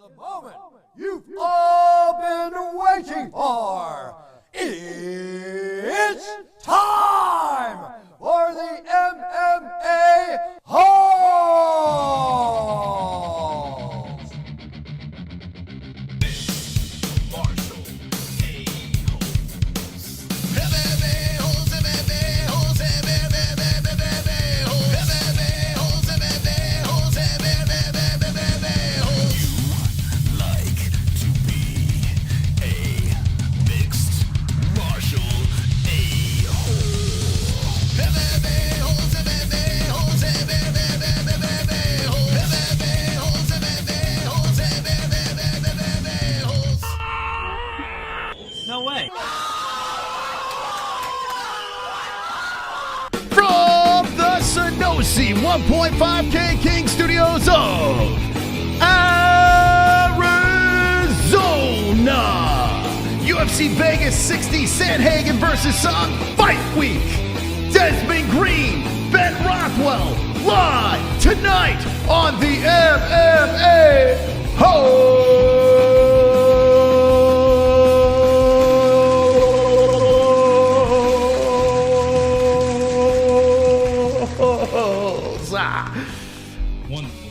The moment you've all been waiting for. It's time for the MMA-Holes! No way. From the Sanosi 1.5K King Studios of Arizona, UFC Vegas 60 Sandhagen versus Song Fight Week. Desmond Green, Ben Rothwell, live tonight on the MMA-Holes. Wonderful.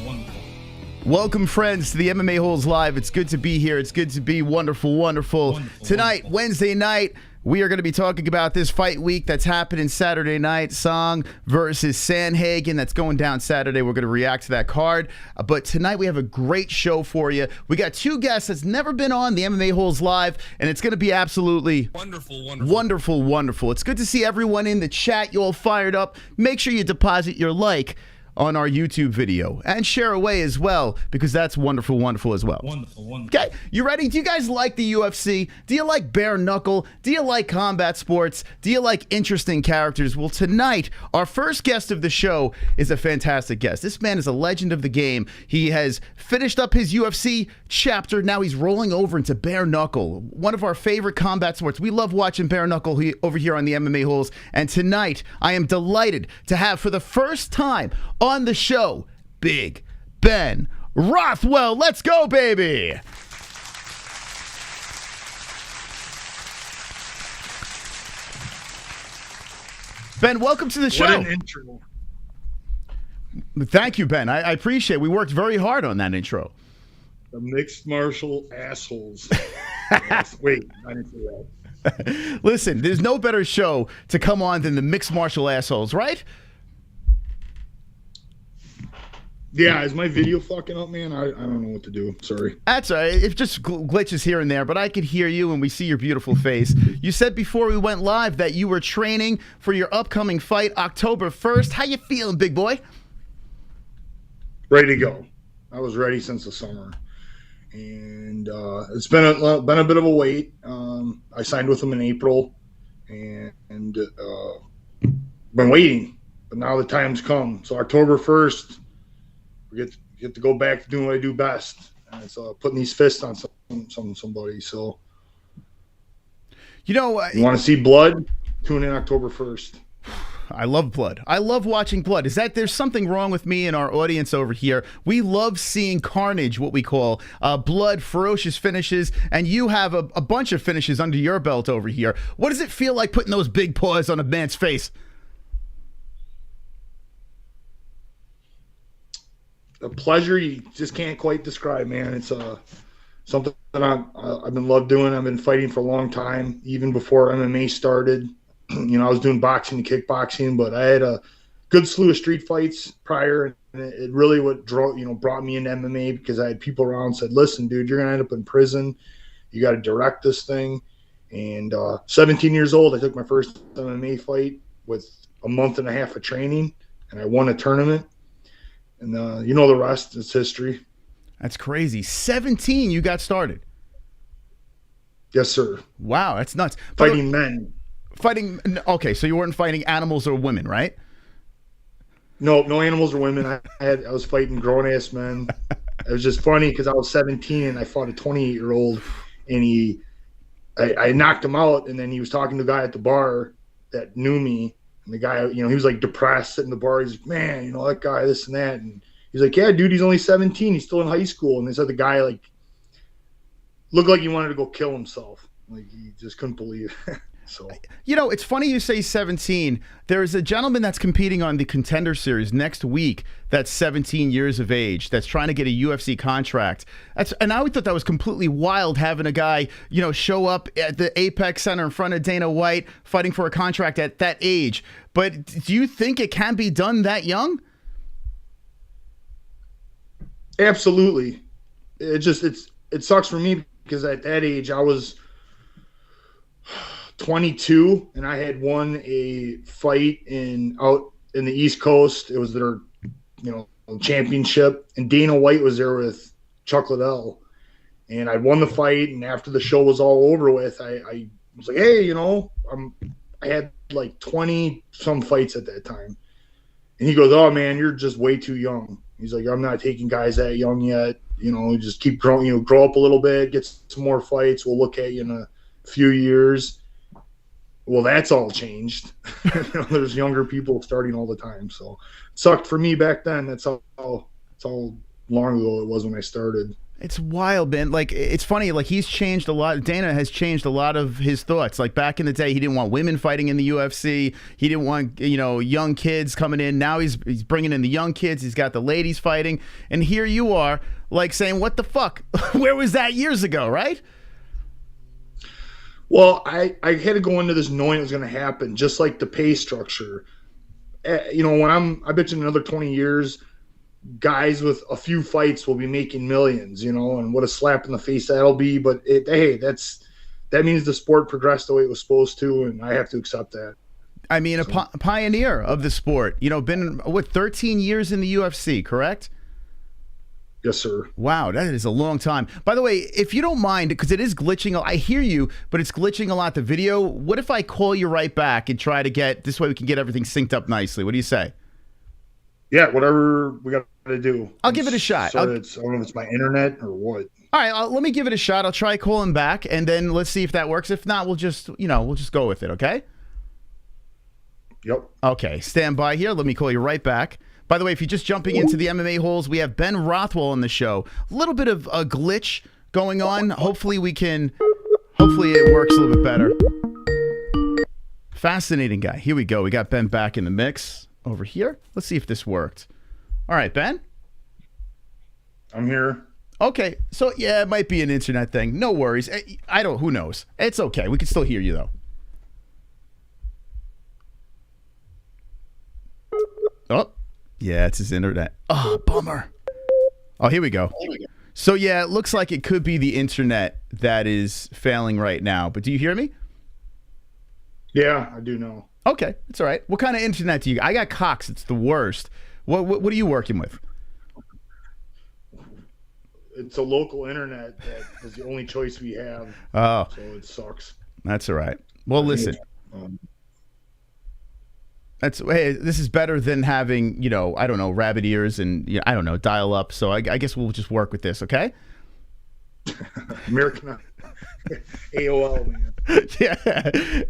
Welcome, friends, to the MMA Holes Live. It's good to be here. It's good to be wonderful. Tonight, Wednesday night, we are going to be talking about this fight week that's happening Saturday night. Song versus Sandhagen. That's going down Saturday. We're going to react to that card. But tonight, we have a great show for you. We got two guests that's never been on the MMA Holes Live, and it's going to be absolutely wonderful. It's good to see everyone in the chat. You all fired up. Make sure you deposit your like on our YouTube video and share away as well, because that's wonderful as well. Wonderful. Okay, you ready? Do you guys like the UFC? Do you like bare knuckle? Do you like combat sports? Do you like interesting characters? Well, tonight, our first guest of the show is a fantastic guest. This man is a legend of the game. He has finished up his UFC chapter. Now he's rolling over into bare knuckle, one of our favorite combat sports. We love watching bare knuckle over here on the MMA Holes. And tonight, I am delighted to have, for the first time on the show, Big Ben Rothwell. Let's go, baby. Ben, welcome to the show. What an intro. Thank you, Ben. I appreciate it. We worked very hard on that intro. The mixed martial assholes. Wait, I didn't say that. Listen, there's no better show to come on than the mixed martial assholes, right? Yeah, is my video fucking up, man? I don't know what to do. Sorry. That's all right. It just glitches here and there, but I could hear you and we see your beautiful face. You said before we went live that you were training for your upcoming fight October 1st. How you feeling, big boy? Ready to go. I was ready since the summer. And it's been a bit of a wait. I signed with them in April and been waiting. But now the time's come. So October 1st, we get to go back to doing what I do best, and it's putting these fists on somebody. So, you know, you want to see blood? Tune in October 1st. I love blood. I love watching blood. Is that there's something wrong with me and our audience over here? We love seeing carnage, what we call blood, ferocious finishes, and you have a bunch of finishes under your belt over here. What does it feel like putting those big paws on a man's face? A pleasure you just can't quite describe, man. It's something that I've been loved doing. I've been fighting for a long time, even before MMA started. You know, I was doing boxing and kickboxing, but I had a good slew of street fights prior, and it really brought me into MMA, because I had people around and said, "Listen, dude, you're gonna end up in prison. You got to direct this thing." And 17 years old, I took my first MMA fight with a month and a half of training, and I won a tournament. And you know the rest. It's history. That's crazy. 17, you got started. Yes, sir. Wow, that's nuts. Fighting men. Okay, so you weren't fighting animals or women, right? No animals or women. I was fighting grown-ass men. It was just funny because I was 17 and I fought a 28-year-old, and I knocked him out, and then he was talking to a guy at the bar that knew me. And the guy, he was like depressed sitting in the bar. He's like, "Man, that guy, this and that." And he's like, "Yeah, dude, he's only 17. He's still in high school." And they said the guy like looked like he wanted to go kill himself. Like he just couldn't believe it. So, you know, it's funny you say 17. There's a gentleman that's competing on the Contender Series next week that's 17 years of age that's trying to get a UFC contract. And I always thought that was completely wild, having a guy, you know, show up at the Apex Center in front of Dana White fighting for a contract at that age. But do you think it can be done that young? absolutely. It sucks for me because at that age I was 22 and I had won a fight out in the East Coast. It was their, championship, and Dana White was there with Chuck Liddell, and I won the fight. And after the show was all over with, I was like, hey, I had like 20 some fights at that time, and he goes, oh man, you're just way too young. He's like, I'm not taking guys that young yet. Just keep growing, grow up a little bit, get some more fights. We'll look at you in a few years. Well, that's all changed. There's younger people starting all the time. So it sucked for me back then. That's how long ago it was when I started. It's wild, man. Like, it's funny. Like, he's changed a lot. Dana has changed a lot of his thoughts. Like, back in the day, he didn't want women fighting in the UFC. He didn't want, young kids coming in. Now he's bringing in the young kids. He's got the ladies fighting. And here you are, like, saying, what the fuck? Where was that years ago, right? Well, I had to go into this knowing it was going to happen, just like the pay structure. When I bet you in another 20 years, guys with a few fights will be making millions, and what a slap in the face that'll be. But that means the sport progressed the way it was supposed to, and I have to accept that. I mean, a pioneer of the sport. Been 13 years in the UFC, correct? Yes, sir. Wow, that is a long time. By the way, if you don't mind, because it is glitching, I hear you, but it's glitching a lot, the video. What if I call you right back and try to this way we can get everything synced up nicely? What do you say? Yeah, whatever we got to do. I'll give it a shot. I don't know if it's my internet or what. All right, let me give it a shot. I'll try calling back, and then let's see if that works. If not, we'll just go with it, okay? Yep. Okay, stand by here. Let me call you right back. By the way, if you're just jumping into the MMA Holes, we have Ben Rothwell on the show. A little bit of a glitch going on. Hopefully it works a little bit better. Fascinating guy. Here we go. We got Ben back in the mix over here. Let's see if this worked. All right, Ben? I'm here. Okay. So, yeah, it might be an internet thing. No worries. Who knows? It's okay. We can still hear you, though. Oh. Yeah, it's his internet. Oh, bummer. Oh, here we go. So, yeah, it looks like it could be the internet that is failing right now. But do you hear me? Yeah, I do know. Okay, it's all right. What kind of internet do you? I got Cox. It's the worst. What are you working with? It's a local internet that is the only choice we have. Oh. So it sucks. That's all right. Well, listen. This is better than having, I don't know, rabbit ears and, I don't know, dial up. So I guess we'll just work with this, okay? American AOL, man. Yeah,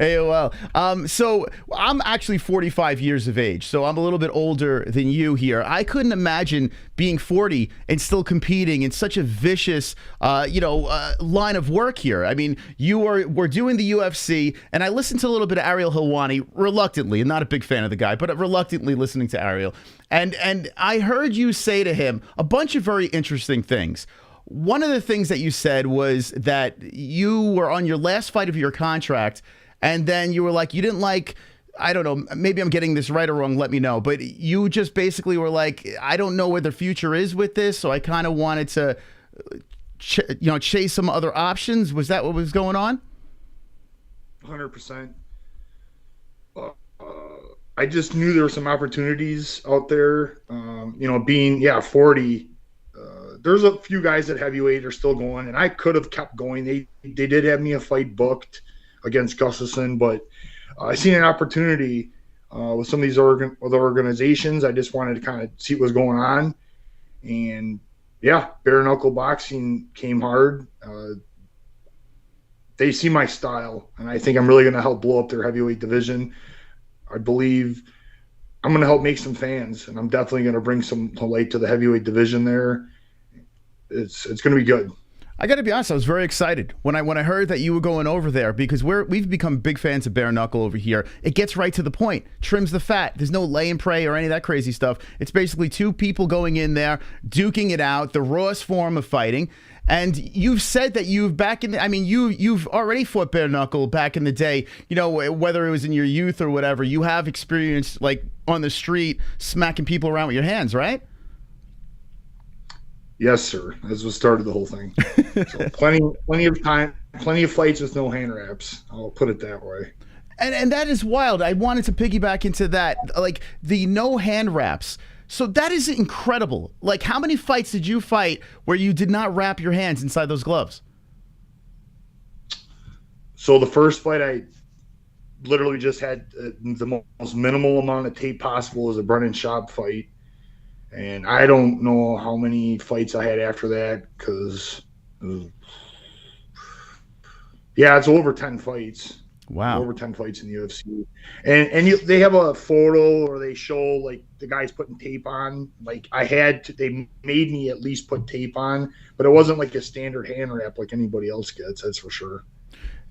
AOL. So I'm actually 45 years of age, so I'm a little bit older than you here. I couldn't imagine being 40 and still competing in such a vicious, line of work here. I mean, we're doing the UFC, and I listened to a little bit of ARIEL Helwani reluctantly. I'm not a big fan of the guy, but reluctantly listening to ARIEL. And I heard you say to him a bunch of very interesting things. One of the things that you said was that you were on your last fight of your contract, and then you were like, you didn't like, I don't know, maybe I'm getting this right or wrong, let me know, but you just basically were like, I don't know where the future is with this, so I kind of wanted to, chase some other options. Was that what was going on? 100%. I just knew there were some opportunities out there, being 40. There's a few guys at heavyweight are still going, and I could have kept going. They did have me a fight booked against Gustafson, but I seen an opportunity with some of these other organizations. I just wanted to kind of see what was going on, and Bare Knuckle Boxing came hard. They see my style, and I think I'm really going to help blow up their heavyweight division. I believe I'm going to help make some fans, and I'm definitely going to bring some light to the heavyweight division there. It's going to be good. I got to be honest, I was very excited when I heard that you were going over there, because we've become big fans of Bare Knuckle over here. It gets right to the point, trims the fat. There's no lay and pray or any of that crazy stuff. It's basically two people going in there, duking it out, the rawest form of fighting. And you've said that you've you've already fought Bare Knuckle back in the day, you know, whether it was in your youth or whatever. You have experience like on the street smacking people around with your hands, right? Yes, sir. That's what started the whole thing. So plenty of time, plenty of fights with no hand wraps. I'll put it that way. And that is wild. I wanted to piggyback into that, like the no hand wraps. So that is incredible. Like, how many fights did you fight where you did not wrap your hands inside those gloves? So the first fight, I literally just had the most minimal amount of tape possible as a Brendan Schaub fight. And I don't know how many fights I had after that, because, yeah, it's over 10 fights. Wow. Over 10 fights in the UFC. And they have a photo, or they show, like, the guys putting tape on. Like, they made me at least put tape on, but it wasn't like a standard hand wrap like anybody else gets, that's for sure.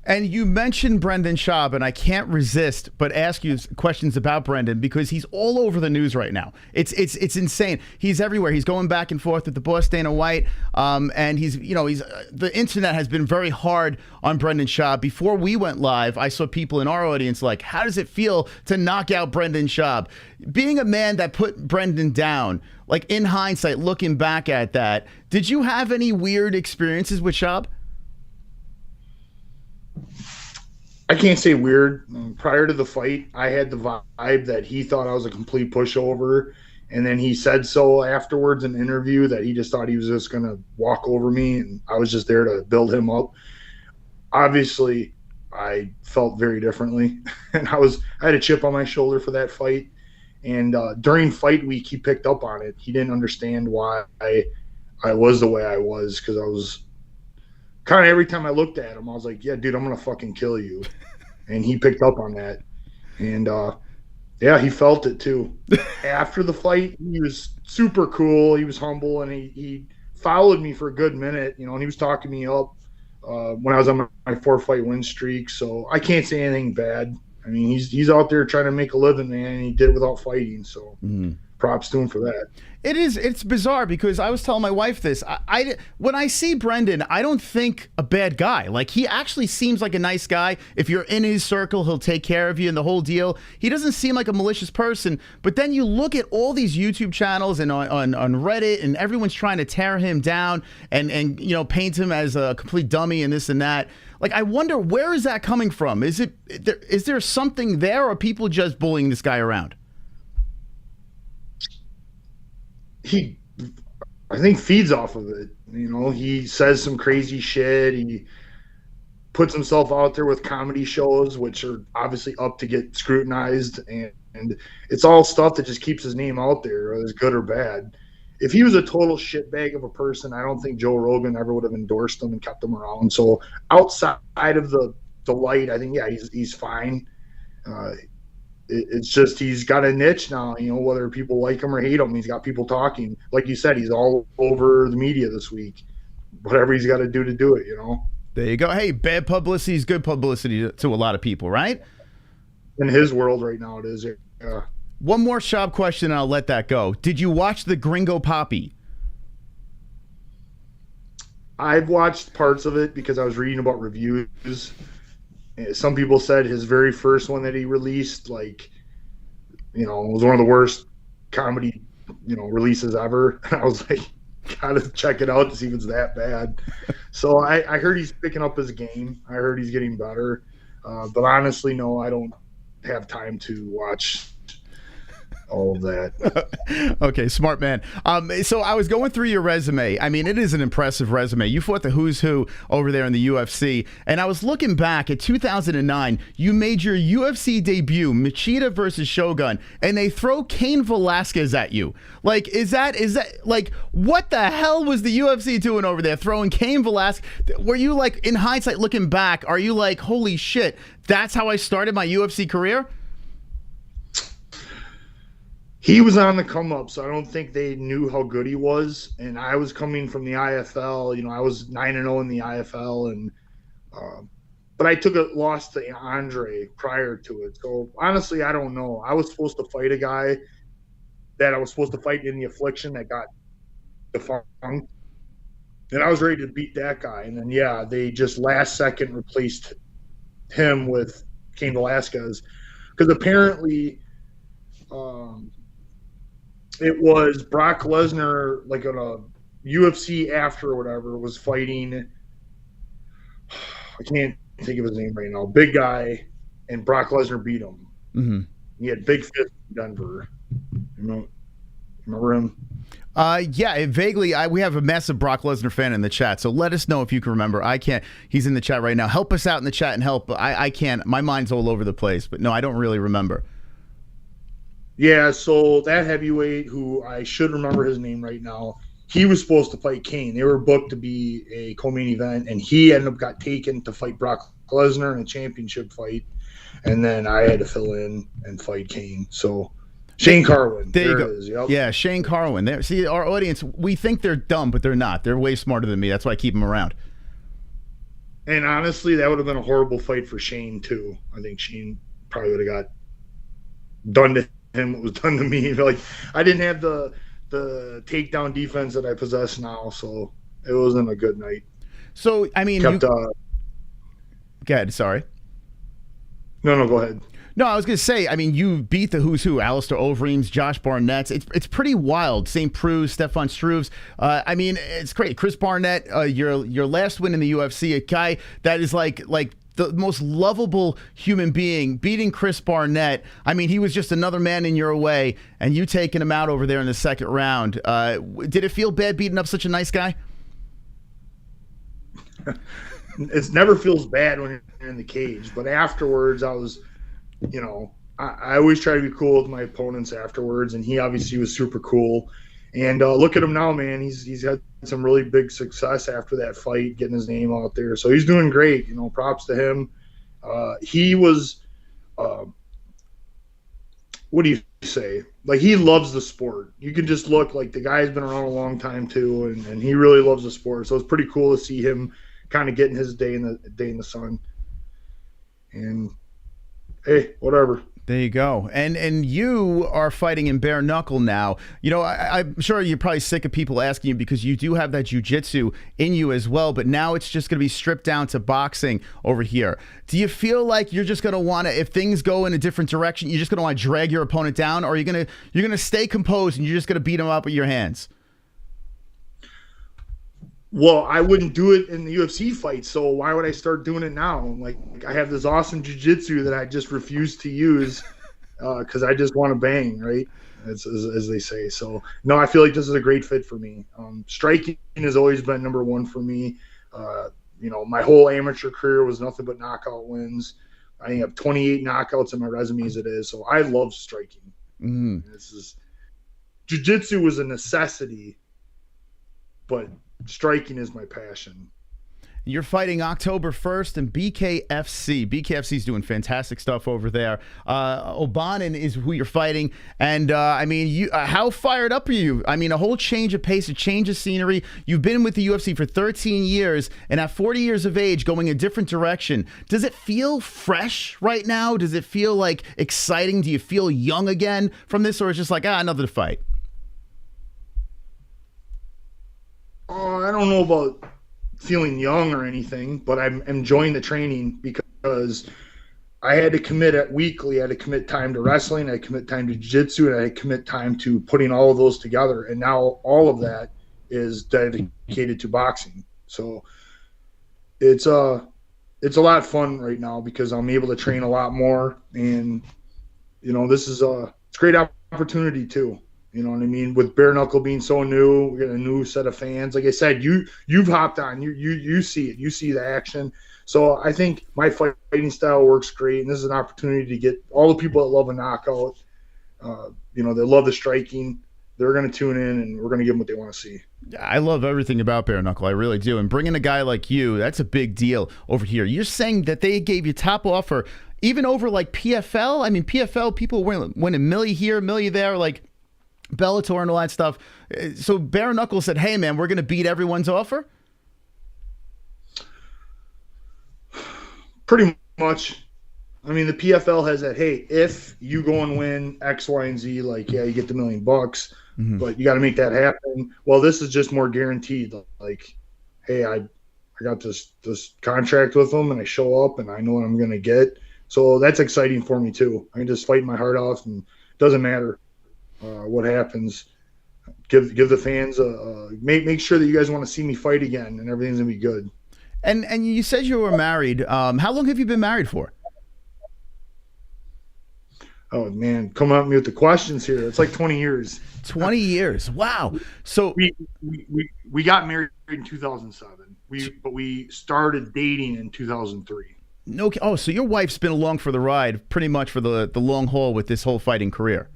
And you mentioned Brendan Schaub, and I can't resist but ask you questions about Brendan, because he's all over the news right now. It's insane. He's everywhere. He's going back and forth with the boss Dana White, and the internet has been very hard on Brendan Schaub. Before we went live, I saw people in our audience like, how does it feel to knock out Brendan Schaub? Being a man that put Brendan down, like in hindsight, looking back at that, did you have any weird experiences with Schaub? I can't say weird. Prior to the fight, I had the vibe that he thought I was a complete pushover, and then he said so afterwards in an interview that he just thought he was just going to walk over me, and I was just there to build him up. Obviously, I felt very differently, and I had a chip on my shoulder for that fight. And during fight week, he picked up on it. He didn't understand why I was the way I was, because I was kind of, every time I looked at him, I was like, yeah, dude, I'm going to fucking kill you. And he picked up on that. And, yeah, he felt it too. After the fight, he was super cool. He was humble, and he followed me for a good minute, you know, and he was talking me up when I was on my 4-fight win streak. So I can't say anything bad. I mean, he's out there trying to make a living, man, and he did it without fighting. So props to him for that. It's bizarre, because I was telling my wife this. When I see Brendan, I don't think a bad guy. Like, he actually seems like a nice guy. If you're in his circle, he'll take care of you and the whole deal. He doesn't seem like a malicious person. But then you look at all these YouTube channels and on Reddit, and everyone's trying to tear him down and you know, paint him as a complete dummy and this and that. Like, I wonder, where is that coming from? Is there something there, or are people just bullying this guy around? I think feeds off of it. You know, he says some crazy shit. He puts himself out there with comedy shows, which are obviously up to get scrutinized, and it's all stuff that just keeps his name out there, whether it's good or bad. If he was a total shitbag of a person, I don't think Joe Rogan ever would have endorsed him and kept him around. So outside of the light, I think, yeah, he's fine. It's just he's got a niche now, you know, whether people like him or hate him. He's got people talking. Like you said, he's all over the media this week. Whatever he's got to do it, you know. There you go. Hey, bad publicity is good publicity to a lot of people, right? In his world right now, it is. Yeah. One more Schaub question, and I'll let that go. Did you watch the Gringo Poppy? I've watched parts of it because I was reading about reviews. Some people said his very first one that he released, like, you know, was one of the worst comedy, you know, releases ever. And I was like, gotta check it out to see if it's that bad. So I heard he's picking up his game. I heard he's getting better. But honestly, no, I don't have time to watch all of that. Okay, smart man. So I was going through your resume. I mean, it is an impressive resume. You fought the who's who over there in the UFC, and I was looking back at 2009. You made your UFC debut, Machida versus Shogun, and they throw Cain Velasquez at you. Like, is that like, what the hell was the UFC doing over there, throwing Cain Velasquez? Were you like, in hindsight, looking back, are you like, holy shit, that's how I started my UFC career? He was on the come up, so I don't think they knew how good he was. And I was coming from the IFL. You know, I was 9-0 in the IFL, and but I took a loss to Andre prior to it. So honestly, I don't know. I was supposed to fight a guy that I was supposed to fight in the Affliction that got defunct, and I was ready to beat that guy. And then yeah, they just last second replaced him with Cain Velasquez because apparently. It was Brock Lesnar, like on a UFC after or whatever, was fighting. I can't think of his name right now. Big guy, and Brock Lesnar beat him. Mm-hmm. He had big fist in Denver. Remember him? Yeah, vaguely. We have a massive Brock Lesnar fan in the chat, so let us know if you can remember. I can't. He's in the chat right now. Help us out in the chat and help. I can't. My mind's all over the place, but no, I don't really remember. Yeah, so that heavyweight, who I should remember his name right now, he was supposed to fight Cain. They were booked to be a co-main event, and he ended up got taken to fight Brock Lesnar in a championship fight, and then I had to fill in and fight Cain. So Shane Carwin. There you go. It is, yep. Yeah, Shane Carwin. There. See, our audience, we think they're dumb, but they're not. They're way smarter than me. That's why I keep them around. And honestly, that would have been a horrible fight for Shane, too. I think Shane probably would have got done to him what was done to me. Like, I didn't have the takedown defense that I possess now, so it wasn't a good night. So, I mean, go ahead, sorry. No, go ahead. No, I was going to say, I mean, you beat the who's who, Alistair Overeem's, Josh Barnett's. It's pretty wild. St. Preux, Stefan Struve's. I mean, it's great. Chris Barnett, your last win in the UFC, a guy that is like the most lovable human being, beating Chris Barnett. I mean, he was just another man in your way, and you taking him out over there in the second round. Did it feel bad beating up such a nice guy? It never feels bad when you're in the cage, but afterwards I was, I always try to be cool with my opponents afterwards, and he obviously was super cool. And look at him now, man. He's had some really big success after that fight, getting his name out there. So he's doing great. Props to him. He was, what do you say? Like, he loves the sport. You can just look, like, the guy's been around a long time too, and he really loves the sport. So it's pretty cool to see him kind of getting his day in the sun. And hey, whatever. There you go. And you are fighting in bare knuckle now. I'm sure you're probably sick of people asking you because you do have that jiu-jitsu in you as well, but now it's just going to be stripped down to boxing over here. Do you feel like you're just going to want to, if things go in a different direction, you're just going to want to drag your opponent down, or are you're going to stay composed and you're just going to beat him up with your hands? Well, I wouldn't do it in the UFC fight, so why would I start doing it now? Like, I have this awesome jiu-jitsu that I just refuse to use because I just want to bang, right? As they say. So, no, I feel like this is a great fit for me. Striking has always been number one for me. My whole amateur career was nothing but knockout wins. I have 28 knockouts in my resume as it is, so I love striking. Jiu-jitsu was a necessity, but striking is my passion. You're fighting October 1st in BKFC. BKFC is doing fantastic stuff over there. O'Bannon is who you're fighting. And, how fired up are you? I mean, a whole change of pace, a change of scenery. You've been with the UFC for 13 years, and at 40 years of age, going a different direction. Does it feel fresh right now? Does it feel, like, exciting? Do you feel young again from this, or it's just like, another fight? I don't know about feeling young or anything, but I'm enjoying the training because I had to commit weekly. I had to commit time to wrestling. I had to commit time to jiu-jitsu, and I had to commit time to putting all of those together. And now all of that is dedicated to boxing. So it's a lot of fun right now because I'm able to train a lot more. And, this is it's a great opportunity too. You know what I mean? With bare knuckle being so new, we got a new set of fans. Like I said, you've hopped on. You see it. You see the action. So I think my fighting style works great, and this is an opportunity to get all the people that love a knockout. They love the striking. They're going to tune in, and we're going to give them what they want to see. I love everything about bare knuckle. I really do. And bringing a guy like you, that's a big deal over here. You're saying that they gave you top offer, even over like PFL. I mean, PFL people winning $1 million here, $1 million there. Like, Bellator and all that stuff. So Bare Knuckle said, hey, man, we're going to beat everyone's offer? Pretty much. I mean, the PFL has that, hey, if you go and win X, Y, and Z, like, yeah, you get the $1 million, but you got to make that happen. Well, this is just more guaranteed. Like, hey, I got this contract with them, and I show up, and I know what I'm going to get. So that's exciting for me, too. I can just fight my heart off, and it doesn't matter what happens. Give the fans make sure that you guys want to see me fight again, and everything's going to be good. And you said you were married. How long have you been married for? Oh, man, coming at me with the questions here. It's like 20 years. 20 years. Wow. So we got married in 2007. But we started dating in 2003. No. Oh, so your wife's been along for the ride pretty much for the long haul with this whole fighting career.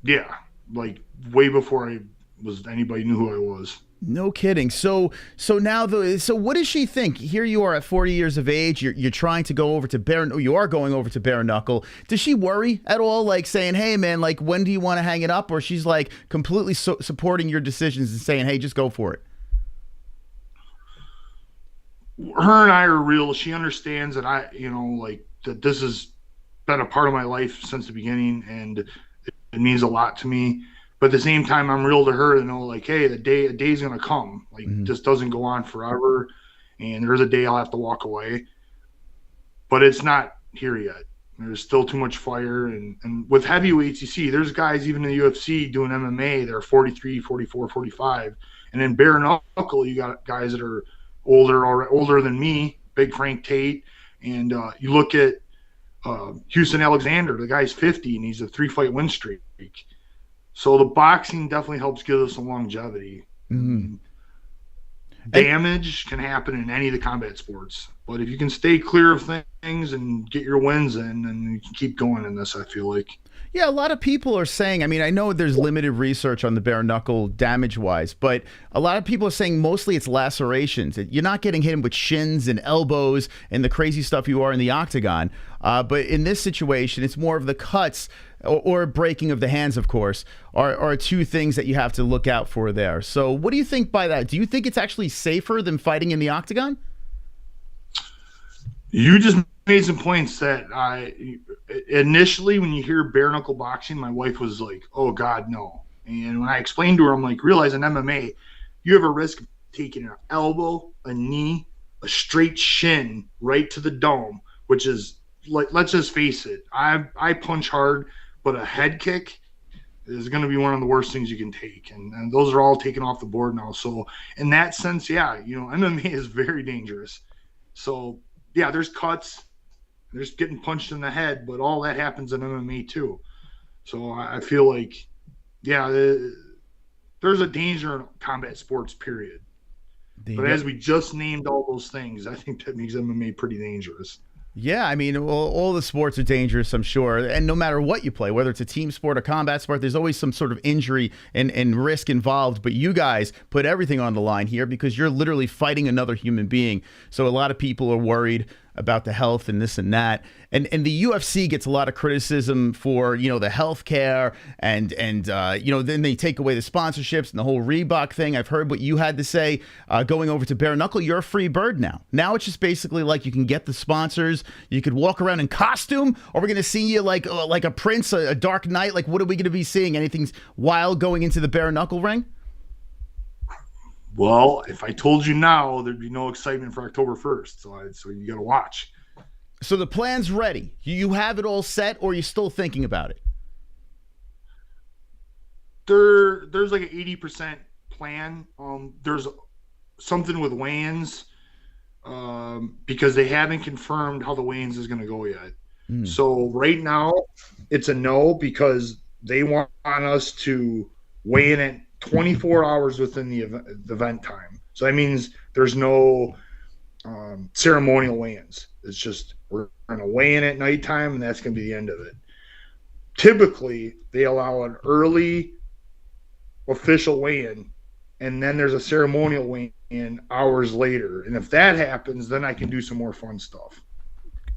Yeah, like way before anybody knew who I was. No kidding. So now so what does she think? Here you are at 40 years of age. You're trying to go over to you are going over to Bare Knuckle. Does she worry at all? Like saying, hey man, like when do you want to hang it up? Or she's like completely supporting your decisions and saying, hey, just go for it. Her and I are real. She understands that that this has been a part of my life since the beginning, and it means a lot to me. But at the same time, I'm real to her to know, like, hey, a day's gonna come. Like, this doesn't go on forever, and there's a day I'll have to walk away. But it's not here yet. There's still too much fire, and with heavyweights, you see, there's guys even in the UFC doing MMA. They're 43, 44, 45, and in Bare Knuckle, you got guys that are older than me, Big Frank Tate, and you look at Houston Alexander. The guy's 50, and he's a 3-fight win streak. So the boxing definitely helps give us some longevity. Damage can happen in any of the combat sports, but if you can stay clear of things and get your wins in, then you can keep going in this, I feel like. Yeah, a lot of people are saying, I mean, I know there's limited research on the Bare Knuckle damage-wise, but a lot of people are saying mostly it's lacerations. You're not getting hit with shins and elbows and the crazy stuff you are in the octagon. But in this situation, it's more of the cuts or breaking of the hands, of course, are two things that you have to look out for there. So what do you think by that? Do you think it's actually safer than fighting in the octagon? You just made some points that initially, when you hear bare knuckle boxing, my wife was like, oh God, no. And when I explained to her, I'm like, realize in MMA, you have a risk of taking an elbow, a knee, a straight shin right to the dome, which is like, let's just face it. I punch hard, but a head kick is going to be one of the worst things you can take. And those are all taken off the board now. So in that sense, yeah, MMA is very dangerous. So yeah, there's cuts, there's getting punched in the head, but all that happens in MMA too. So I feel like, yeah, there's a danger in combat sports, period. But as we just named all those things, I think that makes MMA pretty dangerous. Yeah, I mean, all the sports are dangerous, I'm sure. And no matter what you play, whether it's a team sport or combat sport, there's always some sort of injury and risk involved. But you guys put everything on the line here because you're literally fighting another human being. So a lot of people are worried about the health and this and that. And the UFC gets a lot of criticism for, the health care and then they take away the sponsorships and the whole Reebok thing. I've heard what you had to say going over to Bare Knuckle. You're a free bird now. Now it's just basically like you can get the sponsors. You could walk around in costume, or we're going to see you like a prince, a Dark Knight. Like, what are we going to be seeing? Anything wild going into the Bare Knuckle ring? Well, if I told you now, there'd be no excitement for October 1st. So you got to watch. So the plan's ready. You have it all set, or you're still thinking about it? There's like an 80% plan. There's something with weigh-ins because they haven't confirmed how the weigh-ins is going to go yet. So right now, it's a no because they want us to weigh in at 24 hours within the event time. So that means there's no ceremonial weigh-ins. It's just we're going to weigh in at nighttime, and that's going to be the end of it. Typically, they allow an early official weigh-in, and then there's a ceremonial weigh-in hours later. And if that happens, then I can do some more fun stuff.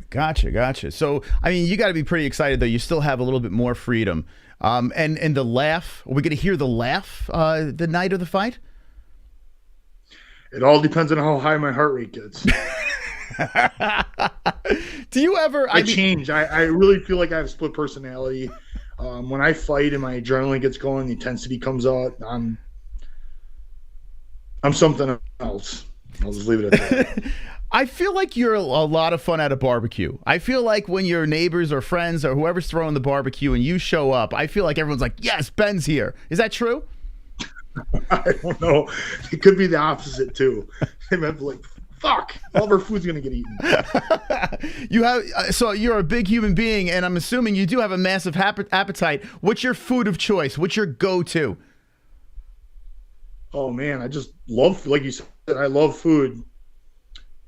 Gotcha. So, I mean, you got to be pretty excited, though. You still have a little bit more freedom. And the laugh. Are we going to hear the laugh the night of the fight? It all depends on how high my heart rate gets. Do you ever? I change. I really feel like I have split personality. When I fight and my adrenaline gets going, the intensity comes out. I'm something else. I'll just leave it at that. I feel like you're a lot of fun at a barbecue. I feel like when your neighbors or friends or whoever's throwing the barbecue and you show up, I feel like everyone's like, yes, Ben's here. Is that true? I don't know. It could be the opposite too. They might be like, fuck, all of our food's going to get eaten. You have, so you're a big human being, and I'm assuming you do have a massive appetite. What's your food of choice? What's your go-to? Oh, man, I just love, like you said, I love food.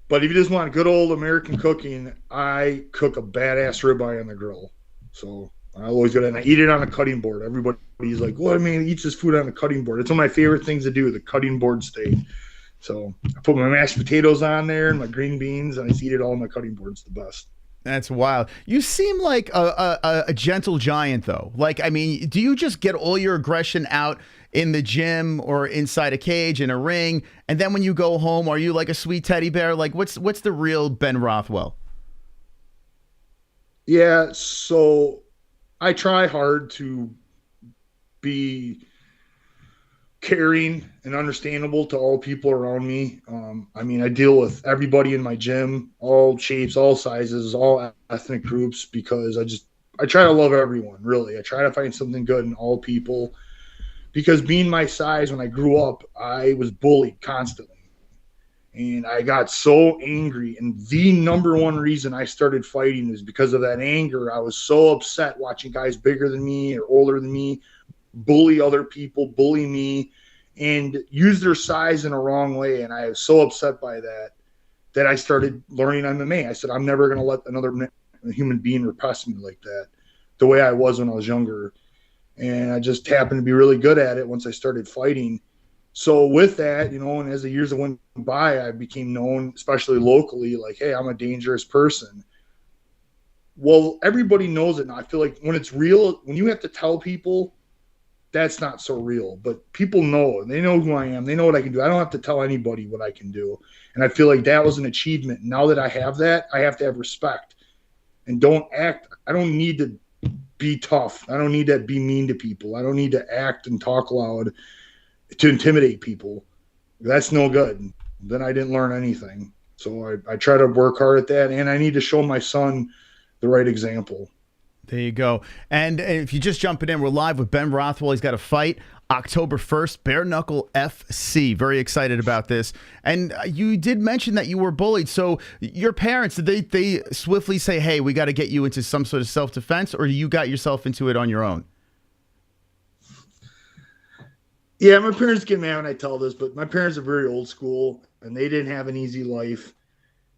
But if you just want good old American cooking, I cook a badass ribeye on the grill. So I always go and I eat it on a cutting board. Everybody's like, "What? I mean, he eats his food on a cutting board." It's one of my favorite things to do, the cutting board steak. So I put my mashed potatoes on there and my green beans, and I just eat it all on my cutting board. It's the best. That's wild. You seem like a gentle giant, though. Like, I mean, do you just get all your aggression out in the gym or inside a cage in a ring, and then when you go home, are you like a sweet teddy bear? Like, what's the real Ben Rothwell? Yeah, so I try hard to be caring and understandable to all people around me. I mean, I deal with everybody in my gym, all shapes, all sizes, all ethnic groups, because I try to love everyone, really. I try to find something good in all people, because being my size, when I grew up, I was bullied constantly. And I got so angry. And the number one reason I started fighting is because of that anger. I was so upset watching guys bigger than me or older than me bully other people, bully me, and use their size in a wrong way. And I was so upset by that I started learning MMA. I said, I'm never going to let another human being repress me like that, the way I was when I was younger. And I just happened to be really good at it once I started fighting. So with that, you know, and as the years went by, I became known, especially locally, like, hey, I'm a dangerous person. Well, everybody knows it now. I feel like when it's real, when you have to tell people, that's not so real. But people know, they know who I am. They know what I can do. I don't have to tell anybody what I can do. And I feel like that was an achievement. Now that I have that, I have to have respect and don't act. I don't need to be tough. I don't need to be mean to people. I don't need to act and talk loud to intimidate people. That's no good. Then I didn't learn anything. So I try to work hard at that, and I need to show my son the right example. There you go. And if you're just jumping in, we're live with Ben Rothwell. He's got a fight October 1st, Bare Knuckle FC. Very excited about this. And you did mention that you were bullied. So your parents, did they swiftly say, hey, we got to get you into some sort of self-defense, or you got yourself into it on your own? Yeah, my parents get mad when I tell this, but my parents are very old school, and they didn't have an easy life.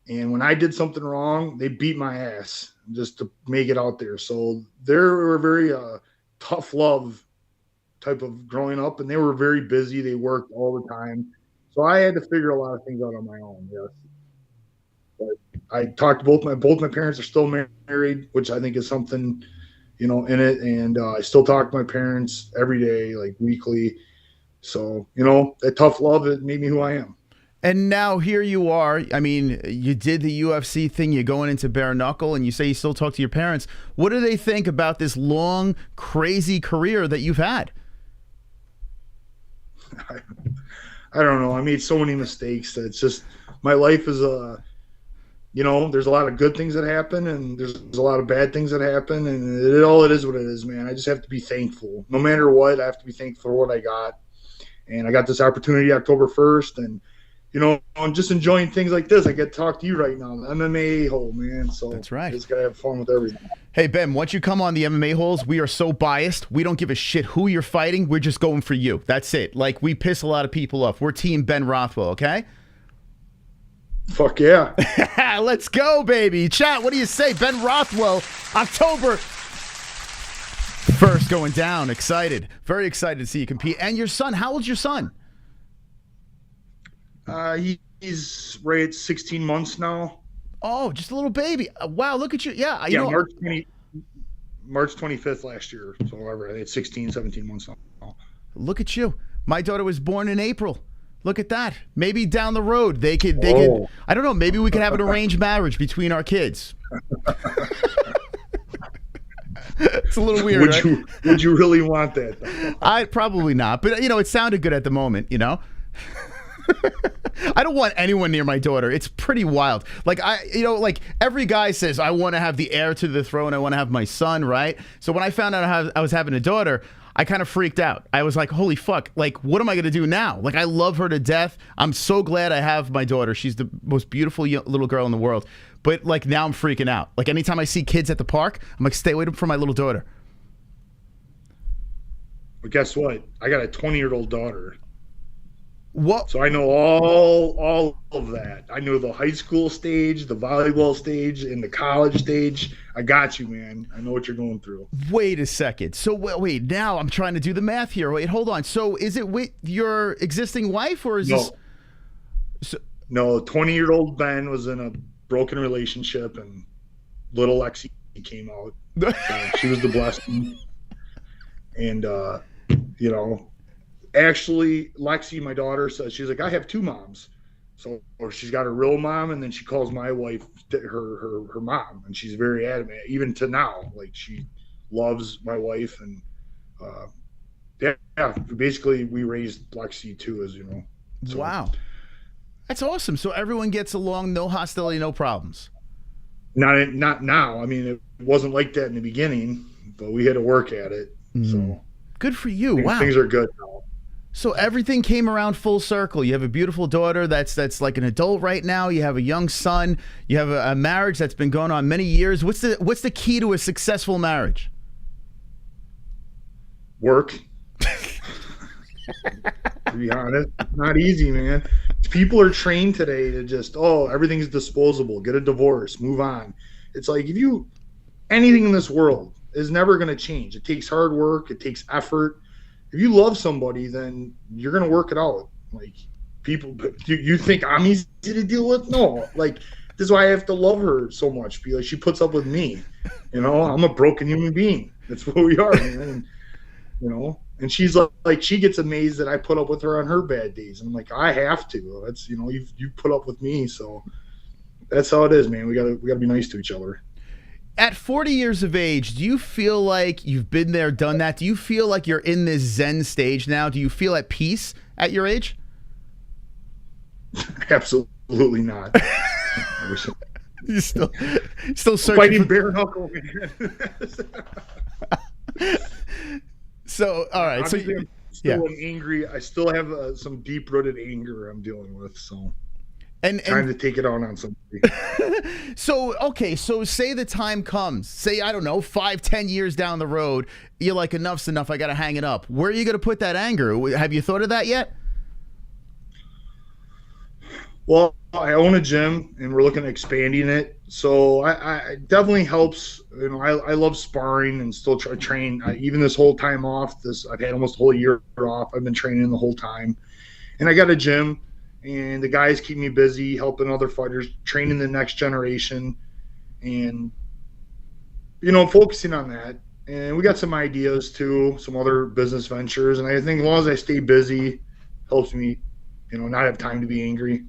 And when I did something wrong, they beat my ass just to make it out there. So they were very tough love type of growing up, and they were very busy. They worked all the time. So I had to figure a lot of things out on my own, yes. But I talked to both my parents are still married, which I think is something, you know, in it. And I still talk to my parents every day, like weekly. So, you know, that tough love, it made me who I am. And now here you are. I mean, you did the UFC thing. You're going into bare knuckle, and you say you still talk to your parents. What do they think about this long, crazy career that you've had? I don't know. I made so many mistakes that it's just, my life is you know, there's a lot of good things that happen, and there's a lot of bad things that happen, and it is what it is, man. I just have to be thankful. No matter what, I have to be thankful for what I got. And I got this opportunity October 1st, and, you know, I'm just enjoying things like this. I get to talk to you right now, the MMA-Hole, man. So that's right. Just got to have fun with everything. Hey, Ben, once you come on the MMA-Holes, we are so biased. We don't give a shit who you're fighting. We're just going for you. That's it. Like, we piss a lot of people off. We're team Ben Rothwell, okay? Fuck yeah. Let's go, baby. Chat, what do you say? Ben Rothwell, October 1st going down. Excited. Very excited to see you compete. And your son, how old's your son? He's right at 16 months now. Oh, just a little baby. Wow, look at you. Yeah, Yeah, March 25th last year. So whatever, I had 16, 17 months now. Look at you. My daughter was born in April. Look at that. Maybe down the road they could I don't know, maybe we could have an arranged marriage between our kids. It's a little weird, right? Would you really want that, though? I probably not, but you know, it sounded good at the moment, you know? I don't want anyone near my daughter. It's pretty wild. Like like every guy says, I want to have the heir to the throne. I want to have my son, right? So when I found out I was having a daughter, I kind of freaked out. I was like, holy fuck, like, what am I going to do now? Like, I love her to death. I'm so glad I have my daughter. She's the most beautiful little girl in the world. But, like, now I'm freaking out. Like, anytime I see kids at the park, I'm like, stay away from my little daughter. But guess what? I got a 20-year-old daughter. What? So I know all of that. I know the high school stage, the volleyball stage, and the college stage. I got you, man. I know what you're going through. Wait a second. So wait, now I'm trying to do the math here. Wait, hold on. So is it with your existing wife, or is this? So... No, 20-year-old Ben was in a broken relationship, and little Lexi came out. So she was the blessing. And you know. Actually, Lexi, my daughter, says, she's like, I have two moms. So, or she's got a real mom, and then she calls my wife her mom, and she's very adamant, even to now. Like, she loves my wife, and yeah, basically we raised Lexi too, as you know. So, wow, that's awesome. So everyone gets along, no hostility, no problems. Not now. I mean, it wasn't like that in the beginning, but we had to work at it. So good for you. Wow, things are good now. So everything came around full circle. You have a beautiful daughter that's like an adult right now. You have a young son. You have a marriage that's been going on many years. What's the key to a successful marriage? Work. To be honest, it's not easy, man. People are trained today to just, everything's disposable. Get a divorce, move on. It's like, anything in this world is never going to change. It takes hard work. It takes effort. If you love somebody, then you're going to work it out. Like, people, you think I'm easy to deal with? No. Like, this is why I have to love her so much, because she puts up with me. You know, I'm a broken human being. That's what we are, man. And, you know, and she's like, she gets amazed that I put up with her on her bad days. And I'm like, I have to. That's, you know, you put up with me. So that's how it is, man. We gotta be nice to each other. At 40 years of age, do you feel like you've been there, done that? Do you feel like you're in this Zen stage now? Do you feel at peace at your age? Absolutely not. You're still searching fighting for... bare knuckle, man. So, all right. Obviously, so, I'm still angry. I still have some deep-rooted anger I'm dealing with, so... And time to take it on somebody. So, okay, so say the time comes. Say, I don't know, 5-10 years down the road, you're like, enough's enough, I got to hang it up. Where are you going to put that anger? Have you thought of that yet? Well, I own a gym, and we're looking at expanding it. So it definitely helps. You know, I love sparring and still train. Even this whole time off, I've had almost a whole year off. I've been training the whole time. And I got a gym. And the guys keep me busy helping other fighters, training the next generation, and, you know, focusing on that. And we got some ideas too, some other business ventures. And I think as long as I stay busy, helps me, you know, not have time to be angry.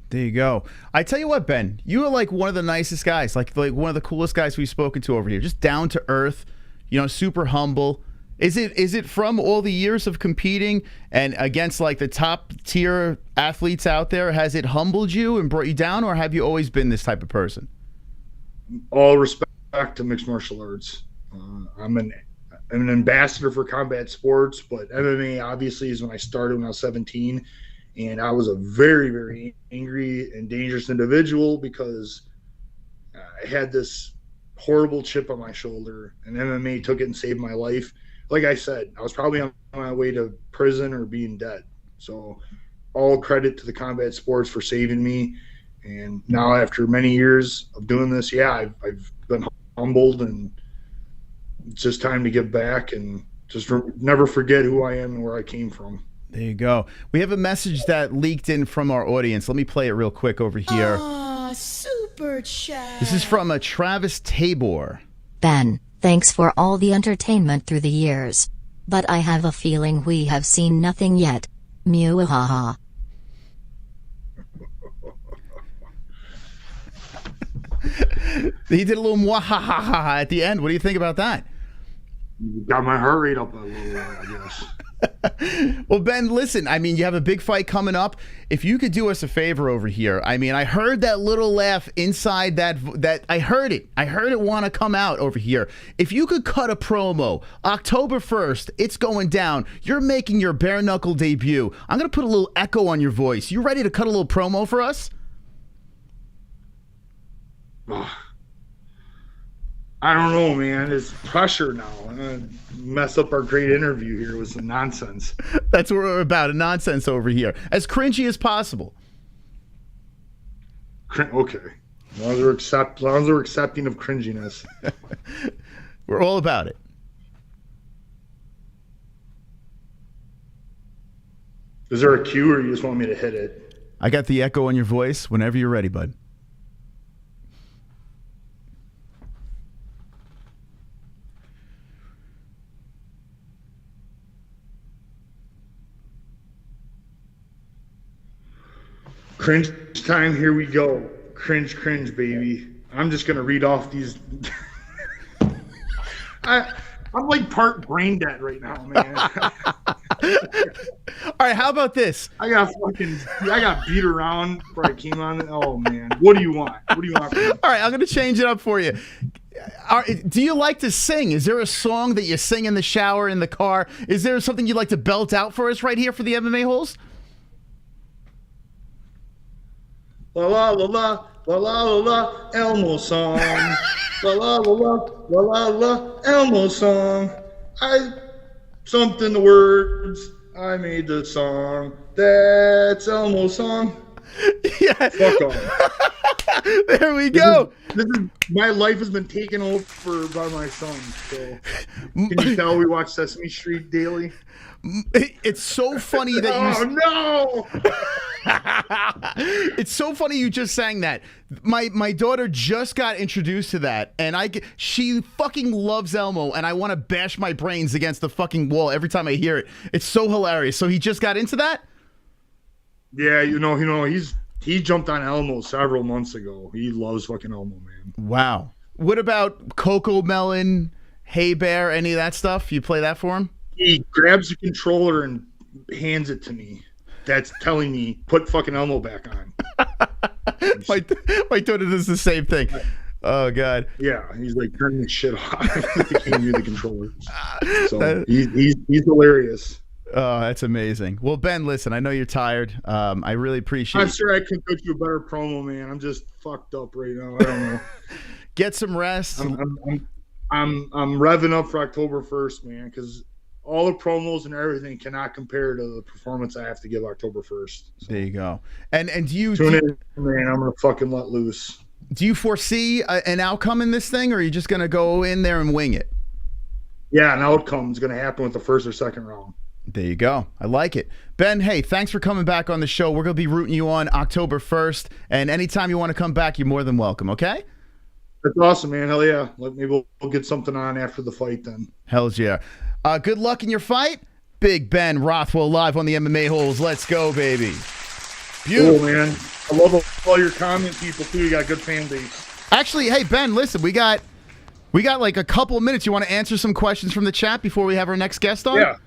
There you go. I tell you what, Ben, you are like one of the nicest guys, like one of the coolest guys we've spoken to over here. Just down to earth, you know, super humble. Is it from all the years of competing and against like the top tier athletes out there? Has it humbled you and brought you down, or have you always been this type of person? All respect to mixed martial arts. I'm an ambassador for combat sports, but MMA obviously is when I started when I was 17, and I was a very, very angry and dangerous individual because I had this horrible chip on my shoulder, and MMA took it and saved my life. Like I said, I was probably on my way to prison or being dead. So all credit to the combat sports for saving me. And now after many years of doing this, yeah, I've been humbled, and it's just time to give back and just never forget who I am and where I came from. There you go. We have a message that leaked in from our audience. Let me play it real quick over here. Super chat. This is from a Travis Tabor. Ben, Thanks for all the entertainment through the years. But I have a feeling we have seen nothing yet. Mew-ha-ha. He did a little mwahahaha at the end. What do you think about that? You got my heart rate up a little, I guess. Well, Ben, listen, I mean, you have a big fight coming up. If you could do us a favor over here, I mean, I heard that little laugh inside that I heard it. I heard it want to come out over here. If you could cut a promo, October 1st, it's going down. You're making your bare knuckle debut. I'm going to put a little echo on your voice. You ready to cut a little promo for us? I don't know, man. It's pressure now. I'm gonna mess up our great interview here with some nonsense. That's what we're about, a nonsense over here. As cringy as possible. Okay. As long as we're accepting of cringiness. We're all about it. Is there a cue or you just want me to hit it? I got the echo on your voice whenever you're ready, bud. Cringe time, here we go. Cringe, baby. I'm just gonna read off these. I'm like part brain dead right now, man. All right, how about this? I got beat around before I came on. Oh man, what do you want? What do you want from me? All right, I'm gonna change it up for you. Do you like to sing? Is there a song that you sing in the shower, in the car? Is there something you'd like to belt out for us right here for the MMA-Holes? La la la la la la la la Elmo song. La la la la la la la Elmo song. Something the words. I made the song. That's Elmo song. Yeah. Fuck off. There we go. My life has been taken over by my son. So can you tell we watch Sesame Street daily? It's so funny that you. Oh no! It's so funny you just sang that. My daughter just got introduced to that, and she fucking loves Elmo, and I want to bash my brains against the fucking wall every time I hear it. It's so hilarious. So he just got into that? Yeah, he jumped on Elmo several months ago. He loves fucking Elmo, man. Wow. What about Coco Melon, Hey Bear, any of that stuff? You play that for him? He grabs the controller and hands it to me. That's telling me put fucking Elmo back on. my daughter does the same thing. Oh God. Yeah, he's like turning the shit off. He can't use the controller. So he's hilarious. Oh, that's amazing. Well, Ben, listen, I know you're tired. I really appreciate. I'm sure I can cook you a better promo, man. I'm just fucked up right now. I don't know. Get some rest. I'm revving up for October 1st, man, because all the promos and everything cannot compare to the performance I have to give October 1st. So. There you go. And do you tune in, man? I'm gonna fucking let loose. Do you foresee an outcome in this thing, or are you just gonna go in there and wing it? Yeah, an outcome is gonna happen with the first or second round. There you go. I like it. Ben, hey, thanks for coming back on the show. We're going to be rooting you on October 1st. And anytime you want to come back, you're more than welcome, okay? That's awesome, man. Hell yeah. Maybe we'll get something on after the fight then. Hells yeah. Good luck in your fight. Big Ben Rothwell live on the MMA-Holes. Let's go, baby. Beautiful. Cool, man. I love all your comment people, too. You got a good fan base. Actually, hey, Ben, listen, we got like a couple of minutes. You want to answer some questions from the chat before we have our next guest on?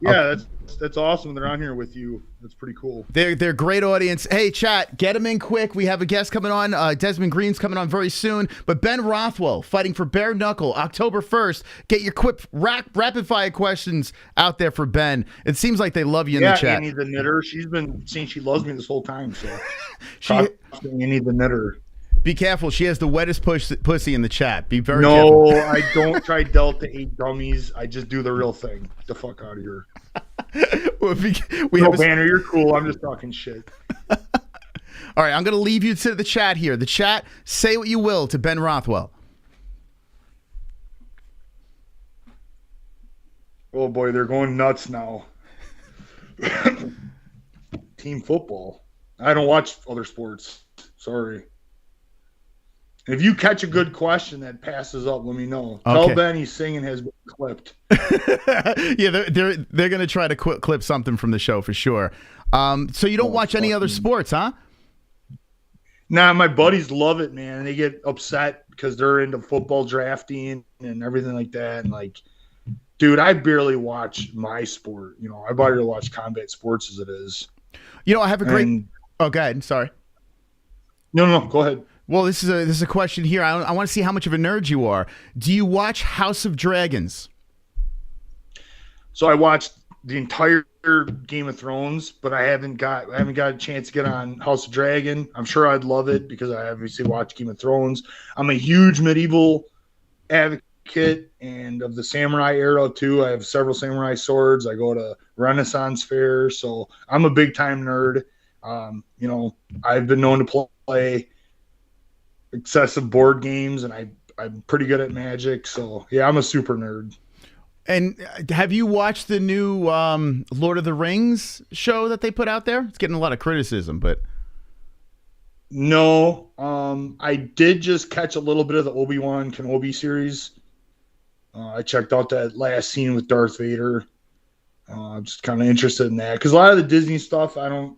Yeah, that's awesome. They're on here with you. That's pretty cool. They're a great audience. Hey, chat, get them in quick. We have a guest coming on. Desmond Green's coming on very soon. But Ben Rothwell fighting for Bare Knuckle October 1st. Get your quick rapid fire questions out there for Ben. It seems like they love you in the chat. Annie the Knitter. She's been saying she loves me this whole time. So Annie the Knitter. Be careful. She has the wettest pussy in the chat. Be very careful. No, I don't try Delta 8 dummies. I just do the real thing. Get the fuck out of here. Banner, you're cool. I'm just talking shit. All right, I'm going to leave you to the chat here. The chat, say what you will to Ben Rothwell. Oh, boy, they're going nuts now. Team football. I don't watch other sports. Sorry. If you catch a good question that passes up, let me know. Okay. Tell Ben he's singing has been clipped. Yeah, they're gonna try to clip something from the show for sure. So you don't watch any other sports, huh? Nah, my buddies love it, man. They get upset because they're into football drafting and everything like that. And like, dude, I barely watch my sport. You know, I barely watch combat sports as it is. You know, I have a great. Oh, go ahead. Sorry. No, go ahead. Well, this is a question here. I want to see how much of a nerd you are. Do you watch House of Dragons? So I watched the entire Game of Thrones, but I haven't got a chance to get on House of Dragon. I'm sure I'd love it because I obviously watched Game of Thrones. I'm a huge medieval advocate and of the samurai era too. I have several samurai swords. I go to Renaissance fairs, so I'm a big time nerd. You know, I've been known to play excessive board games, and I'm pretty good at Magic. So yeah, I'm a super nerd. And have you watched the new Lord of the Rings show that they put out there? It's getting a lot of criticism, but no, I did just catch a little bit of the Obi-Wan Kenobi series. I checked out that last scene with Darth Vader. I'm just kind of interested in that because a lot of the Disney stuff I'm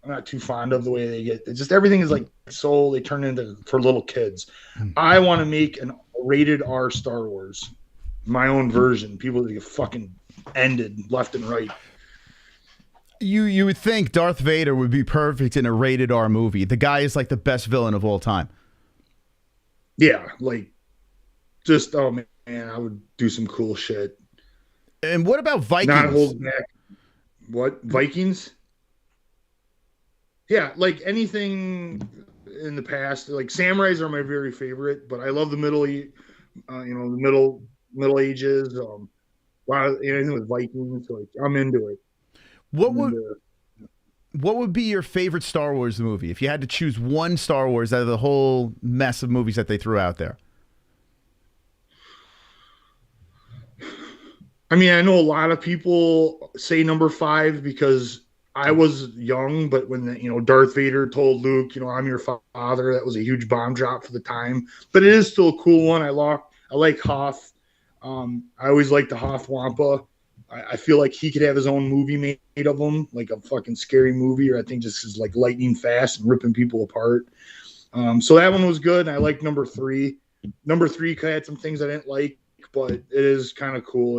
not too fond of the way they get. It's just everything is like so they turn into for little kids. I want to make a rated R Star Wars. My own version. People that get fucking ended left and right. You would think Darth Vader would be perfect in a rated R movie. The guy is like the best villain of all time. Yeah, like just oh man, I would do some cool shit. And what about Vikings? Not hold back. What Vikings? Yeah, like anything in the past. Like samurais are my very favorite, but I love the Middle Ages, a lot of anything with Vikings. Like I'm into it. What would be your favorite Star Wars movie if you had to choose one Star Wars out of the whole mess of movies that they threw out there? I mean, I know a lot of people say number 5 because I was young, but when Darth Vader told Luke, I'm your father, that was a huge bomb drop for the time. But it is still a cool one. I like Hoth. I always liked the Hoth Wampa. I feel like he could have his own movie made of him, like a fucking scary movie, or I think just is like lightning fast and ripping people apart. So that one was good. And I like number 3. Number 3 had some things I didn't like, but it is kind of cool,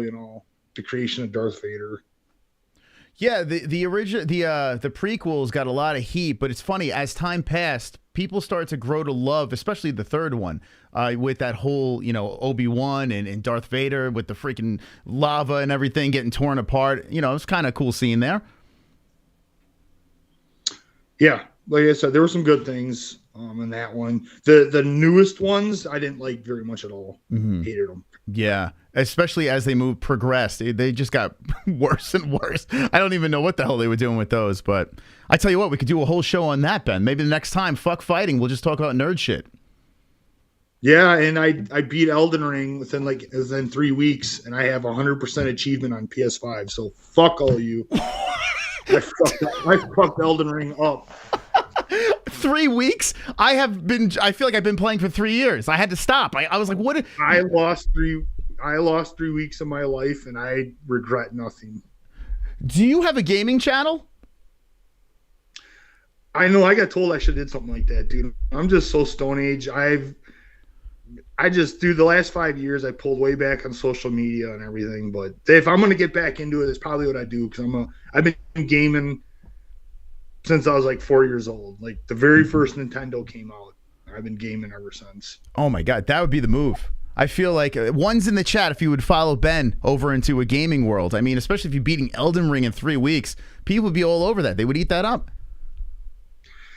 the creation of Darth Vader. Yeah, the original the prequels got a lot of heat, but it's funny, as time passed, people started to grow to love, especially the third one, with that whole, Obi-Wan and Darth Vader with the freaking lava and everything getting torn apart. It's kind of cool seeing there. Yeah, like I said, there were some good things in that one. The newest ones I didn't like very much at all. Mm-hmm. Hated them. Yeah, especially as they progressed. They just got worse and worse. I don't even know what the hell they were doing with those, but I tell you what, we could do a whole show on that, Ben. Maybe the next time, fuck fighting, we'll just talk about nerd shit. Yeah, and I beat Elden Ring within 3 weeks, and I have 100% achievement on PS5, so fuck all you. I fucked Elden Ring up. 3 weeks? I feel like I've been playing for 3 years. I had to stop. I was like, what? I lost 3 weeks of my life, and I regret nothing. Do you have a gaming channel? I know. I got told I should have did something like that, dude. I'm just so Stone Age. The last 5 years, I pulled way back on social media and everything. But if I'm going to get back into it, it's probably what I do, because I've been gaming since I was like 4 years old. Like the very first Nintendo came out, I've been gaming ever since. Oh my God, that would be the move. I feel like one's in the chat if you would follow Ben over into a gaming world. I mean, especially if you're beating Elden Ring in 3 weeks, people would be all over that. They would eat that up.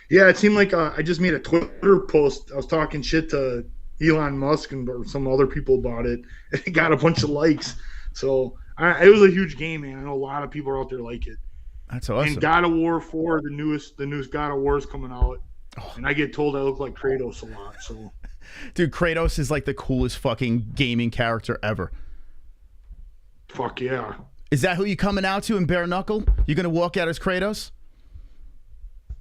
Yeah, it seemed like I just made a Twitter post. I was talking shit to Elon Musk and some other people about it, and it got a bunch of likes. So it was a huge game, man. I know a lot of people out there like it. That's awesome. And God of War 4, the newest God of War is coming out, and I get told I look like Kratos a lot. So, dude, Kratos is like the coolest fucking gaming character ever. Fuck yeah! Is that who you coming out to in Bare Knuckle? You gonna walk out as Kratos?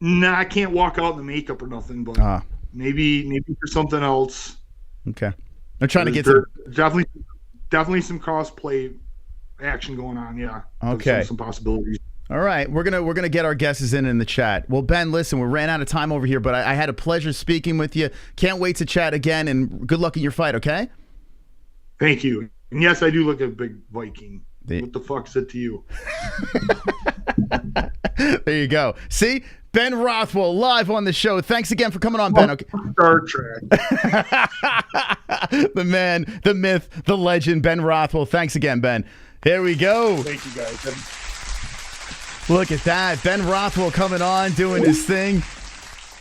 Nah, I can't walk out in the makeup or nothing. But maybe for something else. Okay. I'm trying to get There's definitely some cross-play action going on, yeah. Okay. Some possibilities. All right, we're gonna get our guesses in the chat. Well, Ben, listen, we ran out of time over here, but I had a pleasure speaking with you. Can't wait to chat again, and good luck in your fight. Okay? Thank you. And yes, I do look a big Viking. What the fuck's it to you? There you go. See, Ben Rothwell live on the show. Thanks again for coming on, Ben. Okay. Star Trek. The man, the myth, the legend, Ben Rothwell. Thanks again, Ben. Here we go. Thank you, guys. Look at that. Ben Rothwell coming on, doing his thing.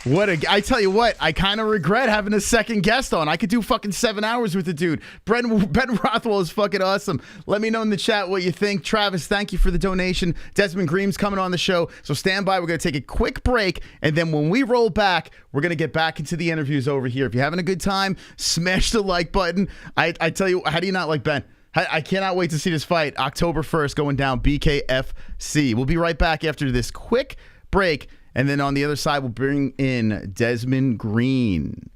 I tell you what, I kind of regret having a second guest on. I could do fucking 7 hours with the dude. Ben Rothwell is fucking awesome. Let me know in the chat what you think. Travis, thank you for the donation. Desmond Green's coming on the show. So stand by. We're going to take a quick break. And then when we roll back, we're going to get back into the interviews over here. If you're having a good time, smash the like button. I tell you, how do you not like Ben? I cannot wait to see this fight. October 1st going down, BKFC. We'll be right back after this quick break. And then on the other side, we'll bring in Desmond Green.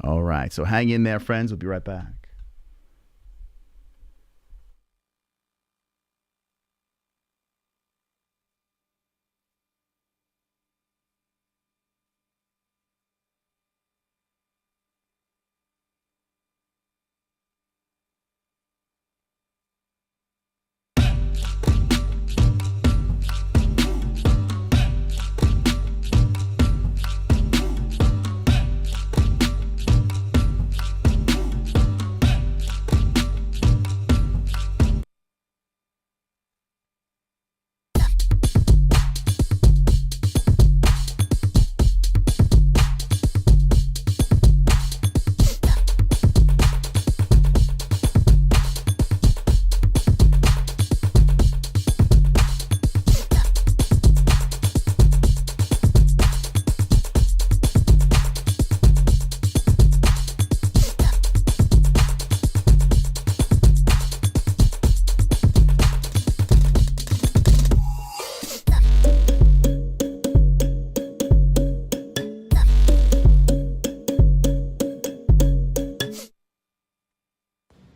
All right. So hang in there, friends. We'll be right back.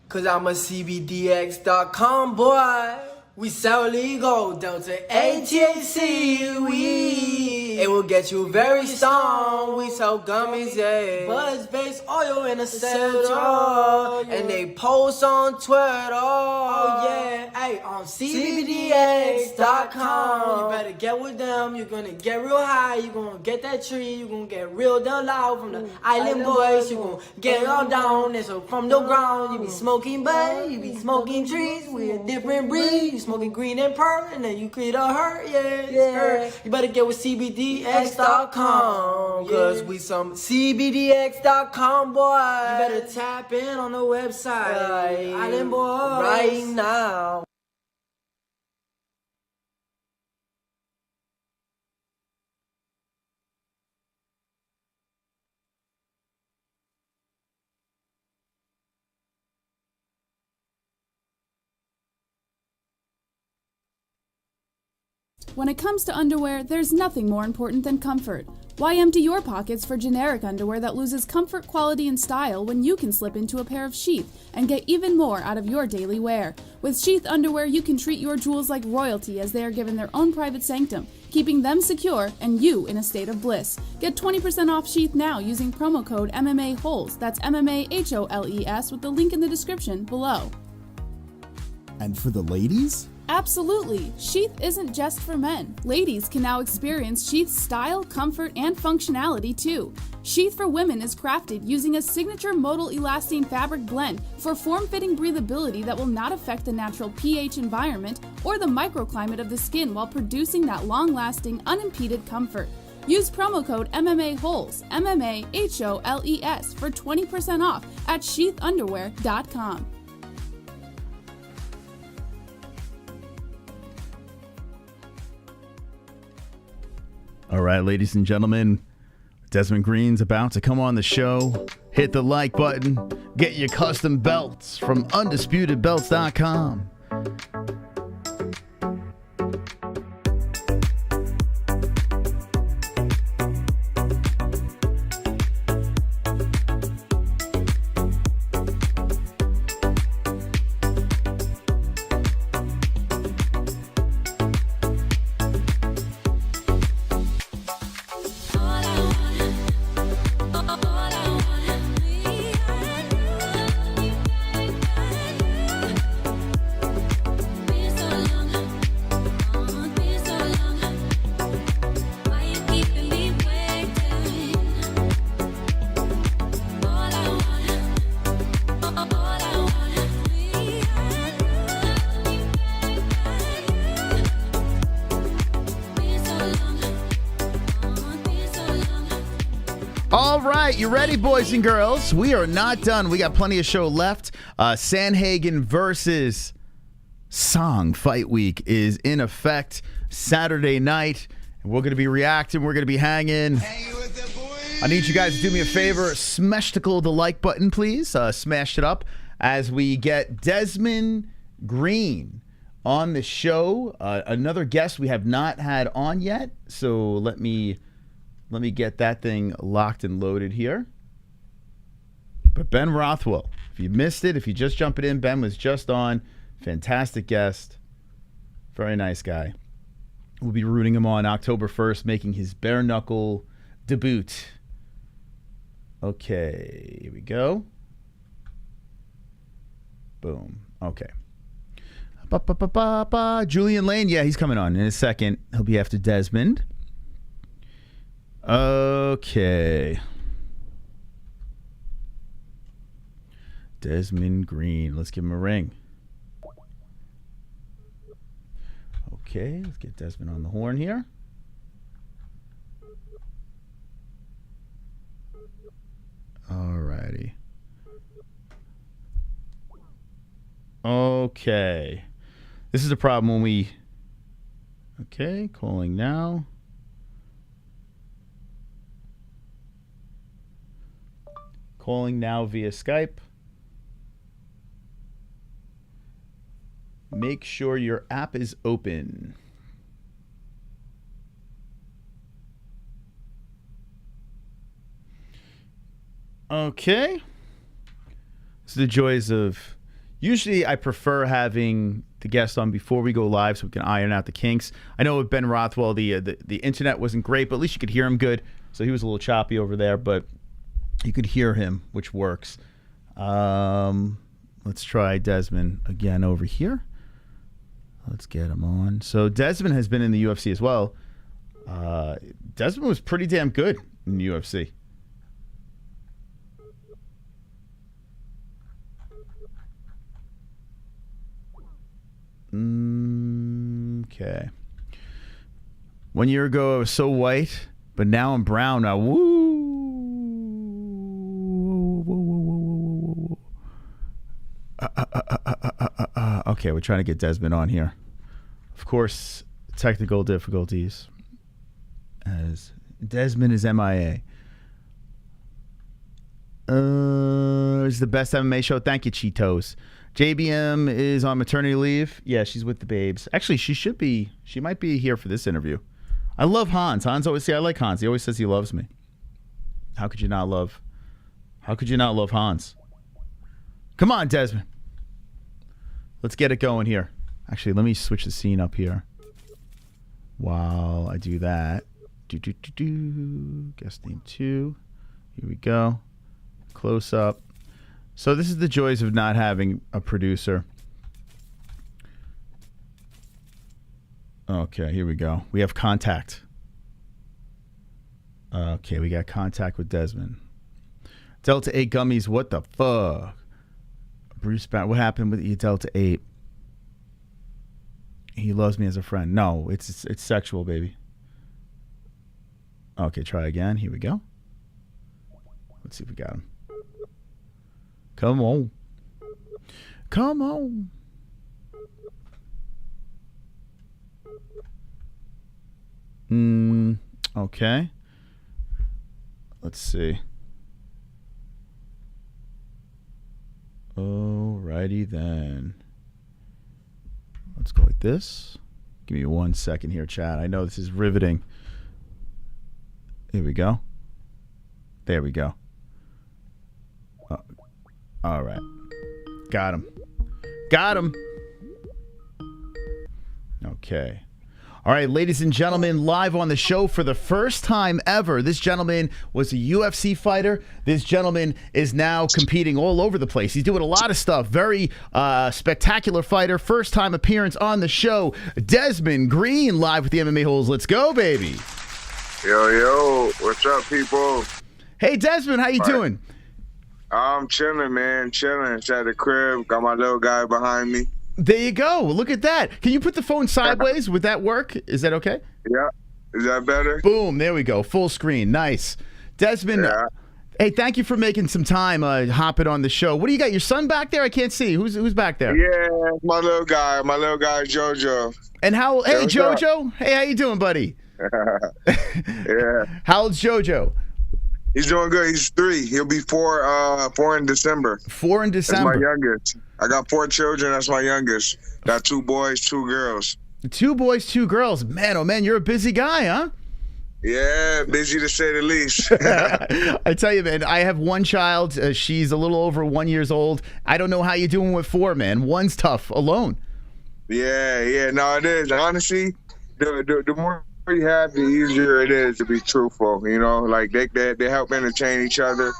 Cause I'm a CBDX.com boy. We sell legal, Delta ATHC. It will get you very stoned. We sell gummies, yeah. Buzz-based oil in a cell. And they post on Twitter. Oh yeah, hey, on CBDX.com. You better get with them. You're gonna get real high. You're gonna get that tree. You're gonna get real down loud from the island boys. You're gonna get all down. And so from the ground, you be smoking bud. You be smoking trees. We a different breed. You smoking green and purple. And then you create a hurt, yeah. You better get with CBDX.com. Cause we some CBDX.com boy. You better tap in on the website. Island boys. Right now. When it comes to underwear, there's nothing more important than comfort. Why empty your pockets for generic underwear that loses comfort, quality, and style when you can slip into a pair of Sheath and get even more out of your daily wear? With Sheath underwear, you can treat your jewels like royalty as they are given their own private sanctum, keeping them secure and you in a state of bliss. Get 20% off Sheath now using promo code MMA-Holes. That's MMA-HOLES with the link in the description below. And for the ladies? Absolutely! Sheath isn't just for men. Ladies can now experience Sheath's style, comfort, and functionality too. Sheath for women is crafted using a signature modal elastane fabric blend for form-fitting breathability that will not affect the natural pH environment or the microclimate of the skin while producing that long-lasting, unimpeded comfort. Use promo code MMA-Holes, MMA-HOLES for 20% off at sheathunderwear.com. All right, ladies and gentlemen, Desmond Green's about to come on the show. Hit the like button. Get your custom belts from UndisputedBelts.com. All right, you ready, boys and girls? We are not done. We got plenty of show left. Sandhagen versus Song Fight Week is in effect Saturday night. And we're going to be reacting. We're going to be hanging. I need you guys to do me a favor. Smash-tickle the like button, please. Smash it up as we get Desmond Green on the show. Another guest we have not had on yet. So let me get that thing locked and loaded here. But Ben Rothwell, if you missed it, if you just jumping in, Ben was just on. Fantastic guest. Very nice guy. We'll be rooting him on October 1st, making his bare knuckle debut. Okay, here we go. Boom. Okay. Julian Lane, yeah, he's coming on in a second. He'll be after Desmond. Okay. Desmond Green. Let's give him a ring. Okay, let's get Desmond on the horn here. Alrighty. Okay. This is the problem when we... Okay, calling now. Calling now via Skype. Make sure your app is open. Okay. This is the joys of... Usually I prefer having the guest on before we go live so we can iron out the kinks. I know with Ben Rothwell, the internet wasn't great, but at least you could hear him good. So he was a little choppy over there, but... You could hear him, which works. Let's try Desmond again over here. Let's get him on. So Desmond has been in the UFC as well. Desmond was pretty damn good in the UFC. Okay. 1 year ago I was so white, but now I'm brown. Now, woo! Okay, we're trying to get Desmond on here. Of course, technical difficulties, as Desmond is MIA. It's the best MMA show. Thank you, Cheetos. JBM is on maternity leave. Yeah, she's with the babes. Actually, she might be here for this interview. I love Hans. Hans always say I like Hans. He always says he loves me. How could you not love Hans? Come on, Desmond. Let's get it going here. Actually, let me switch the scene up here. While I do that. Guest name 2. Here we go. Close up. So this is the joys of not having a producer. Okay, here we go. We have contact. Okay, we got contact with Desmond. Delta 8 gummies, what the fuck? Bruce Brown, what happened with you, Delta 8? He loves me as a friend. No, it's sexual, baby. Okay, try again. Here we go. Let's see if we got him. Come on. Come on. Okay. Let's see. Alrighty then. Let's go like this. Give me 1 second here, chat. I know this is riveting. Here we go. There we go. All right. Got him. Got him. Okay. All right, ladies and gentlemen, live on the show for the first time ever. This gentleman was a UFC fighter. This gentleman is now competing all over the place. He's doing a lot of stuff. Very spectacular fighter. First time appearance on the show. Desmond Green live with the MMA-Holes. Let's go, baby. Yo, what's up, people? Hey, Desmond, how you doing? I'm chilling, man. Chilling. It's at the crib. Got my little guy behind me. There you go. Look at that. Can you put the phone sideways? Would that work? Is that okay? Yeah. Is that better? Boom. There we go. Full screen. Nice. Desmond, Yeah. hey, thank you for making some time hopping on the show. What do you got? Your son back there? I can't see. Who's back there? Yeah, my little guy JoJo. And how? Hey, what's up? JoJo. Hey, how you doing, buddy? Yeah, How old's JoJo? he's doing good. He's 3. He'll be 4 in December. 4 in That's December. my youngest. I got 4 children. That's my youngest. Got 2 boys, 2 girls. 2 boys, 2 girls. Man, oh man, you're a busy guy, huh? Yeah, busy to say the least. I tell you, man, I have 1 child. She's a little over 1 year old. I don't know how you're doing with 4, man. 1's tough alone. Yeah, no, it is. Honestly, the more you have, the easier it is to be truthful. You know, like they help entertain each other,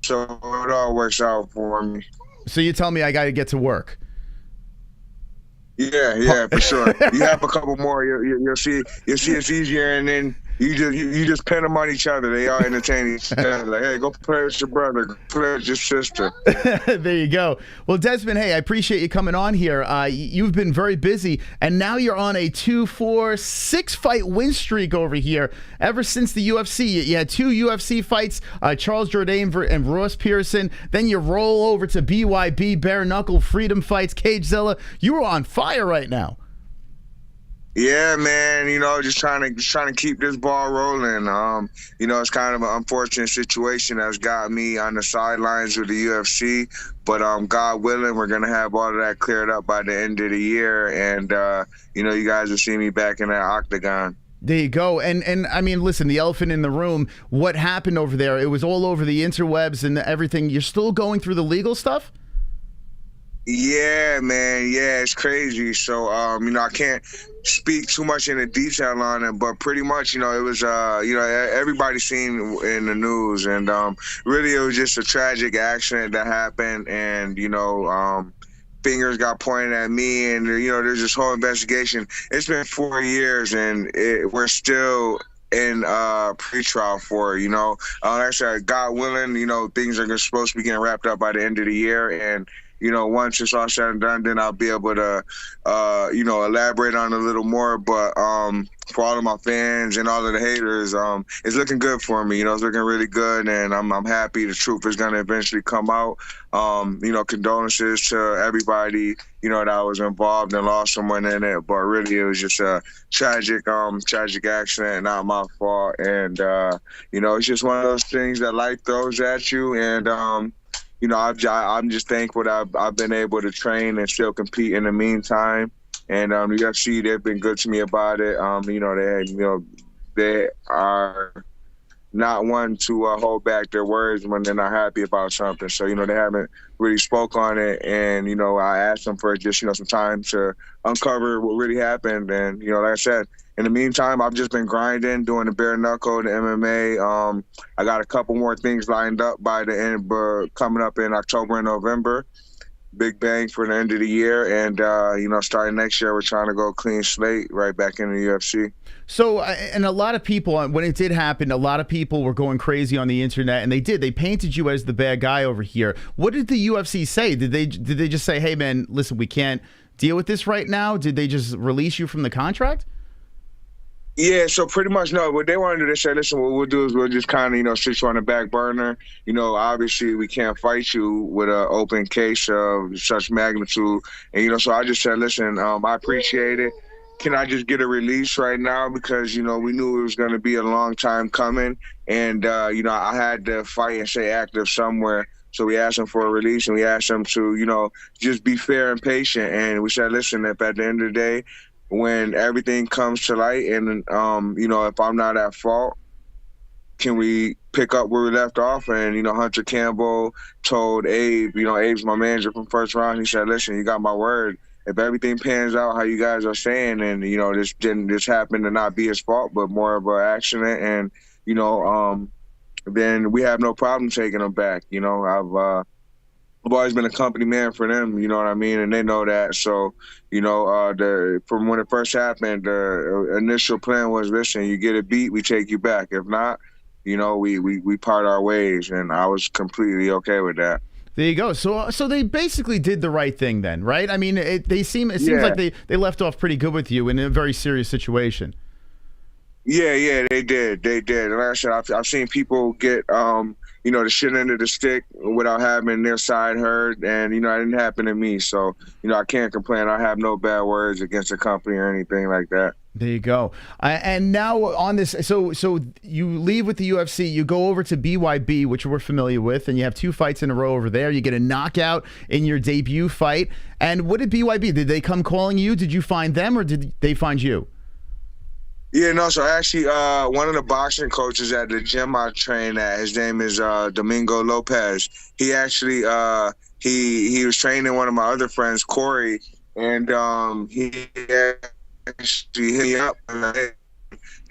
so it all works out for me. So you tell me I got to get to work. Yeah, for sure. You have a couple more, you'll see it's easier, and then you just pin them on each other. They all entertain each other. Like, hey, go play with your brother, go play with your sister. There you go. Well, Desmond, hey, I appreciate you coming on here. You've been very busy, and now you're on a 2-4-6 fight win streak over here. Ever since the UFC, you had 2 UFC fights, Charles Jourdain and Ross Pearson. Then you roll over to BYB, Bare Knuckle, Freedom Fights, CageZilla. You are on fire right now. Yeah, man, you know, just trying to keep this ball rolling. You know, it's kind of an unfortunate situation that's got me on the sidelines of the UFC, but God willing, we're gonna have all of that cleared up by the end of the year, and you know, you guys will see me back in that octagon. There you go. And I mean, listen, the elephant in the room, what happened over there? It was all over the interwebs and everything. You're still going through the legal stuff? Yeah, man. Yeah, it's crazy. So, you know, I can't speak too much into detail on it, but pretty much, you know, it was, you know, everybody seen in the news, and really it was just a tragic accident that happened, and, you know, fingers got pointed at me, and, you know, there's this whole investigation. It's been 4 years, and we're still in pre-trial for it, you know. Like I said, God willing, you know, things are supposed to be getting wrapped up by the end of the year, and you know, once it's all said and done, then I'll be able to, you know, elaborate on it a little more. But for all of my fans and all of the haters, it's looking good for me. You know, it's looking really good, and I'm happy the truth is going to eventually come out. You know, condolences to everybody, you know, that was involved and lost someone in it. But really, it was just a tragic accident, not my fault. And, you know, it's just one of those things that life throws at you. And, you know, I'm just thankful that I've been able to train and still compete in the meantime. And the UFC, they've been good to me about it. You know, they are not one to hold back their words when they're not happy about something. So, you know, they haven't really spoke on it. And, you know, I asked them for just, you know, some time to uncover what really happened. And, you know, like I said, in the meantime, I've just been grinding, doing the bare knuckle, the MMA. I got a couple more things lined up by the end, coming up in October and November. Big bang for the end of the year. And, you know, starting next year, we're trying to go clean slate right back in the UFC. So, and a lot of people, when it did happen, a lot of people were going crazy on the internet, and they painted you as the bad guy over here. What did the UFC say? Did they just say, hey, man, listen, we can't deal with this right now? Did they just release you from the contract? Yeah, so pretty much, no. What they wanted to do, they said, listen, what we'll do is we'll just kind of, you know, sit you on the back burner. You know, obviously we can't fight you with an open case of such magnitude. And, you know, so I just said, listen, I appreciate it. Can I just get a release right now? Because, you know, we knew it was going to be a long time coming. And, you know, I had to fight and stay active somewhere. So we asked them for a release, and we asked them to, you know, just be fair and patient. And we said, listen, if at the end of the day, when everything comes to light and, you know, if I'm not at fault, can we pick up where we left off? And, you know, Hunter Campbell told Abe, you know, Abe's my manager from first round. He said, listen, you got my word. If everything pans out how you guys are saying, and, you know, this happened to not be his fault, but more of an accident, and, you know, then we have no problem taking him back. You know, I've always been a company man for them, you know what I mean? And they know that. So, you know, from when it first happened, the initial plan was, listen, you get a beat, we take you back. If not, you know, we part our ways. And I was completely okay with that. There you go. So they basically did the right thing then, right? I mean, it seems like they left off pretty good with you in a very serious situation. Yeah, they did. They did. And like I said, I've seen people get, the shit into the stick without having their side heard. And, it didn't happen to me. So, I can't complain. I have no bad words against the company or anything like that. There you go. And now on this, so you leave with the UFC, you go over to BYB, which we're familiar with, and you have 2 fights in a row over there. You get a knockout in your debut fight. And what did BYB? Did they come calling you? Did you find them, or did they find you? Yeah, no, so actually one of the boxing coaches at the gym I train at, his name is Domingo Lopez. He actually he was training one of my other friends, Cory, and he actually hit me up and like,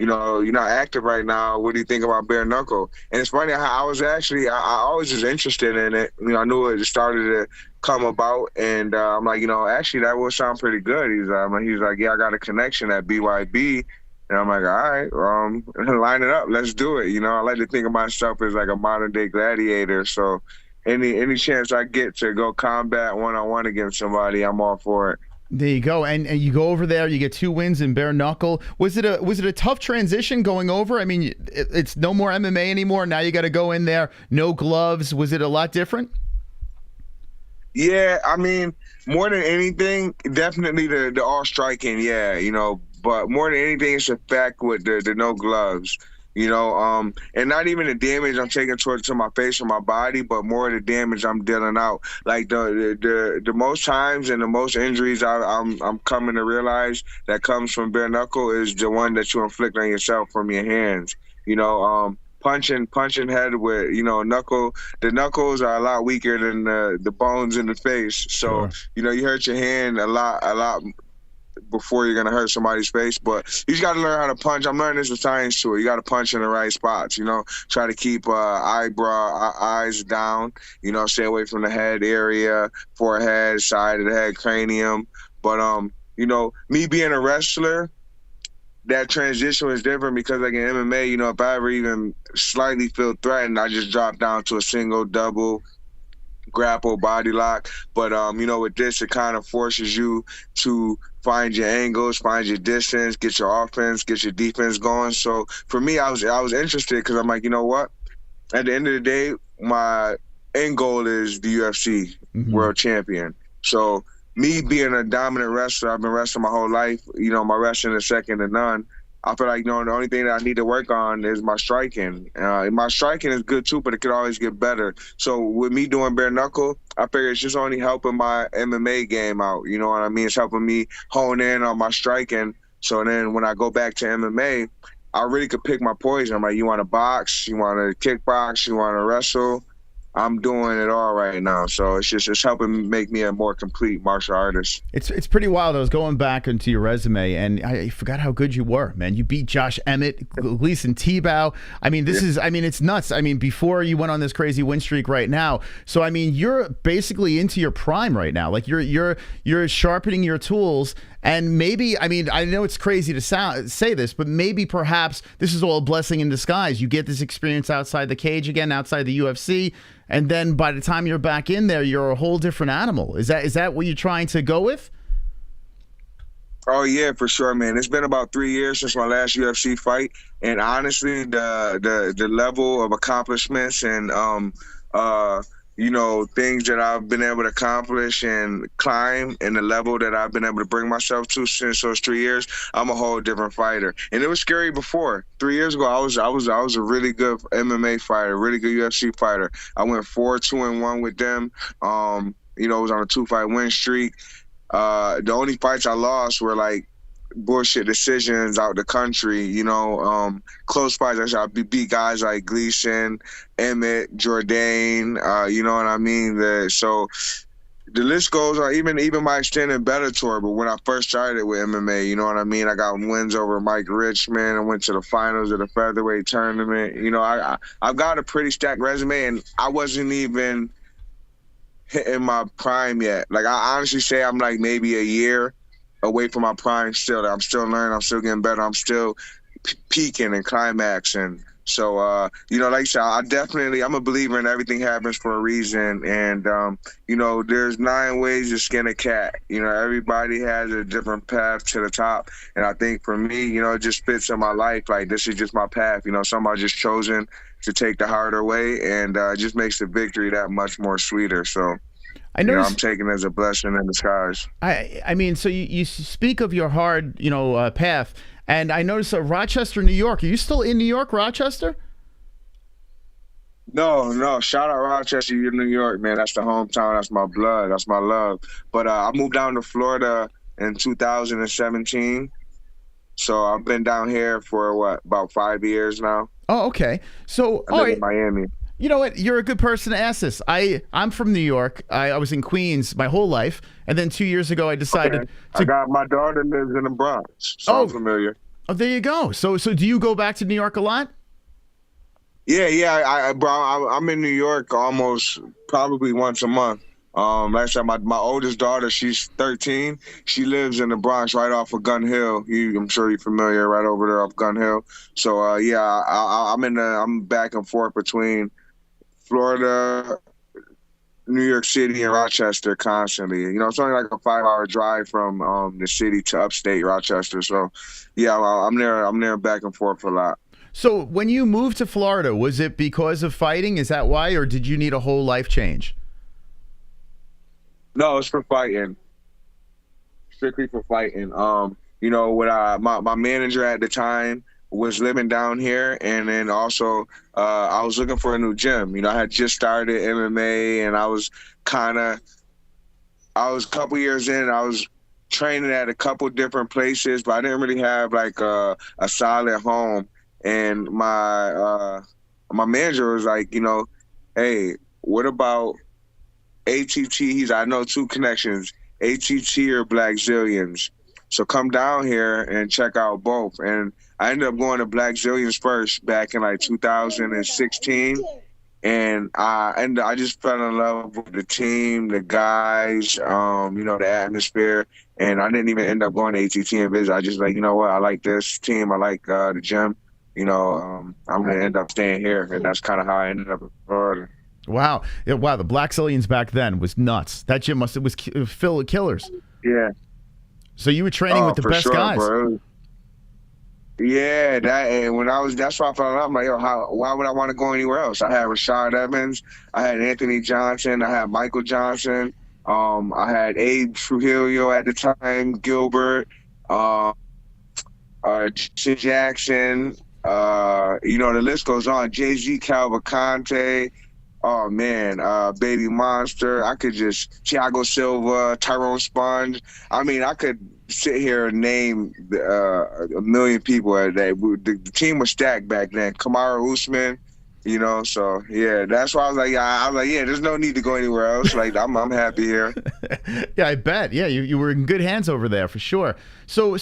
you're not active right now. What do you think about bare knuckle? And it's funny how I always was interested in it. I knew it started to come about, and I'm like, actually that would sound pretty good. He's like, yeah, I got a connection at BYB. And I'm like, all right, line it up. Let's do it. I like to think of myself as like a modern day gladiator. So any chance I get to go combat one-on-one against somebody, I'm all for it. There you go. And you go over there, you get 2 wins in bare knuckle. Was it a tough transition going over? I mean, it's no more MMA anymore. Now you got to go in there, no gloves. Was it a lot different? Yeah, I mean, more than anything, definitely the all striking, yeah, but more than anything, it's the fact with the no gloves, and not even the damage I'm taking to my face or my body, but more of the damage I'm dealing out. Like the most times and the most injuries I'm coming to realize that comes from bare knuckle is the one that you inflict on yourself from your hands. Punching head with knuckle. The knuckles are a lot weaker than the bones in the face. So Sure. You hurt your hand a lot before you're gonna hurt somebody's face. But you just got to learn how to punch. I'm learning this with science to it. You got to punch in the right spots. Try to keep eyes down. Stay away from the head area, forehead, side of the head, cranium. But me being a wrestler, that transition was different because like in MMA, if I ever even slightly feel threatened, I just drop down to a single, double, grapple, body lock. But with this, it kind of forces you to find your angles, find your distance, get your offense, get your defense going. So for me, I was interested because I'm like, you know what? At the end of the day, my end goal is the UFC world champion. So me being a dominant wrestler, I've been wrestling my whole life. My wrestling is second to none. I feel like, the only thing that I need to work on is my striking. My striking is good too, but it could always get better. So with me doing bare knuckle, I figure it's just only helping my MMA game out. You know what I mean? It's helping me hone in on my striking. So then when I go back to MMA, I really could pick my poison. I'm like, you want to box? You want to kickbox? You want to wrestle? I'm doing it all right now, so it's helping make me a more complete martial artist. It's pretty wild. I was going back into your resume, and I forgot how good you were, man. You beat Josh Emmett, Gleason Tebow. I mean, it's nuts. I mean, before you went on this crazy win streak right now. So I mean, you're basically into your prime right now. Like you're sharpening your tools. And maybe, I mean, I know it's crazy to say this, but maybe perhaps this is all a blessing in disguise. You get this experience outside the cage again, outside the UFC, and then by the time you're back in there, you're a whole different animal. Is that what you're trying to go with? Oh yeah, for sure, man. It's been about 3 years since my last UFC fight, and honestly, the level of accomplishments and things that I've been able to accomplish and climb, and the level that I've been able to bring myself to since those 3 years, I'm a whole different fighter. And it was scary before. 3 years ago, I was a really good MMA fighter, really good UFC fighter. I went 4-2-1 with them. It was on a 2-fight win streak. The only fights I lost were like bullshit decisions out the country, close fights. I beat guys like Gleason, Emmett, Jourdain, you know what I mean? So the list goes on, even my extended Bellator, but when I first started with MMA, you know what I mean? I got wins over Mike Richmond. I went to the finals of the featherweight tournament. I've got a pretty stacked resume, and I wasn't even hitting my prime yet. Like, I honestly say I'm like maybe a year away from my prime still. I'm still learning. I'm still getting better. I'm still peaking and climaxing. So, you know, like I said, I'm a believer in everything happens for a reason. And, you know, there's 9 ways to skin a cat. You know, everybody has a different path to the top. And I think for me, you know, it just fits in my life. Like, this is just my path. You know, somebody just chosen to take the harder way, and it just makes the victory that much more sweeter. So, I know, I'm taking it as a blessing in disguise. I mean, so you speak of your hard, you know, path. And I noticed Rochester, New York. Are you still in New York, Rochester? No. Shout out Rochester, New York, man. That's the hometown. That's my blood. That's my love. But I moved down to Florida in 2017. So I've been down here for, about 5 years now. Oh, okay. So, I live in Miami. You know what? You're a good person to ask this. I'm from New York. I was in Queens my whole life, and then 2 years ago I decided I got my daughter lives in the Bronx, so I'm familiar. Oh, there you go. So do you go back to New York a lot? Yeah. I'm in New York probably once a month. Like I said, my oldest daughter, she's 13. She lives in the Bronx, right off of Gun Hill. I'm sure you're familiar, right over there off Gun Hill. So I'm back and forth between Florida, New York City, and Rochester constantly. You know, it's only like a 5-hour drive from the city to upstate Rochester. So, yeah, I'm there back and forth a lot. So, when you moved to Florida, was it because of fighting? Is that why, or did you need a whole life change? No, it's for fighting. Strictly for fighting. You know, when my manager at the time was living down here, and then also I was looking for a new gym. You know, I had just started MMA, and I was a couple years in. I was training at a couple different places, but I didn't really have like a solid home. And my manager was like, you know, hey, what about ATT? I know 2 connections, ATT or Black Zillions. So come down here and check out both. And I ended up going to Black Zillions first back in like 2016. And I just fell in love with the team, the guys, you know, the atmosphere. And I didn't even end up going to ATT and visit. I just like, you know what, I like this team. I like the gym. You know, I'm going to end up staying here. And that's kind of how I ended up in Florida. Wow. Yeah, wow, the Black Zillions back then was nuts. That gym was filled with killers. Yeah. So you were training with the best guys. Bro. Yeah, that's why I fell in love. I'm like, yo, why would I want to go anywhere else? I had Rashad Evans, I had Anthony Johnson, I had Michael Johnson, I had Abe Trujillo at the time, Gilbert, Jackson, you know, the list goes on. Jay-Z, Cavalcante, oh man, Baby Monster. I could just Thiago Silva, Tyrone Sponge. I mean, I could sit here and name a million people. The team was stacked back then. Kamaru Usman, you know. So yeah, that's why I was like, yeah, there's no need to go anywhere else. Like I'm happy here. Yeah, I bet. Yeah, you were in good hands over there for sure. So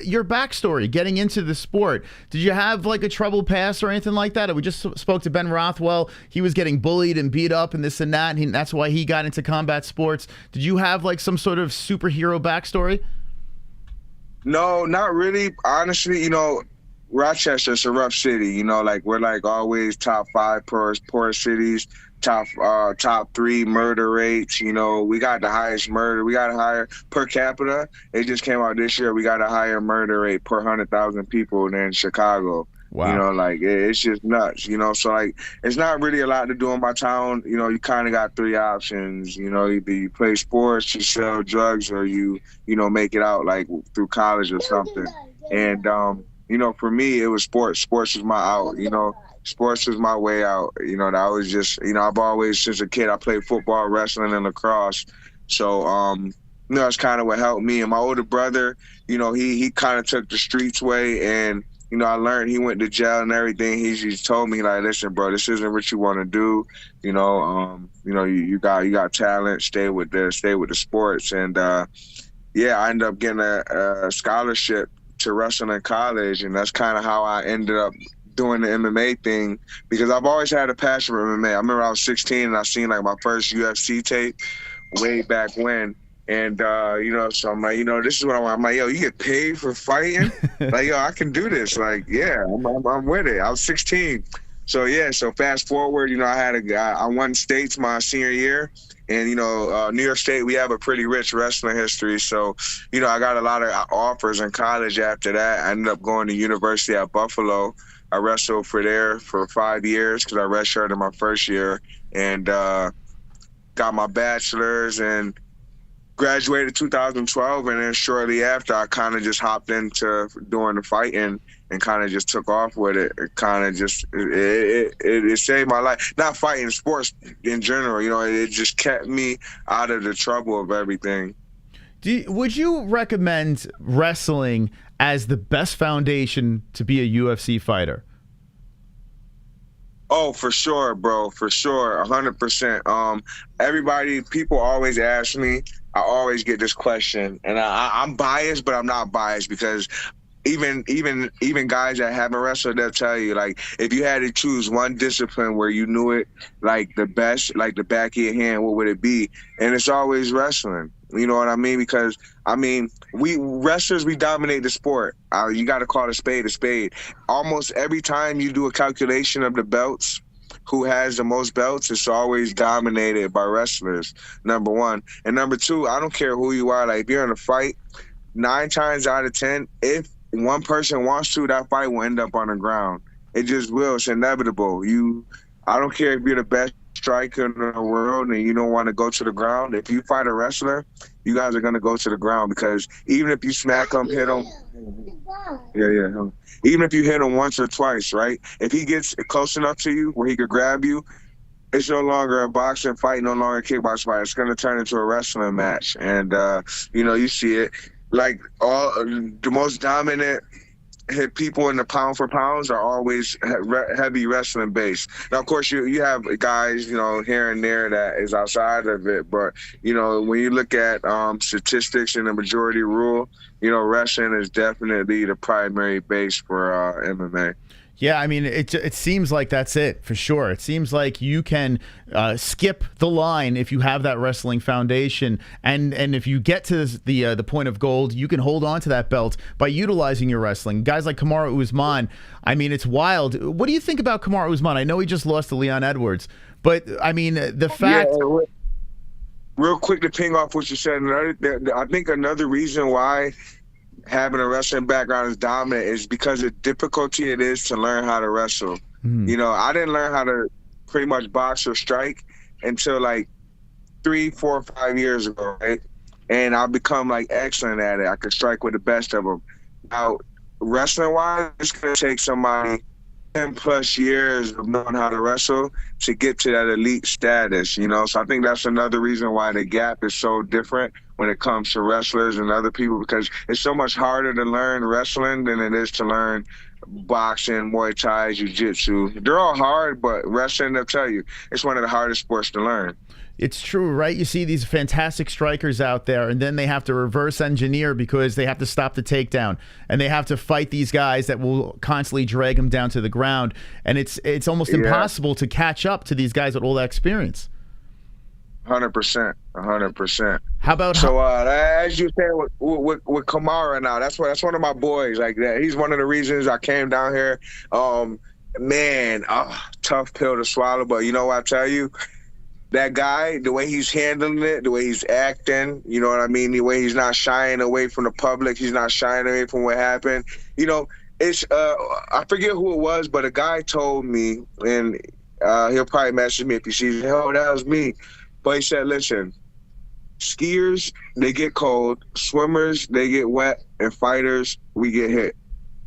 your backstory, getting into the sport, did you have like a troubled past or anything like that? We just spoke to Ben Rothwell. He was getting bullied and beat up and this and that, and that's why he got into combat sports. Did you have like some sort of superhero backstory? No, not really. Honestly, you know, Rochester's a rough city. You know, like we're like always top 5 poorest cities. Top 3 murder rates. You know, we got the highest murder. We got a higher per capita. It just came out this year. We got a higher murder rate per 100,000 people than Chicago. Wow. You know, like it's just nuts. You know, so like it's not really a lot to do in my town. You know, you kind of got 3 options. You know, either you play sports, you sell drugs, or you know make it out like through college or something. And you know, for me, it was sports. Sports was my out. You know. Sports was my way out. You know, that was just, you know, I've always, since a kid, I played football, wrestling, and lacrosse. So, you know, that's kind of what helped me. And my older brother, you know, he kind of took the streets way. And, you know, I learned, he went to jail and everything. He just told me, like, listen, bro, this isn't what you want to do. You know, you got talent, stay with the sports. And, yeah, I ended up getting a scholarship to wrestle in college. And that's kind of how I ended up doing the MMA thing, because I've always had a passion for MMA. I remember I was 16 and I seen like my first UFC tape way back when, And, you know, so I'm like, you know, this is what I'm like, yo, you get paid for fighting? Like, yo, I can do this. Like, yeah, I'm with it. I was 16. So, yeah, so fast forward, you know, I won states my senior year. And, you know, New York State, we have a pretty rich wrestling history. So, you know, I got a lot of offers in college after that. I ended up going to University at Buffalo. I wrestled there for 5 years because I redshirted my first year and got my bachelor's and graduated 2012. And then shortly after, I kind of just hopped into doing the fighting and kind of just took off with it. It kind of just, it saved my life. Not fighting, sports in general, you know, it just kept me out of the trouble of everything. Would you recommend wrestling as the best foundation to be a UFC fighter? Oh, for sure, bro. For sure. 100%. People always ask me, I always get this question, and I'm biased, but I'm not biased because even guys that haven't wrestled, they'll tell you, like, if you had to choose one discipline where you knew it like the best, like the back of your hand, what would it be? And it's always wrestling. You know what I mean? Because, I mean, we wrestlers, we dominate the sport. You got to call a spade a spade. Almost every time you do a calculation of the belts, who has the most belts, it's always dominated by wrestlers, number one. And number two, I don't care who you are. Like, if you're in a fight, 9 times out of 10, if one person wants to, that fight will end up on the ground. It just will. It's inevitable. I don't care if you're the best striker in the world and you don't want to go to the ground. If you fight a wrestler, you guys are going to go to the ground because even if you smack him, hit him, even if you hit him once or twice, right? If he gets close enough to you where he could grab you, it's no longer a boxing fight, no longer a kickboxing fight. It's going to turn into a wrestling match. And, you know, you see it. Like, all the most dominant hit people in the pound for pounds are always heavy wrestling based. Now, of course, you have guys, you know, here and there that is outside of it. But, you know, when you look at statistics and the majority rule, you know, wrestling is definitely the primary base for MMA. Yeah, I mean, it seems like that's it for sure. It seems like you can skip the line if you have that wrestling foundation, and if you get to the point of gold, you can hold on to that belt by utilizing your wrestling. Guys like Kamaru Usman, I mean, it's wild. What do you think about Kamaru Usman? I know he just lost to Leon Edwards, but I mean, the fact. Yeah, real quick to ping off what you said, I think another reason why having a wrestling background is dominant is because of the difficulty it is to learn how to wrestle. You know, I didn't learn how to pretty much box or strike until like 3, 4, 5 years ago, right? And I've become like excellent at it. I can strike with the best of them. Now, wrestling-wise, it's going to take somebody 10+ years of knowing how to wrestle to get to that elite status, you know? So I think that's another reason why the gap is so different when it comes to wrestlers and other people, because it's so much harder to learn wrestling than it is to learn boxing, Muay Thai, Jiu-Jitsu. They're all hard, but wrestling, they'll tell you, it's one of the hardest sports to learn. It's true, right? You see these fantastic strikers out there, and then they have to reverse engineer because they have to stop the takedown, and they have to fight these guys that will constantly drag them down to the ground, and it's almost impossible to catch up to these guys with all that experience. 100%. How about as you said with Kamara now, that's one of my boys. Like that, he's one of the reasons I came down here. Man, tough pill to swallow, but you know what I tell you. That guy, the way he's handling it, the way he's acting, you know what I mean? The way he's not shying away from the public, he's not shying away from what happened. You know, it's I forget who it was, but a guy told me, and he'll probably message me if he sees it. Oh, that was me. But he said, listen, skiers, they get cold, swimmers, they get wet, and fighters, we get hit.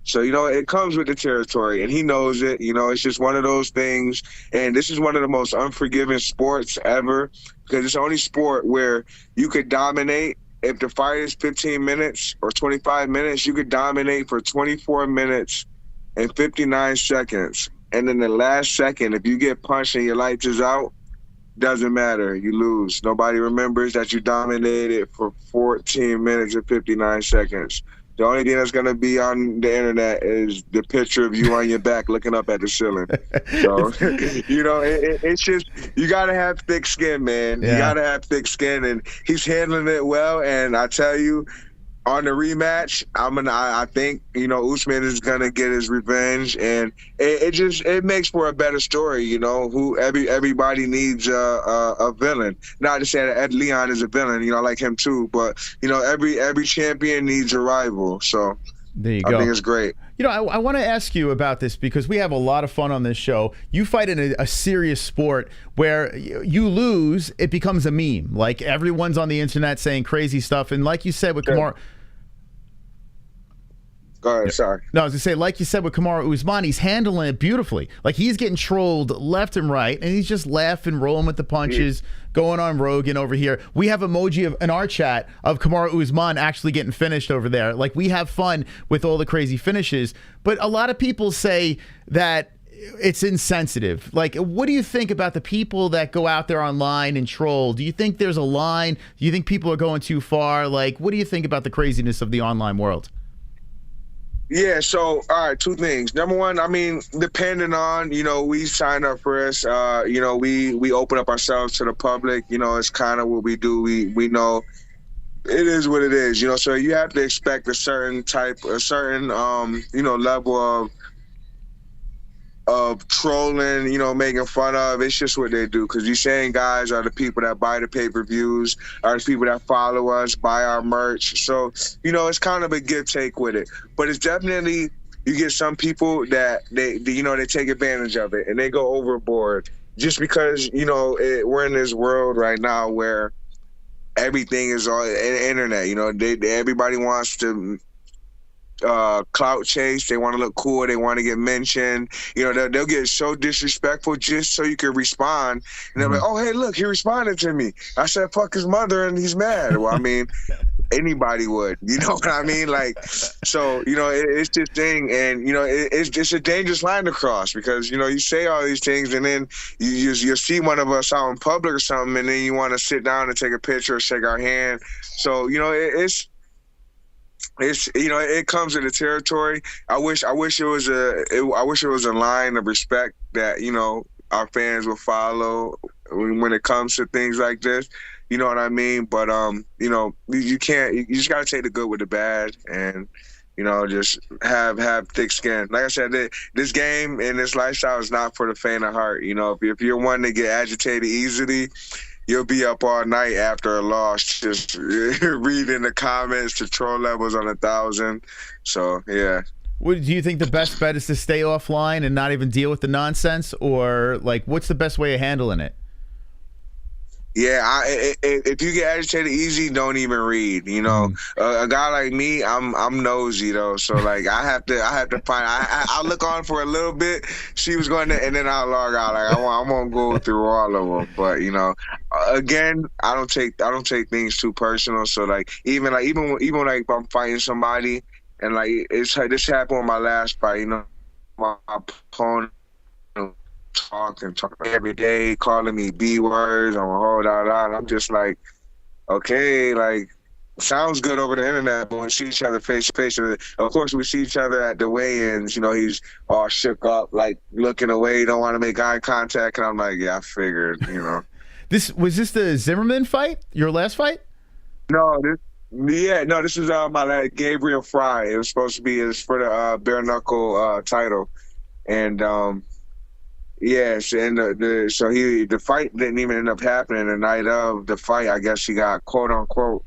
So, you know, it comes with the territory, and he knows it. You know, it's just one of those things. And this is one of the most unforgiving sports ever, because it's the only sport where you could dominate. If the fight is 15 minutes or 25 minutes, you could dominate for 24 minutes and 59 seconds. And in the last second, if you get punched and your lights is out, doesn't matter. You lose. Nobody remembers that you dominated for 14 minutes and 59 seconds. The only thing that's gonna be on the internet is the picture of you on your back looking up at the ceiling. So, you know, it's just, you gotta have thick skin, man. Yeah. You gotta have thick skin, and he's handling it well. And I tell you, on the rematch, I think, you know, Usman is gonna get his revenge, and it makes for a better story. You know, everybody needs a villain. Not to say that Leon is a villain, you know, I like him too, but you know, every champion needs a rival. So there you go. I think it's great. You know, I want to ask you about this because we have a lot of fun on this show. You fight in a serious sport where you lose, it becomes a meme. Like everyone's on the internet saying crazy stuff, and like you said with Kamaru. Go ahead, sorry. No, I was going to say, like you said with Kamaru Usman, he's handling it beautifully. Like, he's getting trolled left and right, and he's just laughing, rolling with the punches, going on Rogan over here. We have emoji in our chat of Kamaru Usman actually getting finished over there. Like, we have fun with all the crazy finishes. But a lot of people say that it's insensitive. Like, what do you think about the people that go out there online and troll? Do you think there's a line? Do you think people are going too far? Like, what do you think about the craziness of the online world? Yeah, so, all right, two things. Number one, I mean, depending on, you know, we sign up for this, you know, we open up ourselves to the public, you know, it's kind of what we do. We know it is what it is, you know, so you have to expect a certain, you know, level of trolling, you know, making fun of. It's just what they do, because these same guys are the people that buy the pay-per-views, are the people that follow us, buy our merch. So, you know, it's kind of a give take with it. But it's definitely, you get some people that they you know, they take advantage of it and they go overboard just because, you know, we're in this world right now where everything is on the internet. You know, everybody wants to clout chase. They want to look cool. They want to get mentioned. You know, they'll get so disrespectful just so you can respond. And they're like, oh, hey, look, he responded to me. I said, fuck his mother, and he's mad. Well, I mean, anybody would. You know what I mean? Like, so, you know, it's this thing, and, you know, it's a dangerous line to cross because, you know, you say all these things, and then you see one of us out in public or something, and then you want to sit down and take a picture or shake our hand. So, you know, it's you know, it comes with the territory. I wish it was a line of respect that, you know, our fans will follow when it comes to things like this. You know what I mean? But you know, you just gotta take the good with the bad, and you know, just have thick skin. Like I said, this game and this lifestyle is not for the faint of heart. You know, if you're one to get agitated easily, you'll be up all night after a loss, just reading the comments. The troll levels on 1,000. So yeah. Do you think the best bet is to stay offline and not even deal with the nonsense, or like, what's the best way of handling it? Yeah, if you get agitated easy, don't even read. You know, a guy like me, I'm nosy though, so like I have to find. I'll look on for a little bit, see what's going on, and then I'll log out. Like I won't go through all of them. But you know, again, I don't take things too personal. So like even like if I'm fighting somebody, and like this happened with my last fight. You know, my opponent talk every day, calling me B words on a whole lot. I'm just like, okay, like sounds good over the internet, but when we see each other face to face, of course we see each other at the weigh-ins, you know, he's all shook up, like looking away, don't want to make eye contact, and I'm like, yeah, I figured, you know. This the Zimmerman fight? Your last fight? No, this is my Gabriel Fry. It was supposed to be for the bare knuckle title, and yes, and the fight didn't even end up happening. The night of the fight, I guess he got quote unquote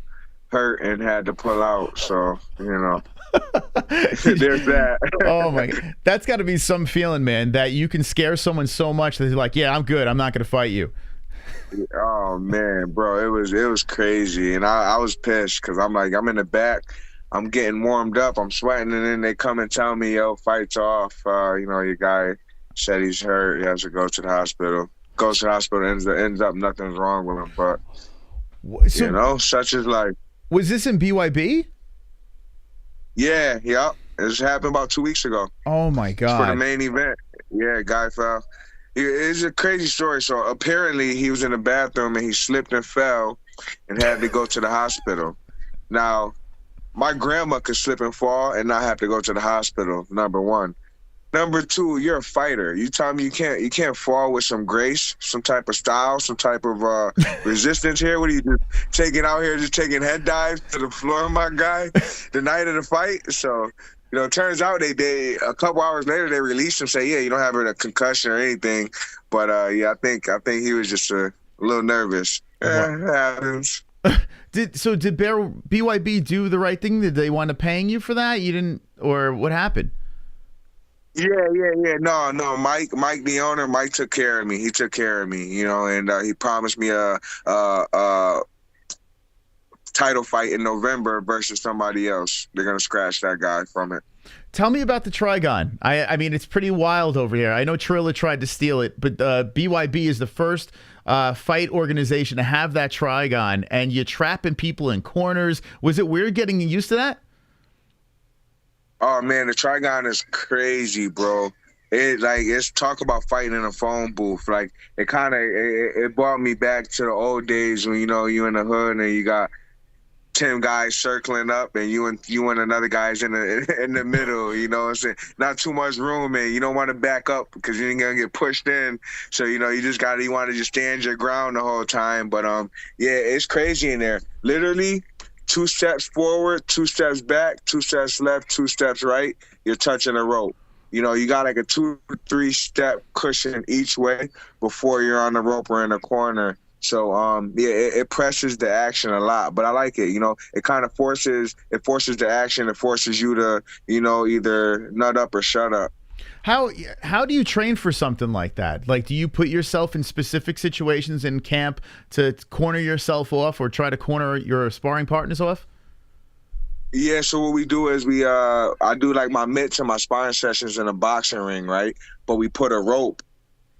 hurt and had to pull out. So you know, there's that. Oh my God, that's got to be some feeling, man. That you can scare someone so much that they're like, "Yeah, I'm good. I'm not going to fight you." Oh man, bro, it was crazy, and I was pissed because I'm like, I'm in the back, I'm getting warmed up, I'm sweating, and then they come and tell me, "Yo, fight's off. You know, your guy said he's hurt. He has to go to the hospital." Goes to the hospital, ends up nothing's wrong with him. But so, you know, such is life. Was this in BYB? Yeah. This happened about 2 weeks ago. Oh my God! For the main event. Yeah, guy fell. It's a crazy story. So apparently he was in the bathroom and he slipped and fell and had to go to the hospital. Now, my grandma could slip and fall and not have to go to the hospital, number one. Number two, you're a fighter. You tell me you can't fall with some grace, some type of style, some type of resistance here. What are you just taking head dives to the floor, my guy, the night of the fight? So, it turns out they a couple hours later they released him, say, yeah, you don't have a concussion or anything. But yeah, I think he was just a little nervous. Yeah, it happens. Did BYB do the right thing? Did they wind up paying you for that? You didn't, or what happened? Yeah. No. Mike, the owner, Mike took care of me. He took care of me, and he promised me a title fight in November versus somebody else. They're gonna scratch that guy from it. Tell me about the Trigon. I mean, it's pretty wild over here. I know Trilla tried to steal it, but BYB is the first fight organization to have that Trigon, and you're trapping people in corners. Was it weird getting used to that? Oh man, the Trigon is crazy, bro. It's talk about fighting in a phone booth. Like it brought me back to the old days when you in the hood and you got 10 guys circling up and you and another guy's in the middle. Not too much room, and you don't want to back up because you ain't gonna get pushed in. So you want to just stand your ground the whole time. But yeah, it's crazy in there. Literally, 2 steps forward, 2 steps back, 2 steps left, 2 steps right, you're touching a rope. You got like a 2-3 step cushion each way before you're on the rope or in the corner. So yeah, it presses the action a lot, but I like it. It kind of forces the action. It forces you to either nut up or shut up. How do you train for something like that? Like, do you put yourself in specific situations in camp to corner yourself off or try to corner your sparring partners off? Yeah, so what we do is I do like my mitts and my sparring sessions in a boxing ring, right? But we put a rope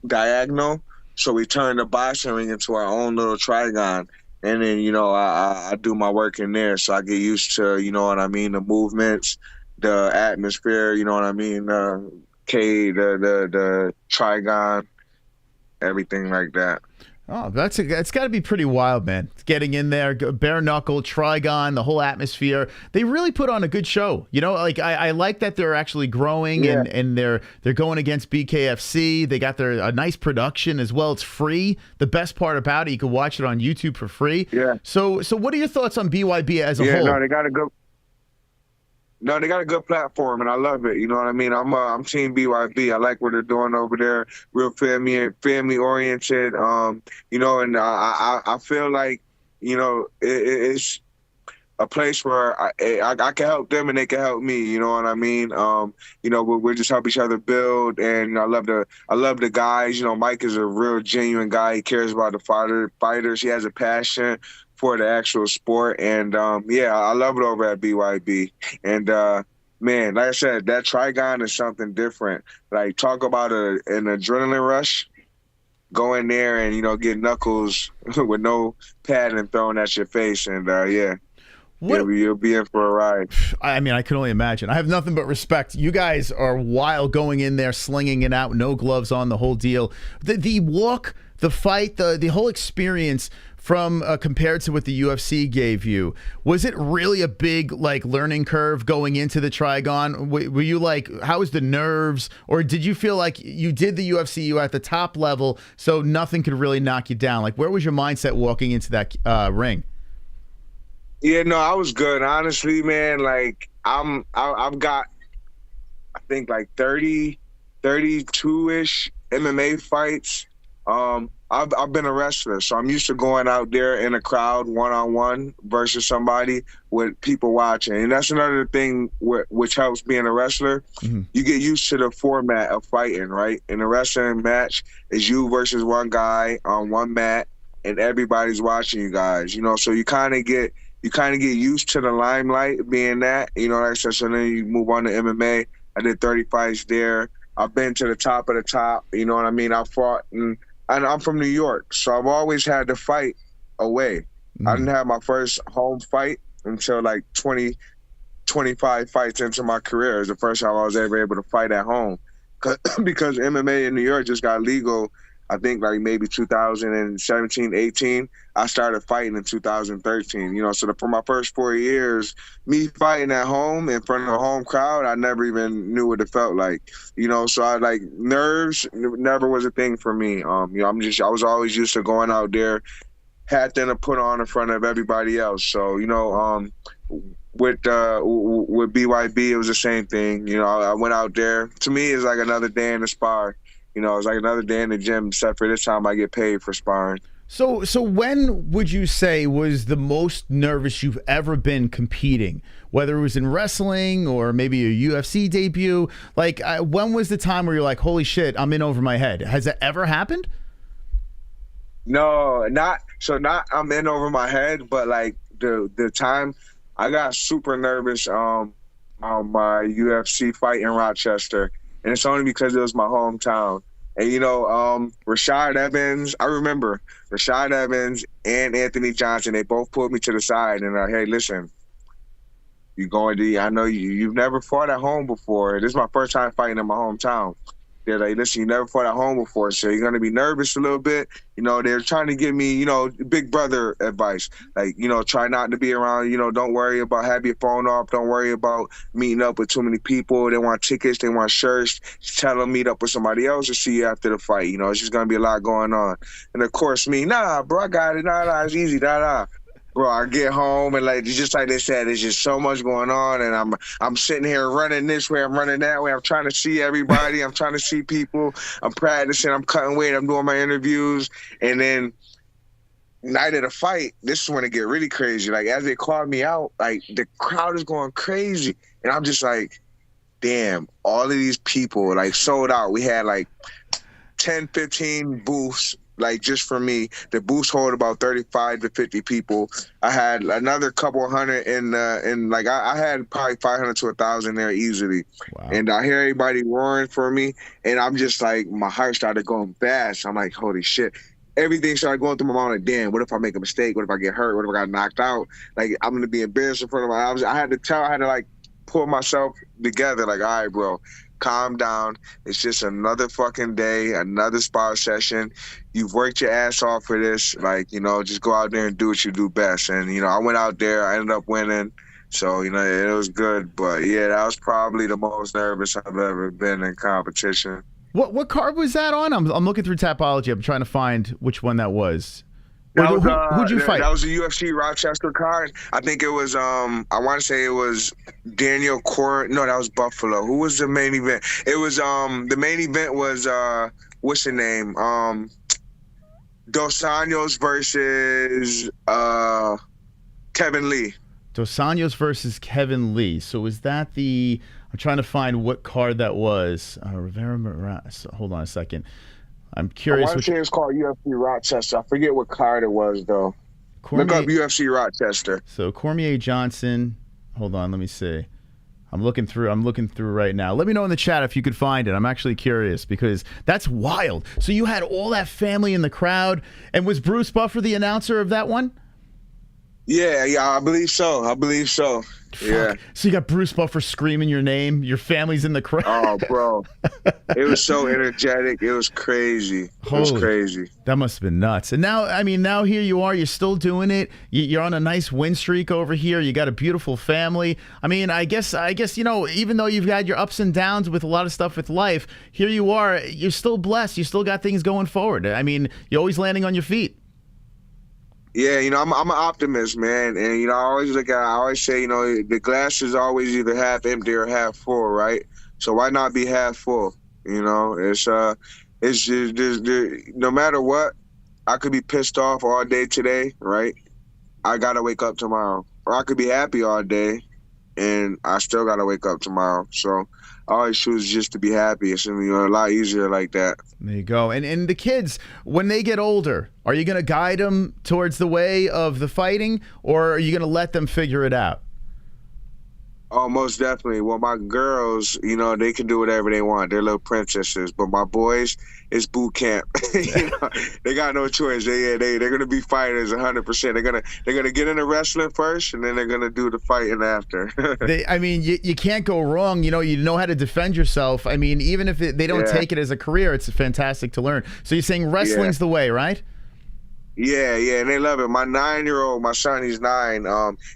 diagonal, so we turn the boxing ring into our own little Trigon. And then, I do my work in there, so I get used to, the movements, the atmosphere, the Trigon, everything like that. Oh, it's got to be pretty wild, man. Getting in there, bare knuckle, Trigon, the whole atmosphere. They really put on a good show. I like that they're actually growing, yeah. and they're going against BKFC. They got a nice production as well. It's free. The best part about it, you can watch it on YouTube for free. Yeah. So what are your thoughts on BYB as a whole? No, they got a good platform, and I love it. You know what I mean? I'm Team BYB. I like what they're doing over there. Real family oriented. And I feel like it's a place where I can help them and they can help me. You know what I mean? We just help each other build, and I love the guys. Mike is a real genuine guy. He cares about the fighters. He has a passion for the actual sport, and yeah, I love it over at BYB. And man, like I said, that Trigon is something different. Like, talk about an adrenaline rush. Go in there and get knuckles with no padding thrown at your face, and yeah. You'll be in for a ride. I mean, I can only imagine. I have nothing but respect. You guys are wild going in there, slinging it out, no gloves on, the whole deal. The walk, the fight, the whole experience from compared to what the UFC gave you, was it really a big learning curve going into the Trigon? Were you how was the nerves, or did you feel like you did the UFC, you were at the top level, so nothing could really knock you down? Where was your mindset walking into that ring? Yeah, no, I was good, honestly, man. I've got, I think 32-ish MMA fights. I've been a wrestler, so I'm used to going out there in a crowd one-on-one versus somebody with people watching. And that's another thing which helps being a wrestler. Mm-hmm. You get used to the format of fighting, right? In a wrestling match, it's you versus one guy on one mat, and everybody's watching you guys, so you kind of get used to the limelight being that, like I said. So then you move on to MMA. I did 30 fights there. I've been to the top of the top, you know what I mean? I fought, and I'm from New York, so I've always had to fight away. Mm-hmm. I didn't have my first home fight until 25 fights into my career. It was the first time I was ever able to fight at home. Because MMA in New York just got legal I think like maybe 2017, 18. I started fighting in 2013. You know, so for my first 4 years, me fighting at home in front of a home crowd, I never even knew what it felt like. You know, so I like nerves never was a thing for me. You know, I was always used to going out there, had them to put on in front of everybody else. So, you know, with BYB, it was the same thing. You know, I went out there. To me, it's like another day in the spar. You know, it's like another day in the gym, except for this time I get paid for sparring. So when would you say was the most nervous you've ever been competing? Whether it was in wrestling or maybe a UFC debut? Like, when was the time where you're like, holy shit, I'm in over my head? Has that ever happened? No, not I'm in over my head, but like the time I got super nervous on my UFC fight in Rochester, and it's only because it was my hometown. And you know, Rashad Evans, I remember Rashad Evans and Anthony Johnson, they both pulled me to the side and hey, listen, I know you've never fought at home before. This is my first time fighting in my hometown. They're like, listen, you never fought at home before, so you're going to be nervous a little bit. You know, they're trying to give me, you know, big brother advice. Like, you know, try not to be around, you know, don't worry about having your phone off. Don't worry about meeting up with too many people. They want tickets. They want shirts. Just tell them meet up with somebody else to see you after the fight. You know, it's just going to be a lot going on. And, of course, me, nah, bro, I got it. Nah, it's easy. Nah. Bro, I get home and like just like they said, there's just so much going on, and I'm sitting here running this way, I'm running that way. I'm trying to see everybody. I'm trying to see people. I'm practicing. I'm cutting weight. I'm doing my interviews, and then night of the fight, this is when it get really crazy. Like as they called me out, like the crowd is going crazy, and I'm just like, damn, all of these people like sold out. We had like 10, 15 booths. Like just for me, the booths hold about 35 to 50 people. I had another couple hundred like I had probably 500 to 1,000 there easily. Wow. And I hear everybody roaring for me, and I'm just like, my heart started going fast. I'm like, holy shit. Everything started going through my mind like, damn, what if I make a mistake? What if I get hurt? What if I got knocked out? Like I'm gonna be embarrassed in front of my eyes. I had to like pull myself together, like, all right, bro. Calm down. It's just another fucking day, another spar session. You've worked your ass off for this. Like, you know, just go out there and do what you do best. And, you know, I went out there. I ended up winning. So, you know, it was good. But, yeah, that was probably the most nervous I've ever been in competition. What card was that on? I'm looking through Tapology. I'm trying to find which one that was. Who'd you fight? That was the UFC Rochester card. I think it was, I want to say it was Daniel Corey. No, that was Buffalo. Who was the main event? It was, the main event was, what's the name? Dos Anjos versus Kevin Lee. Dos Anjos versus Kevin Lee. So was that I'm trying to find what card that was. Rivera, hold on a second. I'm curious. I want to say it's called UFC Rochester. I forget what card it was, though. Look up UFC Rochester. So Cormier Johnson. Hold on, let me see. I'm looking through right now. Let me know in the chat if you could find it. I'm actually curious because that's wild. So you had all that family in the crowd, and was Bruce Buffer the announcer of that one? Yeah, I believe so. Fuck. Yeah. So you got Bruce Buffer screaming your name. Your family's in the crowd. Oh, bro. It was so energetic. It was crazy. That must have been nuts. And now, I mean, now here you are. You're still doing it. You're on a nice win streak over here. You got a beautiful family. I mean, I guess, you know, even though you've had your ups and downs with a lot of stuff with life, here you are. You're still blessed. You still got things going forward. I mean, you're always landing on your feet. Yeah, you know, I'm an optimist, man. And, you know, I always say, you know, the glass is always either half empty or half full, right? So why not be half full? You know, it's just, no matter what, I could be pissed off all day today, right? I got to wake up tomorrow. Or I could be happy all day and I still got to wake up tomorrow. So I always choose just to be happy. It's, you know, a lot easier like that. There you go. And the kids, when they get older, are you going to guide them towards the way of the fighting, or are you going to let them figure it out? Oh, most definitely. Well, my girls, you know, they can do whatever they want. They're little princesses. But my boys, it's boot camp. You know, they got no choice. They're gonna be fighters 100%. They're gonna get into wrestling first, and then they're gonna do the fighting after. I mean, you can't go wrong. You know how to defend yourself. I mean, even if they don't take it as a career, it's fantastic to learn. So you're saying wrestling's the way, right? Yeah, and they love it. My 9-year-old, my son, he's 9.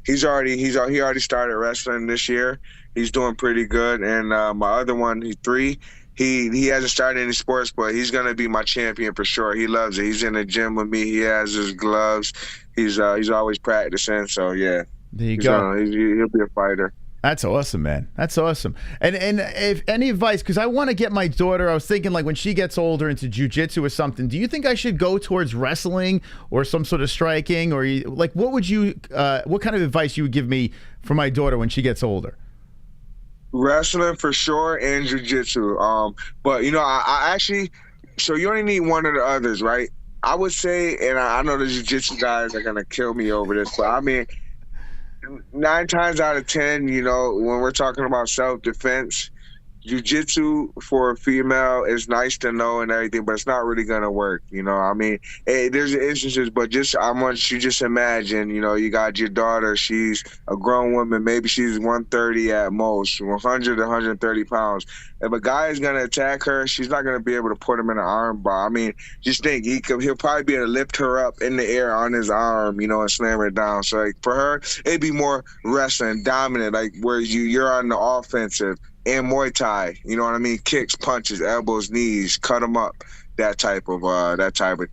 He already started wrestling this year. He's doing pretty good. And my other one, he's 3. He hasn't started any sports, but he's gonna be my champion for sure. He loves it. He's in the gym with me. He has his gloves. He's always practicing. So yeah, there you go. He'll be a fighter. That's awesome, man. That's awesome. And if any advice, because I want to get my daughter, I was thinking like when she gets older into jiu-jitsu or something, do you think I should go towards wrestling or some sort of striking? Or like what kind of advice you would give me for my daughter when she gets older? Wrestling for sure and jiu-jitsu. But you know, I actually, so you only need one of the others, right? I would say, and I know the jiu-jitsu guys are going to kill me over this, but I mean, 9 times out of 10, you know, when we're talking about self-defense, jiu-jitsu for a female is nice to know and everything, but it's not really gonna work. You know, I mean, there's instances, but I want you just imagine, you know, you got your daughter, she's a grown woman, maybe she's 130 at most, 100 to 130 pounds. If a guy is gonna attack her, she's not gonna be able to put him in an arm bar. I mean, just think he'll probably be able to lift her up in the air on his arm, you know, and slam her down. So like for her, it'd be more wrestling, dominant, like where you're on the offensive. And Muay Thai, you know what I mean? Kicks, punches, elbows, knees, cut them up, that type of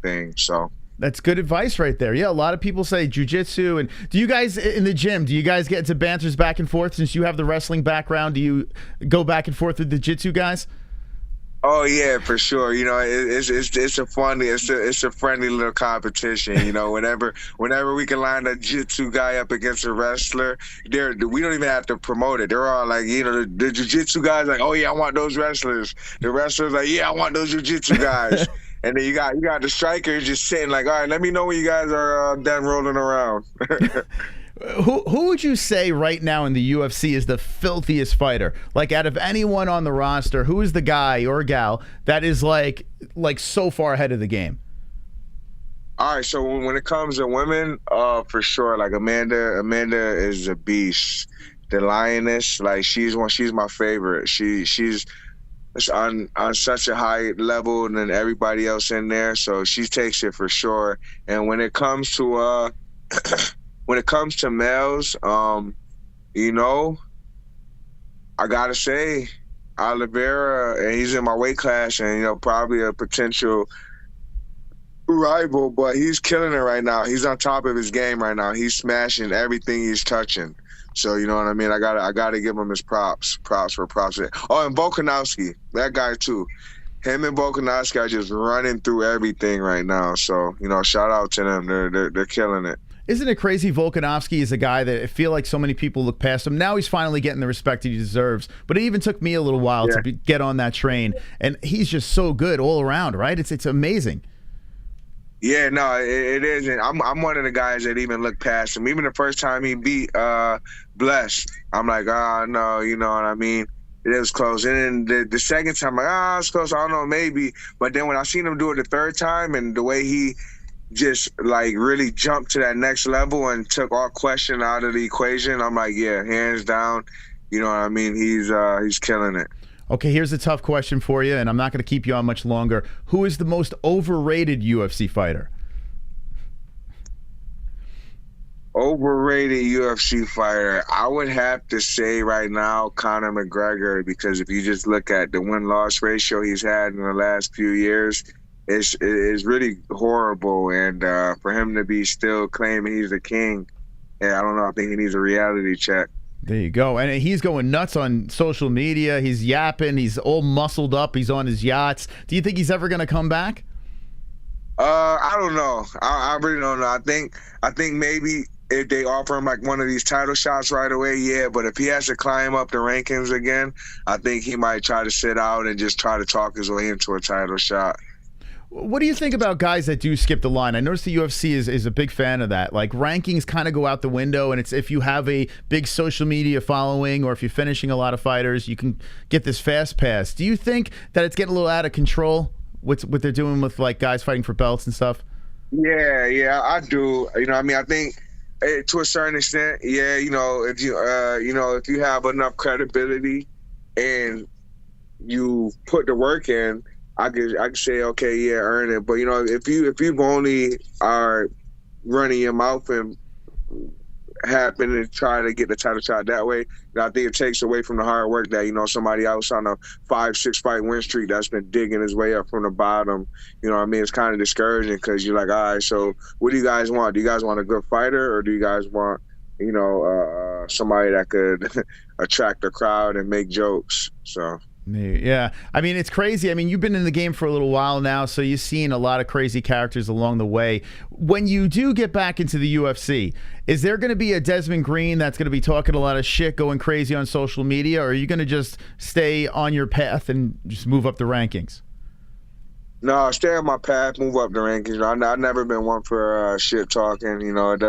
thing. So that's good advice right there. Yeah, a lot of people say jiu-jitsu. And do you guys in the gym? Do you guys get into banters back and forth? Since you have the wrestling background, do you go back and forth with the jiu-jitsu guys? Oh yeah, for sure. You know, it's a friendly little competition. You know, whenever we can line a jiu-jitsu guy up against a wrestler, we don't even have to promote it. They're all like, you know, the jiu-jitsu guys like, oh yeah, I want those wrestlers. The wrestlers like, yeah, I want those jiu-jitsu guys. And then you got the strikers just sitting like, all right, let me know when you guys are done rolling around. Who would you say right now in the UFC is the filthiest fighter? Like out of anyone on the roster, who is the guy or gal that is like so far ahead of the game? All right, so when it comes to women, for sure, like Amanda is a beast. The Lioness, like she's my favorite. She's on such a high level than everybody else in there, so she takes it for sure. And when it comes to males, you know, I gotta say, Oliveira, and he's in my weight class, and you know, probably a potential rival, but he's killing it right now. He's on top of his game right now. He's smashing everything he's touching. So you know what I mean. I gotta give him his props. Props for props. Oh, and Volkanovski, that guy too. Him and Volkanovski are just running through everything right now. So you know, shout out to them. They're killing it. Isn't it crazy? Volkanovski is a guy that I feel like so many people look past him. Now he's finally getting the respect he deserves. But it even took me a little while to get on that train. And he's just so good all around, right? It's amazing. Yeah, no, it is. And I'm one of the guys that even look past him. Even the first time he beat Bless, I'm like, no, you know what I mean? It was close. And then the second time, I'm like, it's close. I don't know, maybe. But then when I seen him do it the third time and the way he just like really jumped to that next level and took all question out of the equation, I'm like, yeah, hands down, you know what I mean? He's killing it. Okay, here's a tough question for you, and I'm not going to keep you on much longer. Who is the most overrated UFC fighter? Overrated UFC fighter, I would have to say right now Conor McGregor, because if you just look at the win-loss ratio he's had in the last few years, it's really horrible, and for him to be still claiming he's the king, I don't know, I think he needs a reality check. There you go. And he's going nuts on social media. He's yapping. He's all muscled up. He's on his yachts. Do you think he's ever going to come back? I don't know. I really don't know. I think maybe if they offer him like one of these title shots right away, yeah. But if he has to climb up the rankings again, I think he might try to sit out and just try to talk his way into a title shot. What do you think about guys that do skip the line? I noticed the UFC is a big fan of that. Like, rankings kind of go out the window, and it's if you have a big social media following or if you're finishing a lot of fighters, you can get this fast pass. Do you think that it's getting a little out of control, what they're doing with, like, guys fighting for belts and stuff? Yeah, I do. I think to a certain extent, yeah, if you have enough credibility and you put the work in, I could say, okay, yeah, earn it. But if you only are running your mouth and happen to try to get the title shot that way, I think it takes away from the hard work that somebody else on a 5-6 fight win streak that's been digging his way up from the bottom. It's kind of discouraging because you're like, all right, so what do you guys want? Do you guys want a good fighter, or do you guys want somebody that could attract the crowd and make jokes? So. Yeah. It's crazy. You've been in the game for a little while now, so you've seen a lot of crazy characters along the way. When you do get back into the UFC, is there going to be a Desmond Green that's going to be talking a lot of shit, going crazy on social media, or are you going to just stay on your path and just move up the rankings? No, stay on my path, move up the rankings. I've never been one for shit talking. It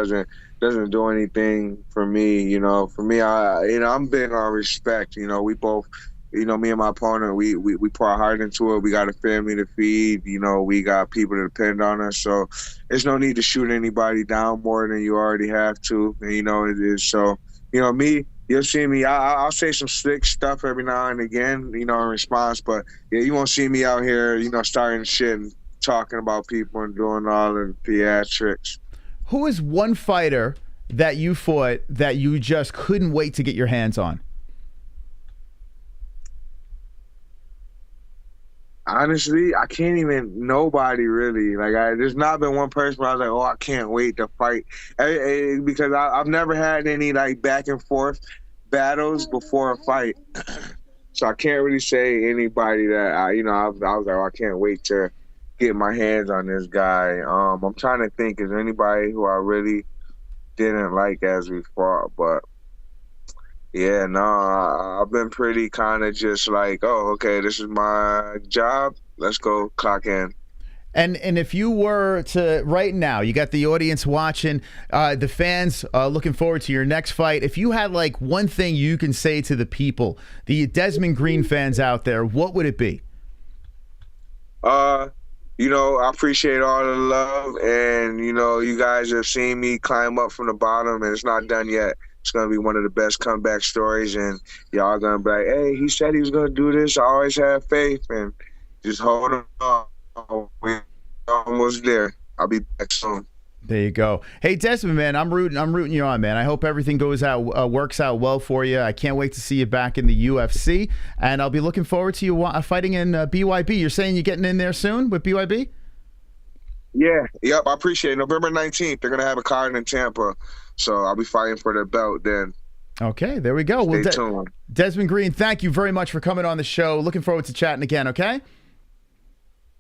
doesn't do anything for me. For me, I'm big on respect. We both. Me and my opponent, we pour our heart into it. We got a family to feed. We got people to depend on us. So there's no need to shoot anybody down more than you already have to. And it is. So, me, you'll see me. I'll say some slick stuff every now and again, in response. But, yeah, you won't see me out here, starting shit and talking about people and doing all the theatrics. Who is one fighter that you fought that you just couldn't wait to get your hands on? Honestly, I can't even, nobody really. There's not been one person where I was like, oh, I can't wait to fight. Because I've never had any, back and forth battles before a fight. So I can't really say anybody that, I was like, oh, I can't wait to get my hands on this guy. I'm trying to think, is there anybody who I really didn't like as we fought? But yeah, no, I've been pretty kind of just like, oh, okay, this is my job. Let's go clock in. And if you were to, right now, you got the audience watching, the fans looking forward to your next fight. If you had one thing you can say to the people, the Desmond Green fans out there, what would it be? I appreciate all the love, and you guys have seen me climb up from the bottom, and it's not done yet. It's going to be one of the best comeback stories, and y'all are going to be like, hey, he said he was going to do this. I always have faith, and just hold on. We're almost there. I'll be back soon. There you go. Hey, Desmond, man, I'm rooting you on, man. I hope everything works out well for you. I can't wait to see you back in the UFC, and I'll be looking forward to you fighting in BYB. You're saying you're getting in there soon with BYB? Yeah, yep, I appreciate it. November 19th, they're going to have a card in Tampa, so I'll be fighting for the belt then. Okay, there we go. Stay tuned. Desmond Green, thank you very much for coming on the show. Looking forward to chatting again, okay?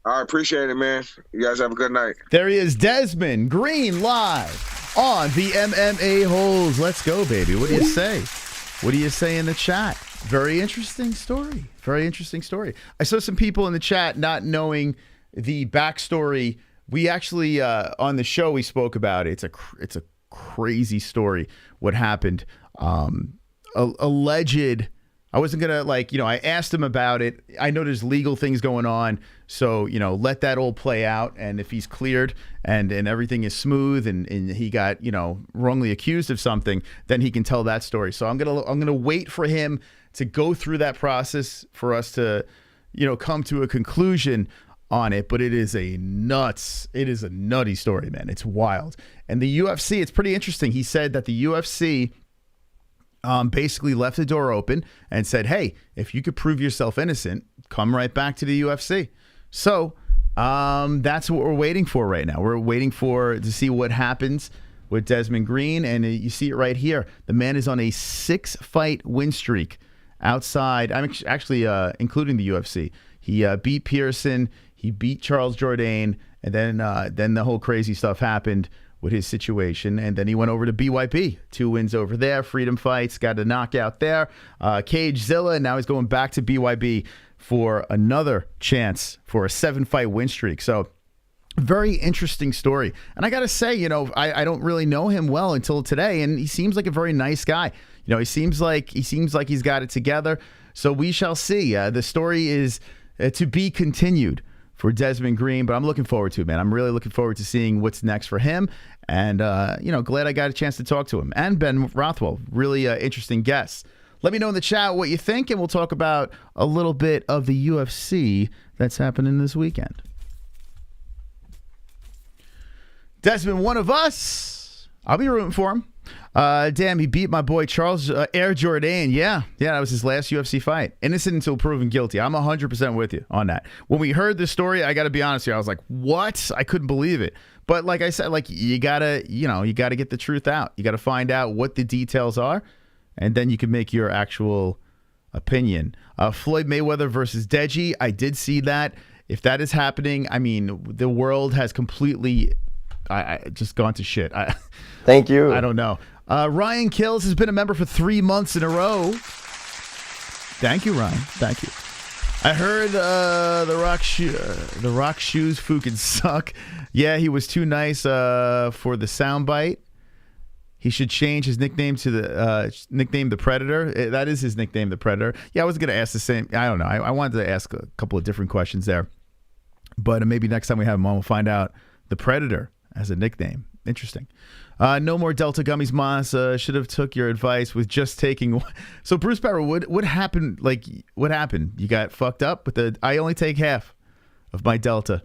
I appreciate it, man. You guys have a good night. There he is, Desmond Green, live on the MMA-Holes. Let's go, baby. What do you say? What do you say in the chat? Very interesting story. Very interesting story. I saw some people in the chat not knowing the backstory. We actually, on the show, we spoke about it. It's a crazy story, what happened. Alleged, I wasn't going to, I asked him about it. I know there's legal things going on, so, let that all play out. And if he's cleared and everything is smooth and he got, wrongly accused of something, then he can tell that story. So I'm going to wait for him to go through that process for us to, come to a conclusion on it. But it is a nutty story, man. It's wild. And the UFC, it's pretty interesting. He said that the UFC basically left the door open and said, hey, if you could prove yourself innocent, come right back to the UFC. So that's what we're waiting for right now. We're waiting to see what happens with Desmond Green. And you see it right here. The man is on a 6-fight win streak outside. I'm actually including the UFC. He beat Pearson. He beat Charles Jourdain. And then the whole crazy stuff happened with his situation, and then he went over to BYB. 2 wins over there, freedom fights, got a knockout there. CAGEZZILLA, and now he's going back to BYB for another chance for a 7-fight win streak. So very interesting story. And I got to say, you know, I don't really know him well until today, and he seems like a very nice guy. You know, he seems like he's got it together. So we shall see. The story is to be continued for Desmond Green, but I'm looking forward to it, man. I'm really looking forward to seeing what's next for him. And, you know, glad I got a chance to talk to him. And Ben Rothwell, really interesting guests. Let me know in the chat what you think, and we'll talk about a little bit of the UFC that's happening this weekend. Desmond, one of us. I'll be rooting for him. Damn, he beat my boy Charles Air Jourdain. Yeah, that was his last UFC fight. Innocent until proven guilty. I'm 100% with you on that. When we heard this story, I got to be honest here, I was like, what? I couldn't believe it. But like I said, like you gotta get the truth out. You gotta find out what the details are, and then you can make your actual opinion. Floyd Mayweather versus Deji. I did see that. If that is happening, I mean, the world has completely I just gone to shit. Thank you. I don't know. Ryan Kills has been a member for 3 months in a row. Thank you, Ryan. Thank you. I heard the Rock shoes fucking suck. Yeah, he was too nice for the soundbite. He should change his nickname to the nickname the Predator. That is his nickname, the Predator. Yeah, I was gonna ask the same. I don't know. I wanted to ask a couple of different questions there, but maybe next time we have him on, we'll find out the Predator as a nickname. Interesting. No more Delta gummies, Moss. Should have took your advice with just taking one. So Bruce Barrow, what happened? Like, what happened? You got fucked up with the? I only take half of my Delta.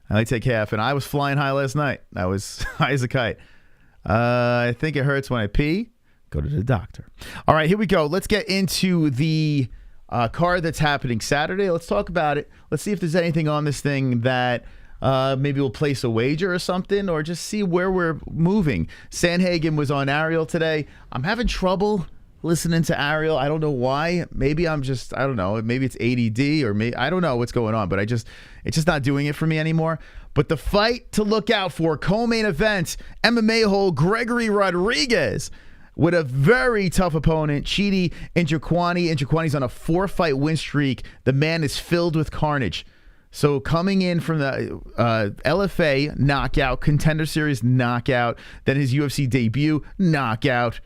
I only take half, and I was flying high last night. I was high as a kite. I think it hurts when I pee. Go to the doctor. All right, here we go. Let's get into the card that's happening Saturday. Let's talk about it. Let's see if there's anything on this thing that maybe we'll place a wager or something, or just see where we're moving. Sandhagen was on ARIEL today. I'm having trouble listening to ARIEL. I don't know why. Maybe I don't know. Maybe it's ADD, or maybe I don't know what's going on, but it's just not doing it for me anymore. But the fight to look out for, co-main event, MMA-Hole Gregory Rodriguez with a very tough opponent, Chidi Njokuani. Njokuani's on a 4-fight win streak. The man is filled with carnage. So coming in from the LFA knockout, Contender Series knockout, then his UFC debut knockout.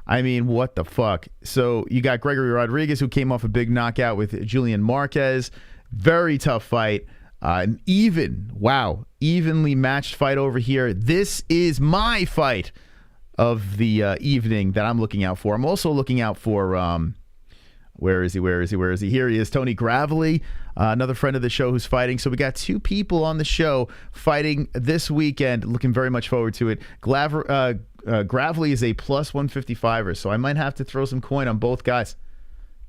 I mean, what the fuck? So you got Gregory Rodriguez, who came off a big knockout with Julian Marquez. Very tough fight. An evenly matched fight over here. This is my fight of the evening that I'm looking out for. I'm also looking out for, where is he? Here he is, Tony Gravely, another friend of the show who's fighting. So we got 2 people on the show fighting this weekend. Looking very much forward to it. Gravely is a plus 155er, so I might have to throw some coin on both guys.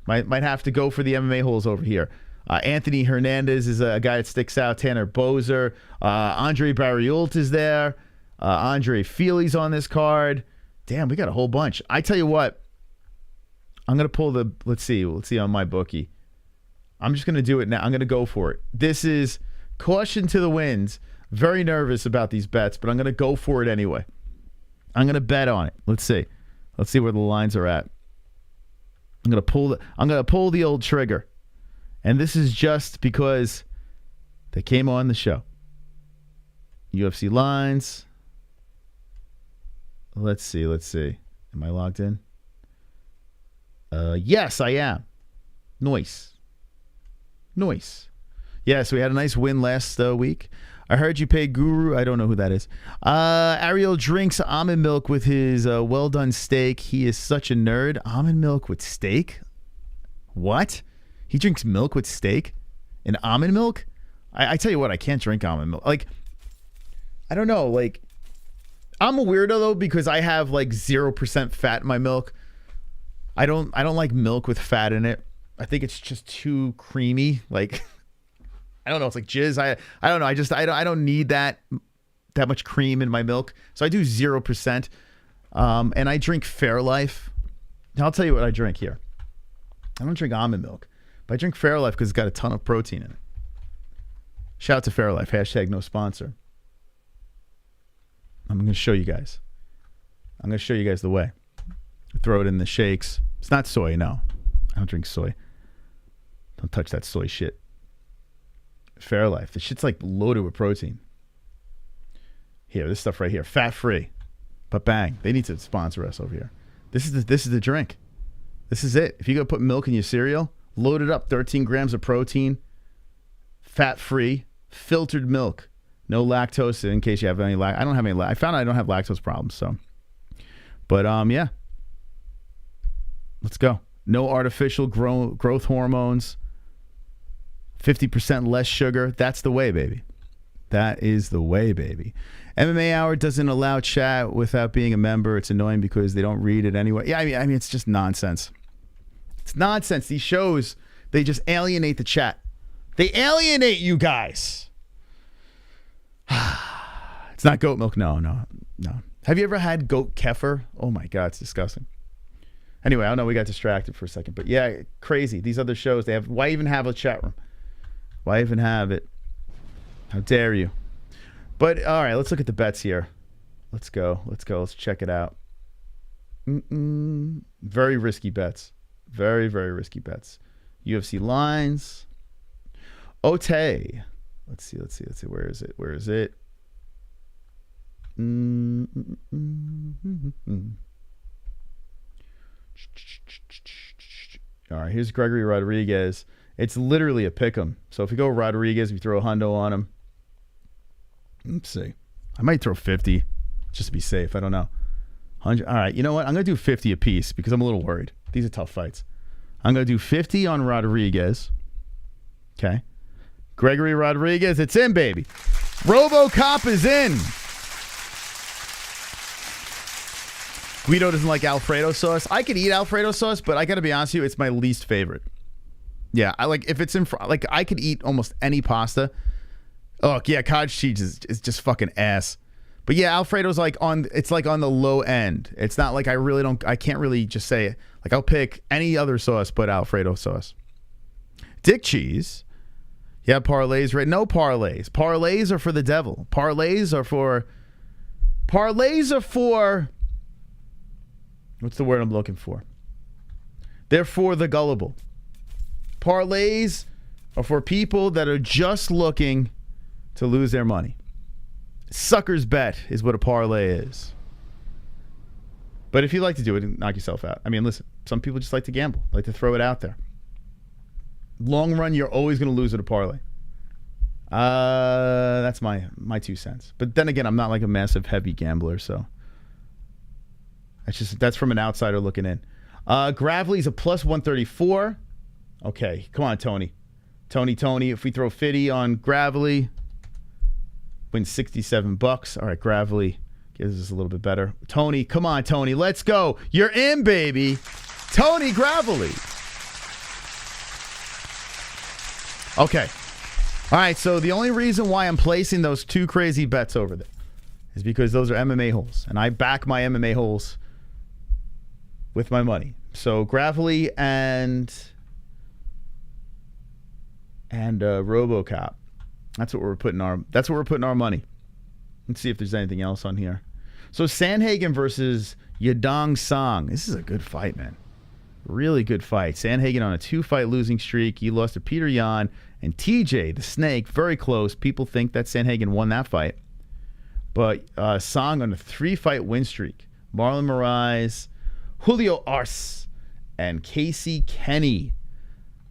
Might have to go for the MMA holes over here. Anthony Hernandez is a guy that sticks out. Tanner Bozer. Andre Barriult is there. Andre Feely's on this card. Damn, we got a whole bunch. I tell you what, I'm going to pull the, let's see on my bookie. I'm just going to do it now. I'm going to go for it. This is caution to the winds. Very nervous about these bets, but I'm going to go for it anyway. I'm going to bet on it. Let's see where the lines are at. I'm going to pull the old trigger. And this is just because they came on the show. UFC lines. Let's see. Am I logged in? Yes, I am. Nice. Yeah, so we had a nice win last week. I heard you paid Guru. I don't know who that is. ARIEL drinks almond milk with his well-done steak. He is such a nerd. Almond milk with steak? What? He drinks milk with steak? And almond milk? I tell you what, I can't drink almond milk. Like, I don't know. Like, I'm a weirdo, though, because I have, like, 0% fat in my milk. I don't like milk with fat in it. I think it's just too creamy. Like, I don't know. It's like jizz. I don't know. I don't need that much cream in my milk. So I do 0%. And I drink Fairlife. I'll tell you what I drink here. I don't drink almond milk, but I drink Fairlife because it's got a ton of protein in it. Shout out to Fairlife. Hashtag no sponsor. I'm going to show you guys. The way. Throw it in the shakes. It's not soy, no. I don't drink soy. Don't touch that soy shit. Fairlife. The shit's like loaded with protein. Here, this stuff right here, fat free. But bang, they need to sponsor us over here. This is the drink. This is it. If you go put milk in your cereal, load it up, 13 grams of protein, fat free, filtered milk, no lactose. In case you have any I don't have any. I found out I don't have lactose problems. So, but yeah, let's go. No artificial growth hormones. 50% less sugar. That's the way, baby. That is the way, baby. MMA Hour doesn't allow chat without being a member. It's annoying because they don't read it anyway. Yeah, I mean, it's just nonsense. It's nonsense. These shows, they just alienate the chat. They alienate you guys. It's not goat milk. No. Have you ever had goat kefir? Oh my God, it's disgusting. Anyway, I don't know. We got distracted for a second, but yeah, crazy. These other shows, they have. Why even have a chat room? Why even have it? How dare you? But all right, let's look at the bets here. Let's go. Let's check it out. Very risky bets. Very, very risky bets. UFC lines. Ote. Let's see. Where is it? All right, here's Gregory Rodriguez. It's literally a pick'em. So if you go Rodriguez, we throw a hundo on him. Let's see. I might throw 50 just to be safe. I don't know. 100. All right, you know what? I'm going to do 50 apiece because I'm a little worried. These are tough fights. I'm going to do 50 on Rodriguez. Okay. Gregory Rodriguez, it's in, baby. RoboCop is in. Guido doesn't like Alfredo sauce. I could eat Alfredo sauce, but I got to be honest with you, it's my least favorite. Yeah, I like if it's in like I could eat almost any pasta. Oh yeah, cottage cheese is just fucking ass. But yeah, Alfredo's like on the low end. It's not like I can't really just say it. Like I'll pick any other sauce but Alfredo sauce. Dick cheese. Yeah, parlays, right? No parlays. Parlays are for the devil. Parlays are for what's the word I'm looking for? They're for the gullible. Parlays are for people that are just looking to lose their money. Sucker's bet is what a parlay is. But if you like to do it and knock yourself out. I mean, listen, some people just like to gamble, like to throw it out there. Long run, you're always going to lose at a parlay. That's my 2 cents. But then again, I'm not like a massive heavy gambler, so that's from an outsider looking in. Gravely's a plus 134. Okay, come on, Tony. Tony. If we throw 50 on Gravely, win $67. All right, Gravely gives us a little bit better. Tony, come on, Tony. Let's go. You're in, baby. Tony Gravely. Okay. All right, so the only reason why I'm placing those 2 crazy bets over there is because those are MMA holes, and I back my MMA holes with my money. So Gravely and RoboCop. That's what we're putting our money. Let's see if there's anything else on here. So Sandhagen versus Yadong Song. This is a good fight, man. Really good fight. Sandhagen on a 2-fight losing streak. He lost to Peter Yan and TJ, the Snake. Very close. People think that Sandhagen won that fight. But Song on a 3-fight win streak. Marlon Moraes, Julio Arce, and Casey Kenny.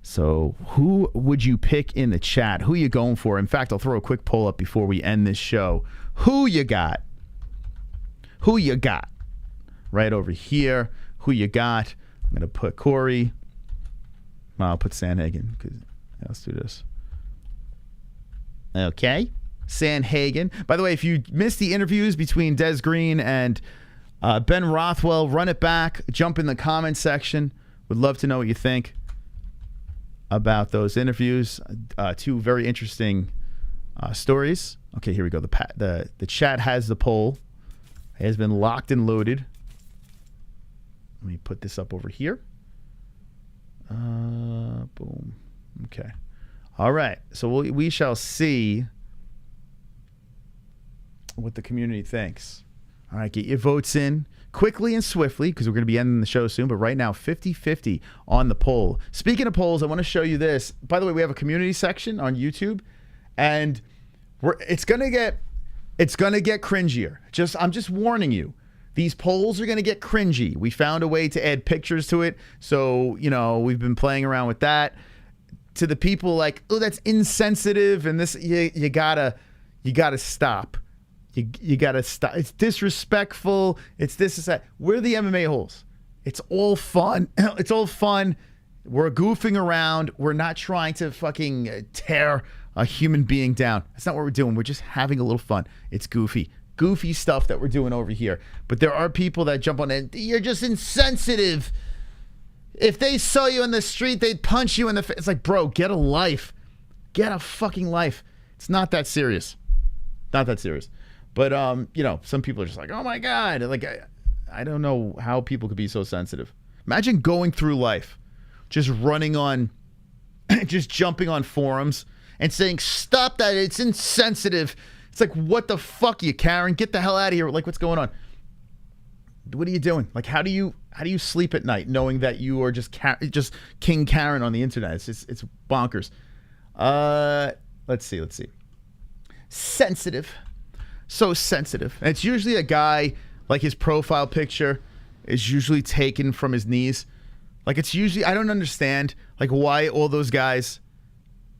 So who would you pick in the chat? Who you going for? In fact, I'll throw a quick poll up before we end this show. Who you got? Who you got? Right over here. Who you got? I'm going to put Cory. Well, I'll put Sandhagen. Let's do this. Okay. Sandhagen. By the way, if you missed the interviews between Des Green and Ben Rothwell, run it back. Jump in the comment section. Would love to know what you think about those interviews. 2 very interesting stories. Okay, here we go. The chat has the poll. It has been locked and loaded. Let me put this up over here. Boom. Okay. All right. So we shall see what the community thinks. All right, get your votes in quickly and swiftly because we're going to be ending the show soon. But right now, 50-50 on the poll. Speaking of polls, I want to show you this. By the way, we have a community section on YouTube, and it's gonna get cringier. I'm just warning you. These polls are gonna get cringy. We found a way to add pictures to it, so we've been playing around with that. To the people like, oh, that's insensitive, and this you gotta stop. You gotta stop. It's disrespectful. It's this, is that. We're the MMA holes. It's all fun. It's all fun. We're goofing around. We're not trying to fucking tear a human being down. That's not what we're doing. We're just having a little fun. It's goofy stuff that we're doing over here. But there are people that jump on it. You're just insensitive. If they saw you in the street, they'd punch you in the face. It's like, bro, get a life. Get a fucking life. It's not that serious. Not that serious. But, some people are just like, oh my God. Like, I don't know how people could be so sensitive. Imagine going through life, just running on, just jumping on forums and saying, stop that, it's insensitive. It's like, what the fuck, you Karen? Get the hell out of here. Like, what's going on? What are you doing? Like, how do you sleep at night knowing that you are just King Karen on the internet? It's bonkers. Let's see. Sensitive. So sensitive. And it's usually a guy, like his profile picture is usually taken from his knees. Like, it's usually, I don't understand, like, why all those guys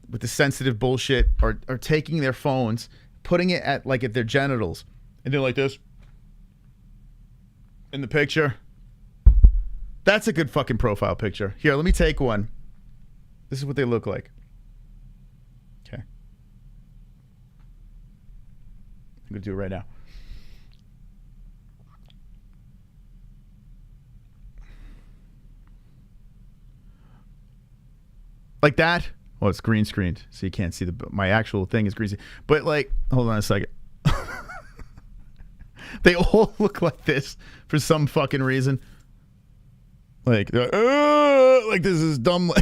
with the sensitive bullshit are taking their phones, putting it at their genitals, and they're like this in the picture. That's a good fucking profile picture. Here, let me take one. This is what they look like. Okay. I'm gonna do it right now. Like that. Oh, it's green screened, so you can't see my actual thing is green screened. But hold on a second. They all look like this for some fucking reason. Like this is dumb.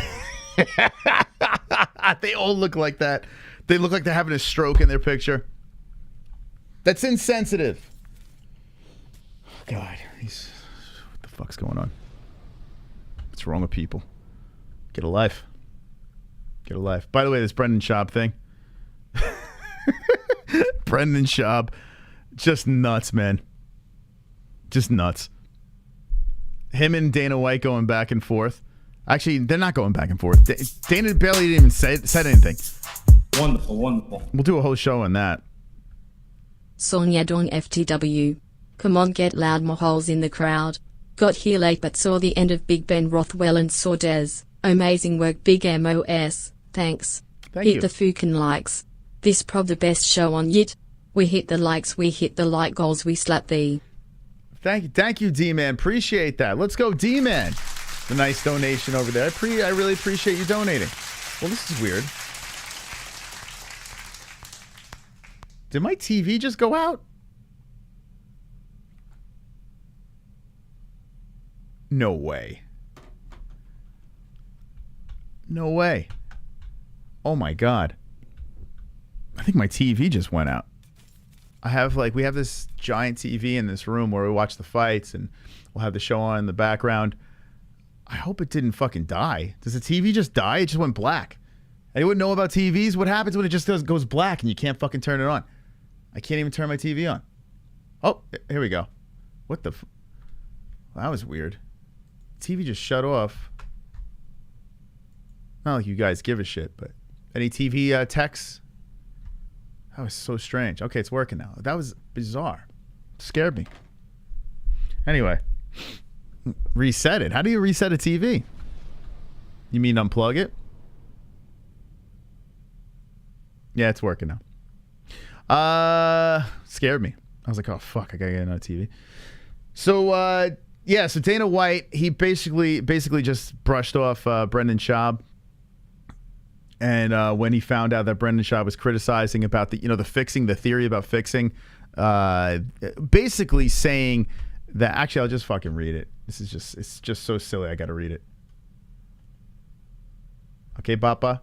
They all look like that. They look like they're having a stroke in their picture. That's insensitive. God, what the fuck's going on? What's wrong with people? Get a life. Get a life. By the way, this Brendan Schaub thing. Brendan Schaub. Just nuts, man. Just nuts. Him and Dana White going back and forth. Actually, they're not going back and forth. Dana barely didn't even said anything. Wonderful, wonderful. We'll do a whole show on that. Song Yadong FTW. Come on, get loud, more holes in the crowd. Got here late but saw the end of Big Ben, Rothwell and saw DIAZ. Amazing work, Big MOS. Thanks. Thank hit you. the fucking likes. This prob the best show on yet. We hit the likes, we hit the like goals, we slap thee. Thank you, D-Man. Appreciate that. Let's go, D-Man. A nice donation over there. I really appreciate you donating. Well, this is weird. Did my TV just go out? No way. No way. Oh my God. I think my TV just went out. We have this giant TV in this room where we watch the fights and we'll have the show on in the background. I hope it didn't fucking die. Does the TV just die? It just went black. Anyone know about TVs? What happens when it just goes black and you can't fucking turn it on? I can't even turn my TV on. Oh, here we go. What the? Well, that was weird. TV just shut off. Not like you guys give a shit, but any TV texts? That was so strange. Okay, it's working now. That was bizarre. It scared me. Anyway, reset it. How do you reset a TV? You mean unplug it? Yeah, it's working now. Scared me. I was like, oh fuck, I gotta get another TV. So yeah, so Dana White, he basically just brushed off Brendan Schaub. And when he found out that Brendan Schaub was criticizing about the theory about fixing, basically saying that, actually, I'll just fucking read it. It's just so silly. I got to read it. Okay, Bappa,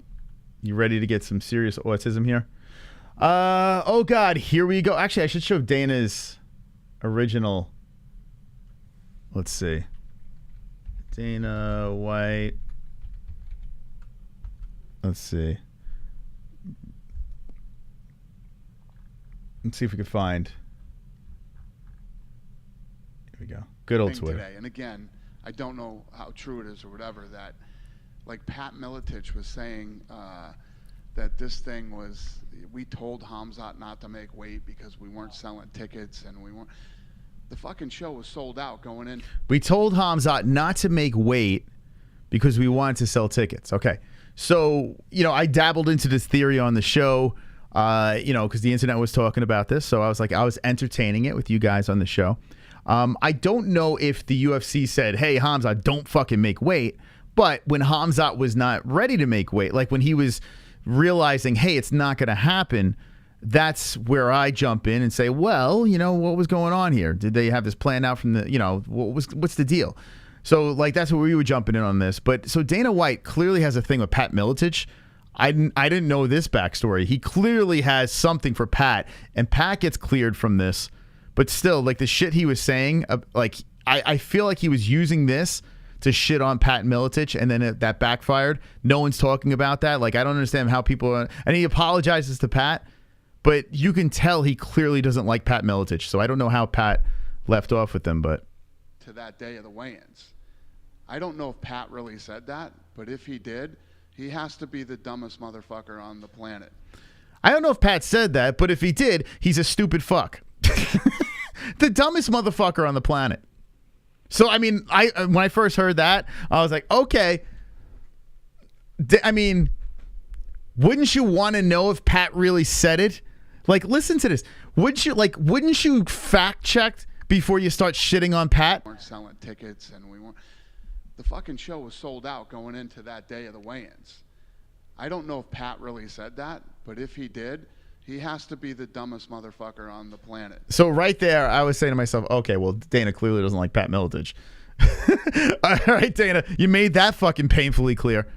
you ready to get some serious autism here? Oh God, here we go. Actually, I should show Dana's original. Let's see. Dana White. Let's see. Let's see if we can find. Here we go. Good old Twitter. Today. And again, I don't know how true it is or whatever that, like Pat Miletich was saying that this thing was, we told HELWANI not to make weight because we weren't selling tickets and we weren't. The fucking show was sold out going in. We told HELWANI not to make weight because we wanted to sell tickets. Okay. So, you know, I dabbled into this theory on the show, you know, because the internet was talking about this. So I was like, I was entertaining it with you guys on the show. I don't know if the UFC said, hey, HELWANI, don't fucking make weight. But when HELWANI was not ready to make weight, like when he was realizing, hey, it's not going to happen, that's where I jump in and say, well, you know, what was going on here? Did they have this planned out from the, you know, what's the deal? So, like, that's where we were jumping in on this. But so Dana White clearly has a thing with Pat Miletich. I didn't know this backstory. He clearly has something for Pat, and Pat gets cleared from this. But still, like, the shit he was saying, like, I feel like he was using this to shit on Pat Miletich, and then that backfired. No one's talking about that. Like, I don't understand how people are, and he apologizes to Pat, but you can tell he clearly doesn't like Pat Miletich. So I don't know how Pat left off with them, but to that day of the weigh-ins. I don't know if Pat really said that, but if he did, he has to be the dumbest motherfucker on the planet. I don't know if Pat said that, but if he did, he's a stupid fuck. The dumbest motherfucker on the planet. So, I mean, when I first heard that, I was like, okay. I mean, wouldn't you want to know if Pat really said it? Like, listen to this. Wouldn't you fact check before you start shitting on Pat? We weren't selling tickets and we weren't. The fucking show was sold out going into that day of the weigh-ins. I don't know if Pat really said that, but if he did, he has to be the dumbest motherfucker on the planet. So right there, I was saying to myself, okay, well, Dana clearly doesn't like Pat Miletich. All right, Dana, you made that fucking painfully clear.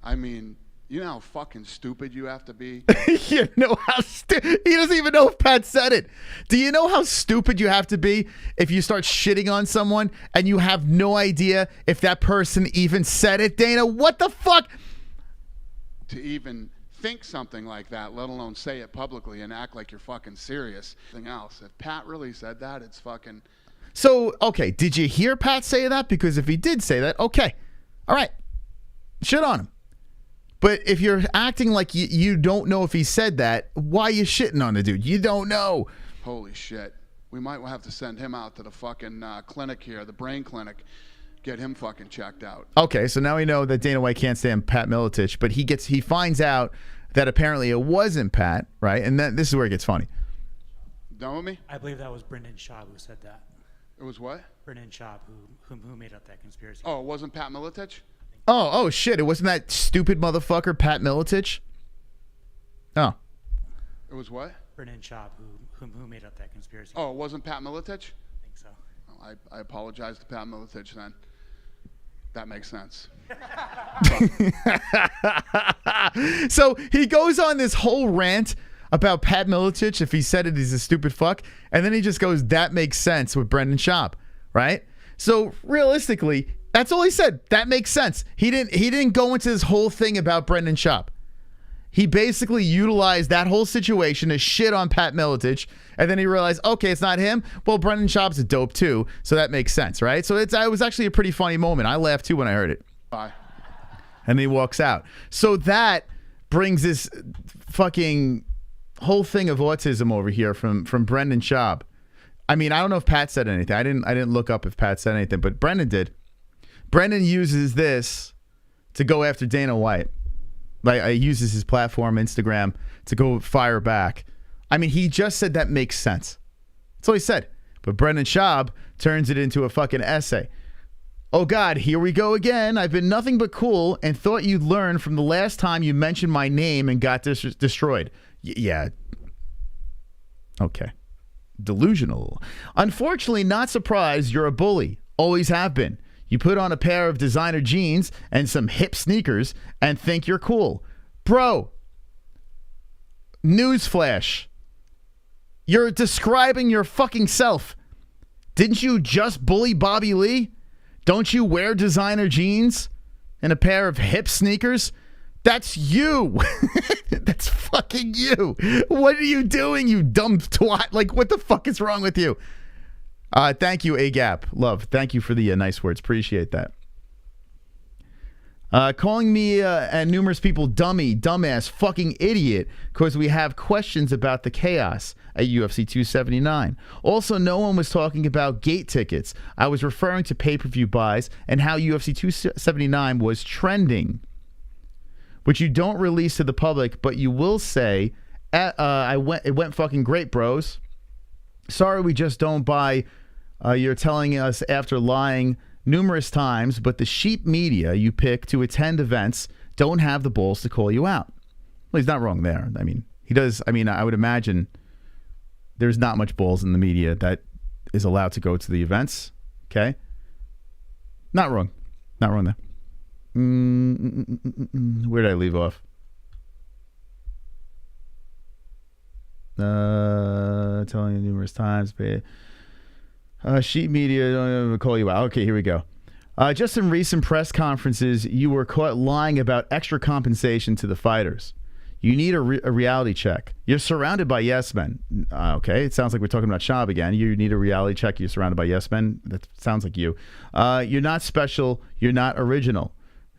I mean, you know how fucking stupid you have to be? You know how he doesn't even know if Pat said it. Do you know how stupid you have to be if you start shitting on someone and you have no idea if that person even said it, Dana? What the fuck? To even think something like that, let alone say it publicly and act like you're fucking serious. Anything else. If Pat really said that, it's fucking... So, okay, did you hear Pat say that? Because if he did say that, okay. All right. Shit on him. But if you're acting like you don't know if he said that, why are you shitting on the dude? You don't know. Holy shit. We might have to send him out to the fucking clinic here, the brain clinic. Get him fucking checked out. Okay, so now we know that Dana White can't stand Pat Miletich, but he finds out that apparently it wasn't Pat, right? And this is where it gets funny. Done with me? I believe that was Brendan Schaub who said that. It was what? Brendan Schaub who made up that conspiracy. Oh, it wasn't Pat Miletich? Oh shit! It wasn't that stupid motherfucker Pat Miletich. Oh. It was what? Brendan Schaub who made up that conspiracy. Oh, it wasn't Pat Miletich? I think so. Oh, I apologize to Pat Miletich then. That makes sense. So he goes on this whole rant about Pat Miletich. If he said it, he's a stupid fuck. And then he just goes, that makes sense with Brendan Schaub, right? So realistically, that's all he said. That makes sense. He didn't go into this whole thing about Brendan Schaub. He basically utilized that whole situation to shit on Pat Miletich, and then he realized, okay, it's not him. Well, Brendan Schaub's a dope too, so that makes sense, right? So it was actually a pretty funny moment. I laughed too when I heard it. Bye. And he walks out. So that brings this fucking whole thing of autism over here from Brendan Schaub. I mean, I don't know if Pat said anything. I didn't look up if Pat said anything, but Brendan did. Brendan uses this to go after Dana White. Like, he uses his platform, Instagram, to go fire back. I mean, he just said that makes sense. That's all he said. But Brendan Schaub turns it into a fucking essay. Oh, God, here we go again. I've been nothing but cool and thought you'd learn from the last time you mentioned my name and got destroyed. Yeah. Okay. Delusional. Unfortunately, not surprised you're a bully. Always have been. You put on a pair of designer jeans and some hip sneakers and think you're cool. Bro, newsflash. You're describing your fucking self. Didn't you just bully Bobby Lee? Don't you wear designer jeans and a pair of hip sneakers? That's you. That's fucking you. What are you doing, you dumb twat? Like, what the fuck is wrong with you? Thank you, A-Gap. Love. Thank you for the nice words. Appreciate that. Calling me and numerous people dummy, dumbass, fucking idiot because we have questions about the chaos at UFC 279. Also, no one was talking about gate tickets. I was referring to pay-per-view buys and how UFC 279 was trending, which you don't release to the public, but you will say, it went fucking great, bros. Sorry, we just don't buy. You're telling us after lying numerous times, but the sheep media you pick to attend events don't have the balls to call you out. Well, he's not wrong there. I mean, he does. I mean, I would imagine there's not much balls in the media that is allowed to go to the events. Okay? Not wrong. Not wrong there. Where did I leave off? Telling you numerous times, but sheep media don't even call you out. Okay, here we go. Just in recent press conferences, you were caught lying about extra compensation to the fighters. You need a reality check. You're surrounded by yes men. Okay, it sounds like we're talking about SCHAUB again. You need a reality check. You're surrounded by yes men. That sounds like you. You're not special. You're not original.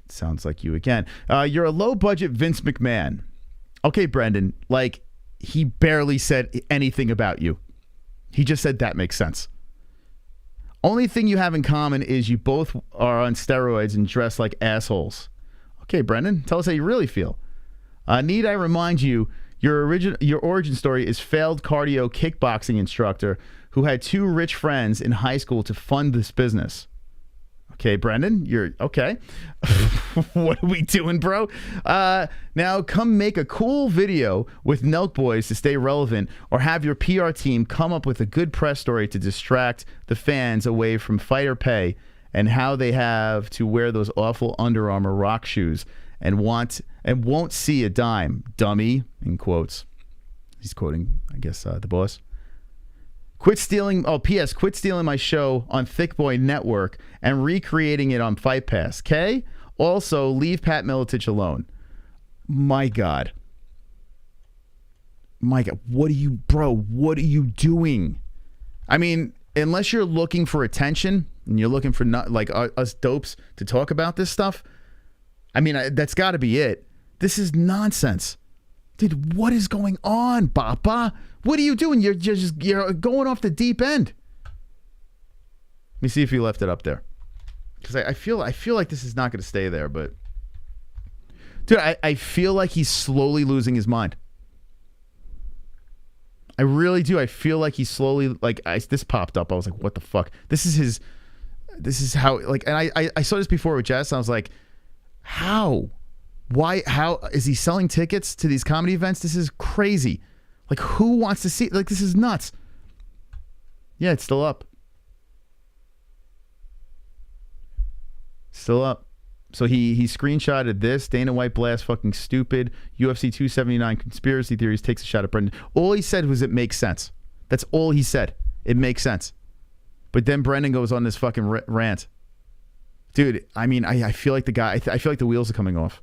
It sounds like you again. You're a low-budget Vince McMahon. Okay, Brendan, like, he barely said anything about you. He just said that makes sense. Only thing you have in common is you both are on steroids and dress like assholes. Okay, Brendan, tell us how you really feel. Need I remind you, your origin story is failed cardio kickboxing instructor who had 2 rich friends in high school to fund this business. Okay, Brendan, you're okay. What are we doing, bro? Now come make a cool video with Nelk Boys to stay relevant, or have your PR team come up with a good press story to distract the fans away from fighter pay and how they have to wear those awful Under Armour rock shoes and won't see a dime, dummy, in quotes. He's quoting, I guess, the boss. Quit stealing, P.S. Quit stealing my show on Thick Boy Network and recreating it on Fight Pass, okay? Also, leave Pat Miletich alone. My God. My God. What are you doing? I mean, unless you're looking for attention and you're looking for not like us dopes to talk about this stuff, I mean, that's got to be it. This is nonsense. Dude, what is going on, Papa? What are you doing? You're going off the deep end. Let me see if you left it up there, because I feel like this is not going to stay there. But dude, I feel like he's slowly losing his mind. I really do. I feel like he's slowly this popped up. I was like, what the fuck? This is how and I saw this before with Jess. And I was like, how? Why? How is he selling tickets to these comedy events? This is crazy. Like, who wants to see? Like, this is nuts. Yeah, it's still up. Still up. So he screenshotted this. Dana White blast fucking stupid. UFC 279 conspiracy theories, takes a shot at Brendan. All he said was it makes sense. That's all he said. It makes sense. But then Brendan goes on this fucking rant. Dude, I mean, I feel like the guy, I feel like the wheels are coming off.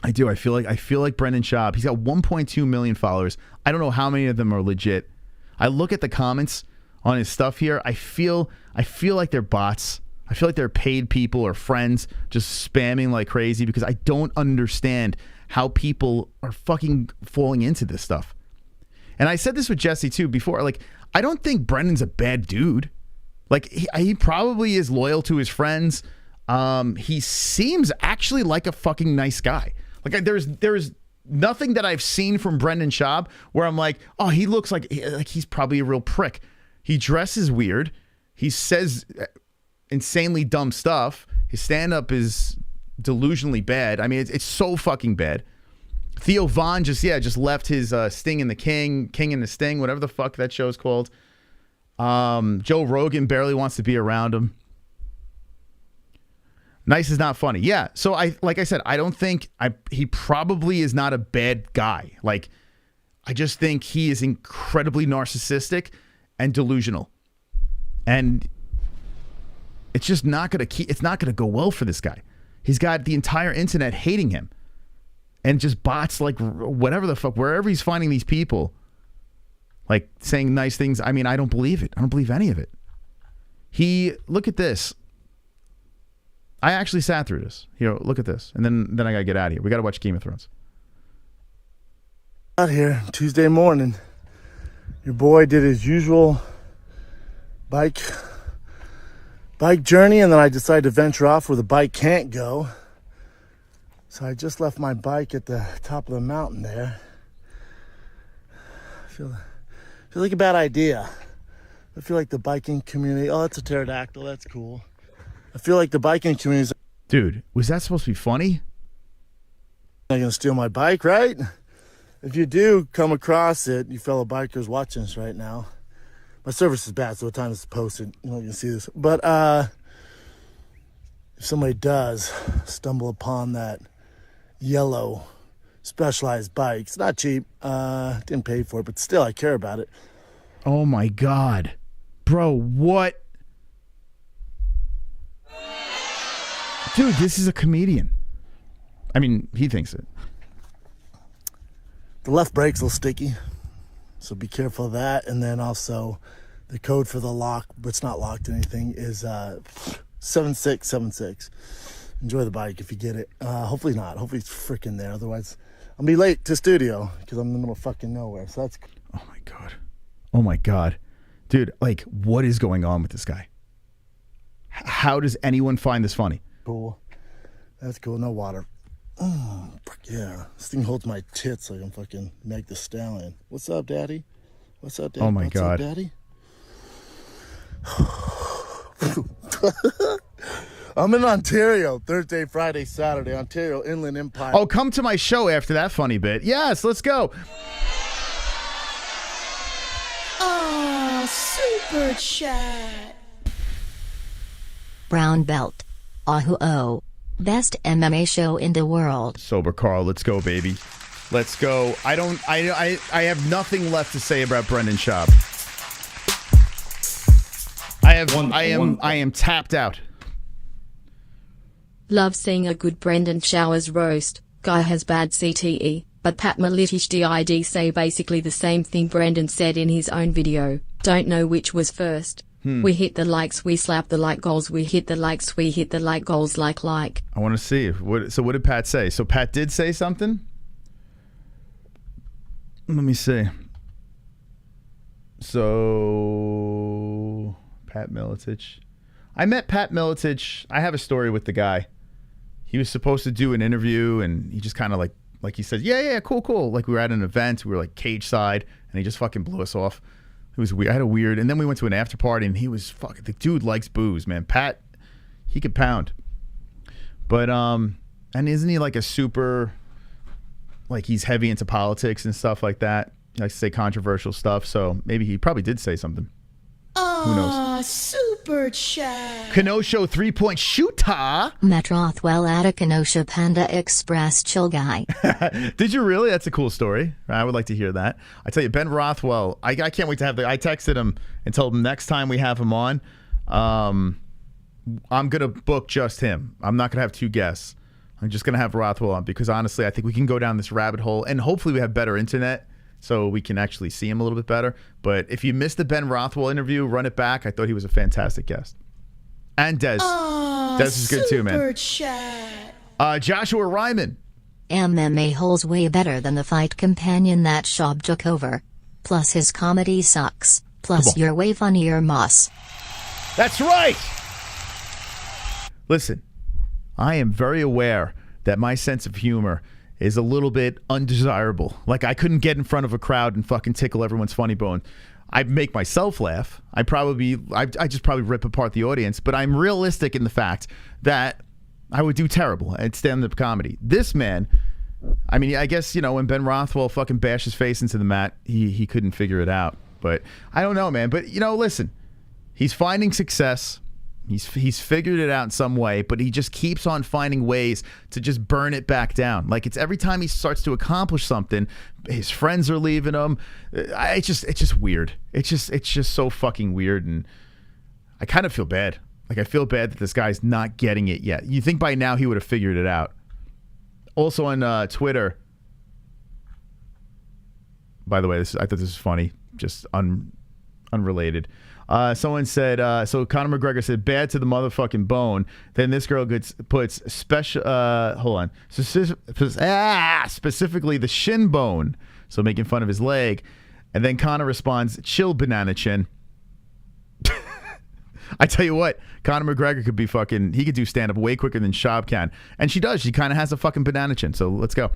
I do. I feel like Brendan Schaub. He's got 1.2 million followers. I don't know how many of them are legit. I look at the comments on his stuff here. I feel like they're bots. I feel like they're paid people or friends just spamming like crazy, because I don't understand how people are fucking falling into this stuff. And I said this with Jesse too before. Like, I don't think Brendan's a bad dude. Like, he probably is loyal to his friends. He seems actually like a fucking nice guy. Like, there's nothing that I've seen from Brendan Schaub where I'm like, oh, he looks like he's probably a real prick. He dresses weird. He says insanely dumb stuff. His stand-up is delusionally bad. I mean, it's so fucking bad. Theo Von just left his Sting and the King and the Sting, whatever the fuck that show's called. Joe Rogan barely wants to be around him. Nice is not funny. Yeah. So like I said, I don't think he probably is not a bad guy. Like, I just think he is incredibly narcissistic and delusional. And it's just not going to it's not going to go well for this guy. He's got the entire internet hating him. And just bots, like, whatever the fuck, wherever he's finding these people, like, saying nice things. I mean, I don't believe it. I don't believe any of it. Look at this. I actually sat through this. Here, look at this. And then I got to get out of here. We got to watch Game of Thrones. Out here Tuesday morning. Your boy did his usual bike journey, and then I decided to venture off where the bike can't go. So I just left my bike at the top of the mountain there. I feel like a bad idea. I feel like the biking community, oh, that's a pterodactyl, that's cool. I feel like the biking community is... Dude, was that supposed to be funny? Not gonna steal my bike, right? If you do come across it, you fellow bikers watching this right now, my service is bad, so what time it's posted, you can see this. But if somebody does stumble upon that yellow Specialized bike, it's not cheap. Didn't pay for it, but still, I care about it. Oh my God, bro, what? Dude, this is a comedian. I mean, he thinks it. The left brake's a little sticky, so be careful of that. And then also, the code for the lock, but it's not locked or anything, is 7676. Enjoy the bike if you get it. Hopefully not. Hopefully it's freaking there. Otherwise, I'll be late to studio because I'm in the middle of fucking nowhere. So that's... Oh my God. Oh my God. Dude, like, what is going on with this guy? How does anyone find this funny? Cool. That's cool. No water. Oh, fuck yeah. This thing holds my tits like I'm fucking Meg the Stallion. What's up, Daddy? What's up, Daddy? Oh my God. What's up, Daddy? I'm in Ontario, Thursday, Friday, Saturday. Ontario Inland Empire. Oh, come to my show after that funny bit. Yes, let's go. Oh, super chat. Brown belt. Ahu-oh. Best MMA show in the world. Sober Carl, let's go, baby. Let's go. I have nothing left to say about Brendan Schaub. I am tapped out. Love seeing a good Brendan Showers roast. Guy has bad CTE, but Pat Militish did say basically the same thing Brendan said in his own video. Don't know which was first. We hit the likes, we slap the like goals, we hit the likes, we hit the like goals like. I want to see. So what did Pat say? So Pat did say something? Let me see. So Pat Militish. I met Pat Militish. I have a story with the guy. He was supposed to do an interview, and he just kind of like he said, yeah, cool. Like we were at an event, we were like cage side, and he just fucking blew us off. It was weird. I had a weird, and then we went to an after party, and he was fucking. The dude likes booze, man. Pat, he could pound. But and isn't he like a super, like he's heavy into politics and stuff like that? He likes to say controversial stuff, so maybe he probably did say something. Who knows? Super chat. Kenosha 3-point shooter. Met Rothwell at a Kenosha Panda Express chill guy. Did you really? That's a cool story. I would like to hear that. I tell you, Ben Rothwell, I can't wait to have I texted him and told him next time we have him on, I'm going to book just him. I'm not going to have two guests. I'm just going to have Rothwell on because honestly, I think we can go down this rabbit hole and hopefully we have better internet so we can actually see him a little bit better. But if you missed the Ben Rothwell interview, run it back. I thought he was a fantastic guest. And Des. Des is good too, man. Super chat. Joshua Ryman. MMA-Holes way better than the fight companion that SCHAUB took over. Plus his comedy sucks. Plus you're way funnier, Moss. That's right. Listen, I am very aware that my sense of humor is a little bit undesirable. Like I couldn't get in front of a crowd and fucking tickle everyone's funny bone. I make myself laugh. I just probably rip apart the audience, but I'm realistic in the fact that I would do terrible at stand-up comedy. This man, I mean, I guess, when Ben Rothwell fucking bashed his face into the mat, he couldn't figure it out. But I don't know, man. But, listen, he's finding success. He's figured it out in some way, but he just keeps on finding ways to just burn it back down. Like it's every time he starts to accomplish something, his friends are leaving him. It's just weird. It's just so fucking weird. And I kind of feel bad. Like, I feel bad that this guy's not getting it yet. You think by now he would have figured it out. Also on Twitter, by the way, I thought this was funny, just unrelated. Someone said, so Conor McGregor said, bad to the motherfucking bone. Then this girl puts specifically the shin bone. So making fun of his leg. And then Conor responds, chill, banana chin. I tell you what, Conor McGregor could be he could do stand-up way quicker than SCHAUB can. And she does. She kind of has a fucking banana chin. So let's go.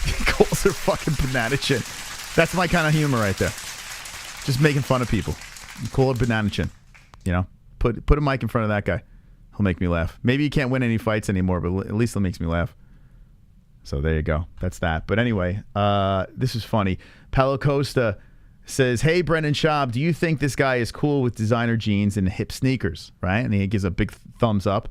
He calls her fucking banana chin. That's my kind of humor right there. Just making fun of people. You call it banana chin. You know, put a mic in front of that guy. He'll make me laugh. Maybe he can't win any fights anymore, but at least it makes me laugh. So there you go. That's that. But anyway, this is funny. Paulo Costa says, hey, Brendan Schaub, do you think this guy is cool with designer jeans and hip sneakers? Right? And he gives a big thumbs up.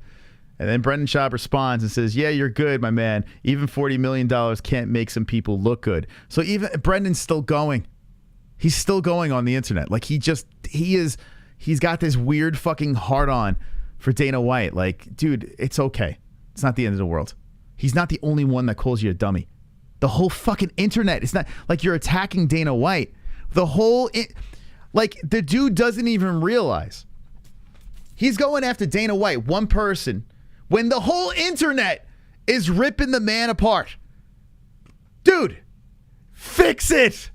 And then Brendan Schaub responds and says, yeah, you're good, my man. Even $40 million can't make some people look good. So even Brendan's still going. He's still going on the internet. Like, he's got this weird fucking heart on for Dana White. Like, dude, it's okay. It's not the end of the world. He's not the only one that calls you a dummy. The whole fucking internet. It's not like you're attacking Dana White. The dude doesn't even realize he's going after Dana White, one person, when the whole internet is ripping the man apart. Dude, fix it.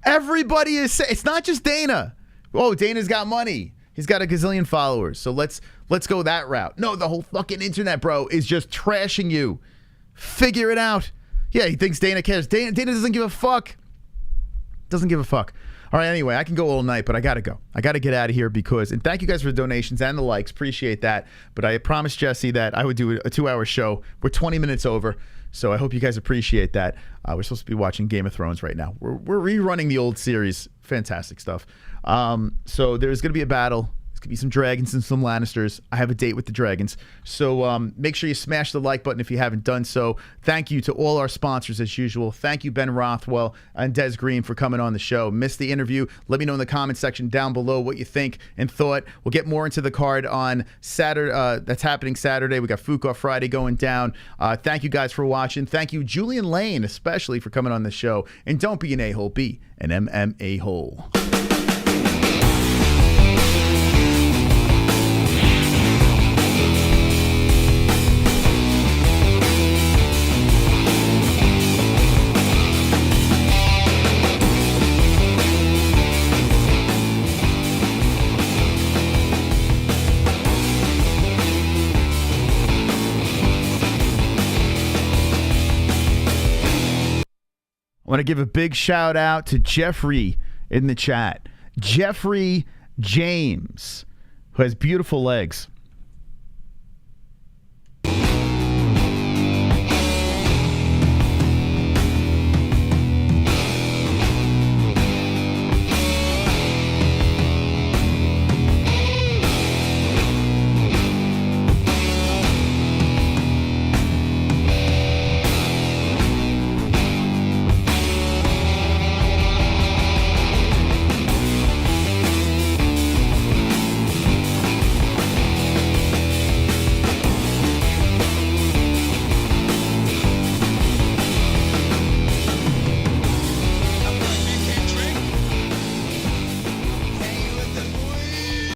Everybody is saying, it's not just Dana. Oh, Dana's got money. He's got a gazillion followers. So let's go that route. No, the whole fucking internet, bro, is just trashing you. Figure it out. Yeah, he thinks Dana cares. Dana doesn't give a fuck. Doesn't give a fuck. All right, anyway, I can go all night, but I got to go. I got to get out of here and thank you guys for the donations and the likes. Appreciate that. But I promised Jesse that I would do a 2-hour show. We're 20 minutes over, so I hope you guys appreciate that. We're supposed to be watching Game of Thrones right now. We're rerunning the old series. Fantastic stuff. So there's going to be a battle. Could be some dragons and some Lannisters. I have a date with the dragons. So make sure you smash the like button if you haven't done so. Thank you to all our sponsors as usual. Thank you, Ben Rothwell and Des Green, for coming on the show. Missed the interview? Let me know in the comment section down below what you think and thought. We'll get more into the card on Saturday. That's happening Saturday. We got Fuqua Friday going down. Thank you guys for watching. Thank you, Julian Lane, especially for coming on the show. And don't be an a-hole, be an MMA hole. I want to give a big shout out to Jeffrey in the chat. Jeffrey James, who has beautiful legs.